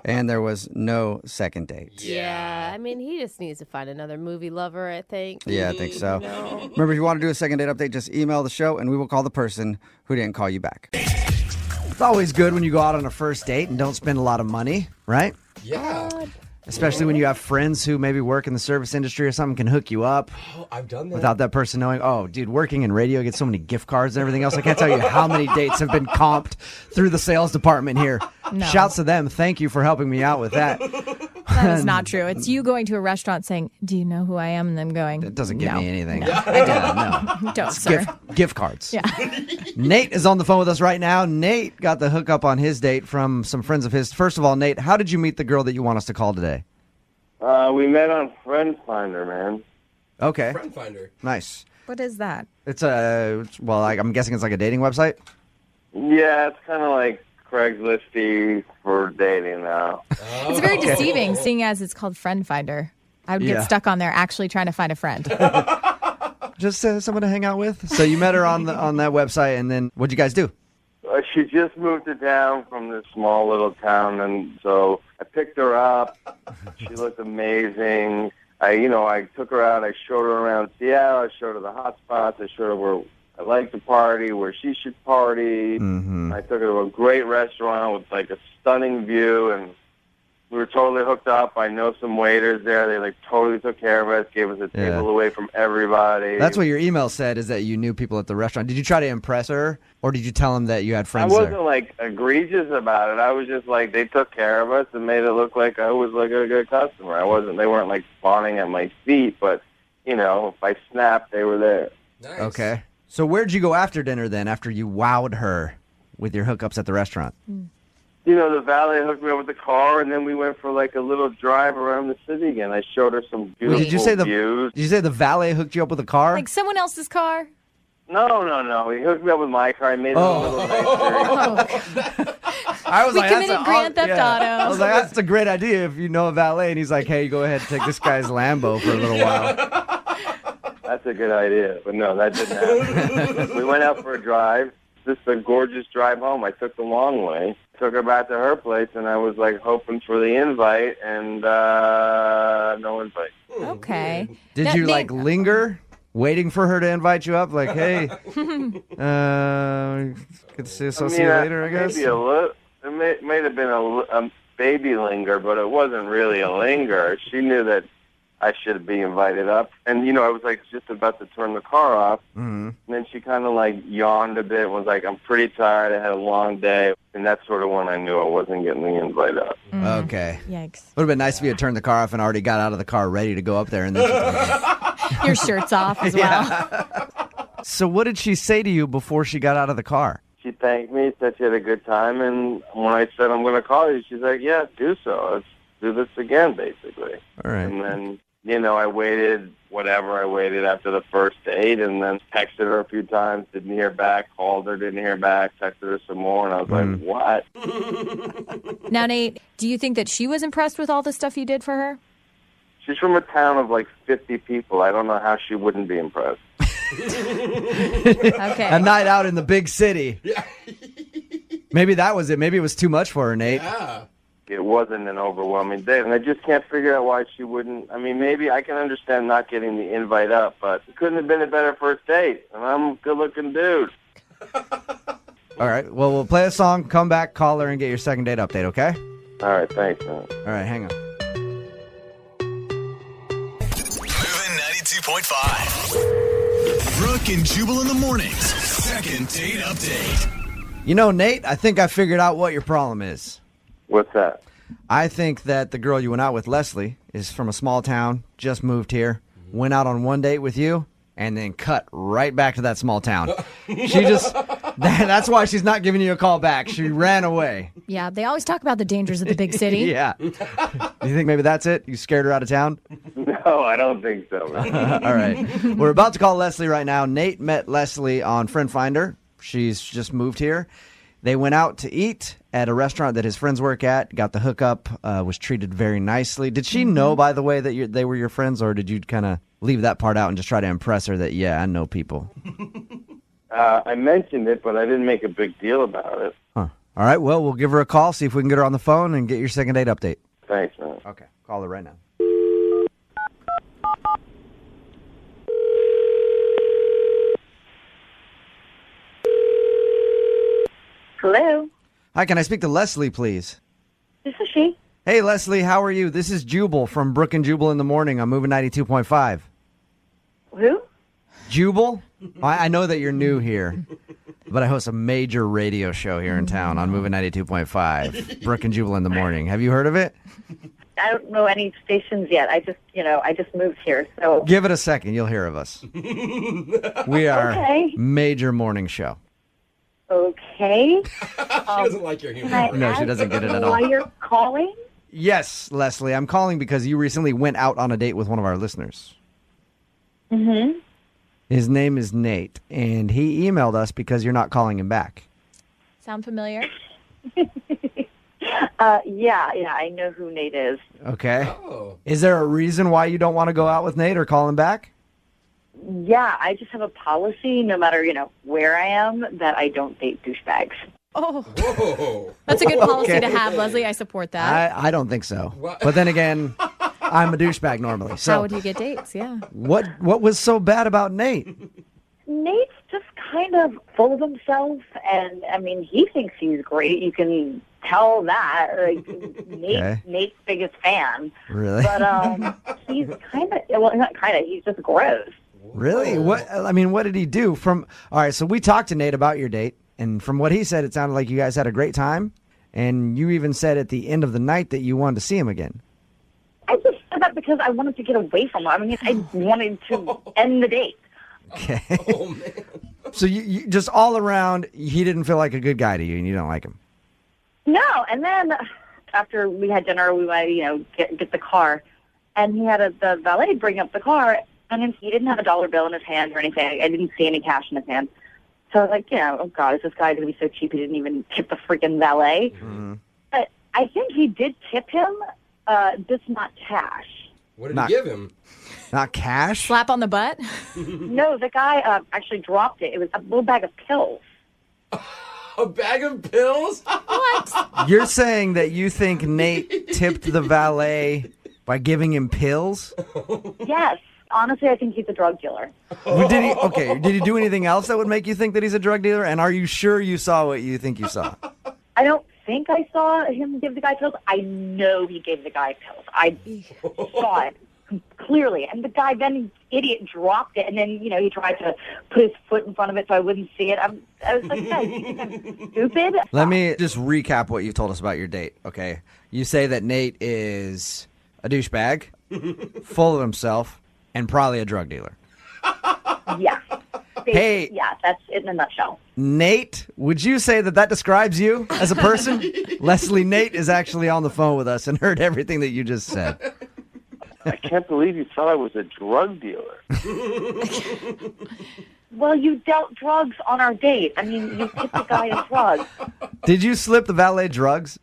And there was no second date. Yeah, I mean, he just needs to find another movie lover, I think. Yeah, I think so. Remember, if you want to do a second date update, just email the show, and we will call the person who didn't call you back. It's always good when you go out on a first date and don't spend a lot of money, right? Yeah. Especially when you have friends who maybe work in the service industry or something can hook you up. Oh, I've done that. Without that person knowing, oh, dude, working in radio, I get so many gift cards and everything else. I can't tell you how many dates have been comped through the sales department here. No. Shouts to them. Thank you for helping me out with that. That is not true. It's you going to a restaurant saying, do you know who I am? And then going, It doesn't give no, me anything. No, no. don't, It's sir. gift cards. Yeah. Nate is on the phone with us right now. Nate got the hookup on his date from some friends of his. First of all, Nate, how did you meet the girl that you want us to call today? We met on Friend Finder, man. Okay. Friend Finder. Nice. What is that? It's I'm guessing it's like a dating website? Yeah, it's kind of like Craigslisty for dating now. It's very deceiving, seeing as it's called Friend Finder. I would get stuck on there actually trying to find a friend. Just someone to hang out with. So you met her on that website, and then what'd you guys do? She just moved to town from this small little town, and so I picked her up. She looked amazing. I took her out. I showed her around Seattle. I showed her the hot spots. I showed her where I like to party, where she should party. Mm-hmm. I took her to a great restaurant with like a stunning view, and we were totally hooked up. I know some waiters there. They like totally took care of us, gave us a table away from everybody. That's what your email said, is that you knew people at the restaurant. Did you try to impress her, or did you tell them that you had I friends wasn't like egregious about it. I was just like, they took care of us and made it look like I was like a good customer. They weren't like fawning at my feet, but if I snapped, they were there. Nice. Okay. So where'd you go after dinner then, after you wowed her with your hookups at the restaurant? The valet hooked me up with the car, and then we went for like a little drive around the city again. I showed her some beautiful Did you say views. Did you say the valet hooked you up with a car? Like someone else's car? No. He hooked me up with my car. I made it a little nicer. I was We like, committed Grand Theft Auto. I was like, that's a great idea if you know a valet. And he's like, hey, go ahead and take this guy's Lambo for a little while. That's a good idea, but no, that didn't happen. We went out for a drive. This is a gorgeous drive home. I took the long way. Took her back to her place, and I was like hoping for the invite, and no invite. Okay. Did you like linger, waiting for her to invite you up? Like, hey, good to see you. So see you later, I guess. Maybe a little. It may have been a baby linger, but it wasn't really a linger. She knew that I should be invited up. And, I was like just about to turn the car off. Mm-hmm. And then she kind of like yawned a bit and was like, I'm pretty tired. I had a long day. And that's sort of when I knew I wasn't getting the invite up. Okay. Yikes. Would have been nice if you had turned the car off and already got out of the car ready to go up there. And then Your shirt's off as well. So what did she say to you before she got out of the car? She thanked me, said she had a good time. And when I said, I'm going to call you, she's like, yeah, do so. Let's do this again, basically. All right. And then, I waited after the first date, and then texted her a few times, didn't hear back, called her, didn't hear back, texted her some more, and I was like, what? Now, Nate, do you think that she was impressed with all the stuff you did for her? She's from a town of like 50 people. I don't know how she wouldn't be impressed. Okay. A night out in the big city. Maybe that was it. Maybe it was too much for her, Nate. Yeah. It wasn't an overwhelming date, and I just can't figure out why she wouldn't. I mean, maybe I can understand not getting the invite up, but it couldn't have been a better first date, and I'm a good-looking dude. All right. Well, we'll play a song, come back, call her, and get your second date update, okay? All right. Thanks, man. All right. Hang on. Moving 92.5. Brooke and Jubal in the mornings. Second date update. Nate, I think I figured out what your problem is. What's that? I think that the girl you went out with, Leslie, is from a small town, just moved here, went out on one date with you, and then cut right back to that small town. That's why she's not giving you a call back. She ran away. Yeah, they always talk about the dangers of the big city. Yeah. You think maybe that's it? You scared her out of town? No, I don't think so, man. All right. We're about to call Leslie right now. Nate met Leslie on Friend Finder. She's just moved here. They went out to eat at a restaurant that his friends work at, got the hookup, was treated very nicely. Did she know, by the way, that they were your friends, or did you kind of leave that part out and just try to impress her that, yeah, I know people? I mentioned it, but I didn't make a big deal about it. Huh. All right, well, we'll give her a call, see if we can get her on the phone and get your second date update. Thanks, man. Okay, call her right now. Hello. Hi, can I speak to Leslie, please? This is she. Hey, Leslie, how are you? This is Jubal from Brooke and Jubal in the morning. I'm moving 92.5. Who? Jubal? I know that you're new here, but I host a major radio show here in town on Moving 92.5, Brooke and Jubal in the morning. Have you heard of it? I don't know any stations yet. I just moved here, so. Give it a second. You'll hear of us. We are Okay. major morning show. Okay. She doesn't like your humor. No, she doesn't get it at all. Why you're calling? Yes, Leslie. I'm calling because you recently went out on a date with one of our listeners. Mm-hmm. His name is Nate, and he emailed us because you're not calling him back. Sound familiar? Yeah, I know who Nate is. Okay. Is there a reason why you don't want to go out with Nate or call him back? Yeah, I just have a policy, no matter, where I am, that I don't date douchebags. Oh, Whoa. that's a good policy to Okay. have, Leslie. I support that. I don't think so. But then again, I'm a douchebag normally. How So would you get dates? Yeah. what was so bad about Nate? Nate's just kind of full of himself, and, he thinks he's great. You can tell that. Like, Nate's biggest fan. Really? But he's kind of, not kind of, he's just gross. Really? What did he do? All right, so we talked to Nate about your date, and from what he said, it sounded like you guys had a great time, and you even said at the end of the night that you wanted to see him again. I just said that because I wanted to get away from him. I wanted to end the date. Okay. So you just all around, he didn't feel like a good guy to you, and you don't like him. No, and then after we had dinner, we went, get the car, and he had the valet bring up the car, and then he didn't have a dollar bill in his hand or anything. I didn't see any cash in his hand. So I was like, oh God, is this guy going to be so cheap he didn't even tip the freaking valet? Mm-hmm. But I think he did tip him, just not cash. What did he give him? Not cash? Slap on the butt? No, the guy actually dropped it. It was a little bag of pills. A bag of pills? What? You're saying that you think Nate tipped the valet by giving him pills? Yes. Honestly, I think he's a drug dealer. Did he do anything else that would make you think that he's a drug dealer? And are you sure you saw what you think you saw? I don't think I saw him give the guy pills. I know he gave the guy pills. I saw it clearly. And the guy then, idiot, dropped it. And then, he tried to put his foot in front of it so I wouldn't see it. I was like, guys, you think I'm stupid? Let me just recap what you told us about your date, okay? You say that Nate is a douchebag, full of himself, and probably a drug dealer. Yeah. Hey. Yeah, that's it in a nutshell. Nate, would you say that describes you as a person? Leslie, Nate is actually on the phone with us and heard everything that you just said. I can't believe you thought I was a drug dealer. Well, you dealt drugs on our date. You tipped the guy a drug. Did you slip the valet drugs?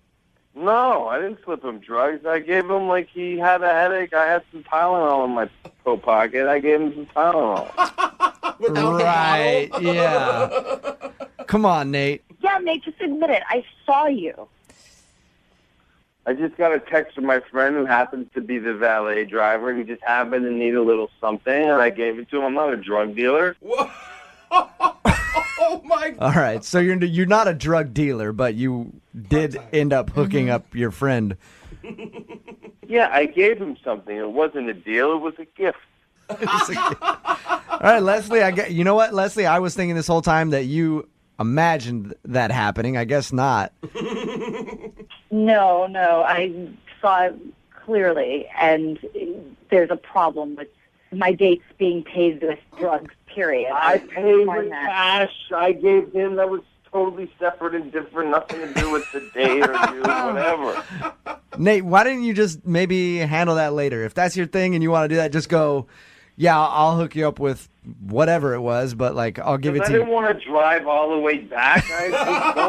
No, I didn't slip him drugs. I gave him, he had a headache. I had some Tylenol in my coat pocket. I gave him some Tylenol. Right, yeah. Come on, Nate. Yeah, Nate, just admit it. I saw you. I just got a text from my friend who happens to be the valet driver. He just happened to need a little something, and I gave it to him. I'm not a drug dealer. Oh my God. All right, so you're not a drug dealer, but you did end up hooking up your friend. Yeah, I gave him something. It wasn't a deal. It was a gift. All right, Leslie, you know what, Leslie? I was thinking this whole time that you imagined that happening. I guess not. No, I saw it clearly, and there's a problem with my dates being paid with drugs, period. I paid with cash. I gave him. That was totally separate and different. Nothing to do with the date or whatever. Nate, why didn't you just maybe handle that later? If that's your thing and you want to do that, just go, yeah, I'll hook you up with whatever it was, but I'll give it to you. I didn't want to drive all the way back. I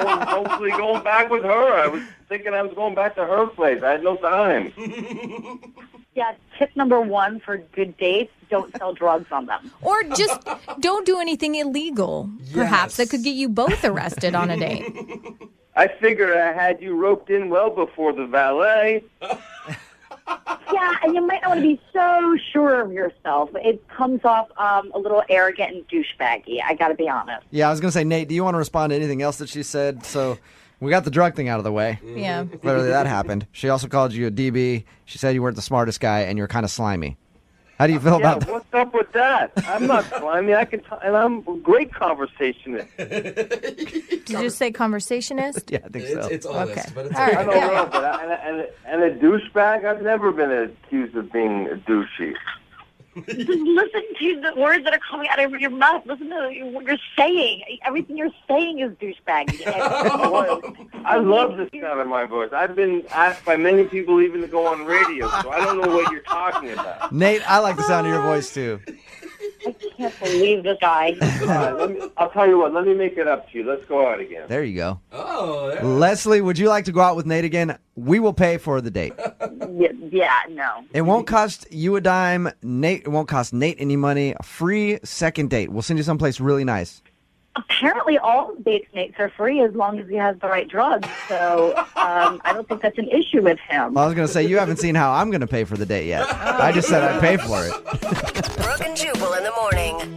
was hopefully going back with her. I was thinking I was going back to her place. I had no time. Yeah, tip number 1 for good dates, don't sell drugs on them. Or just don't do anything illegal, perhaps, that could get you both arrested on a date. I figured I had you roped in well before the valet. Yeah, and you might not want to be so sure of yourself. It comes off a little arrogant and douchebaggy, I got to be honest. Yeah, I was going to say, Nate, do you want to respond to anything else that she said? So we got the drug thing out of the way. Yeah. Clearly that happened. She also called you a DB. She said you weren't the smartest guy and you're kind of slimy. How do you feel about that? What's up with that? I'm not slimy. And I'm a great conversationist. Did you just say conversationist? Yeah, I think so. It's honest, okay. but it's all right. I don't know, but and a douchebag. I've never been accused of being a douchey. Just listen to the words that are coming out of your mouth. Listen to what you're saying. Everything you're saying is douchebaggy. I love the sound of my voice. I've been asked by many people even to go on radio, so I don't know what you're talking about. Nate, I like the sound of your voice too. I can't believe this guy. All right, I'll tell you what. Let me make it up to you. Let's go out again. There you go. Oh, Leslie, would you like to go out with Nate again? We will pay for the date. Yeah, no. It won't cost you a dime. Nate, it won't cost Nate any money. A free second date. We'll send you someplace really nice. Apparently, all dates are free as long as he has the right drugs. So I don't think that's an issue with him. I was going to say, you haven't seen how I'm going to pay for the date yet. I just said I'd pay for it. Brooke and Jubal in the morning.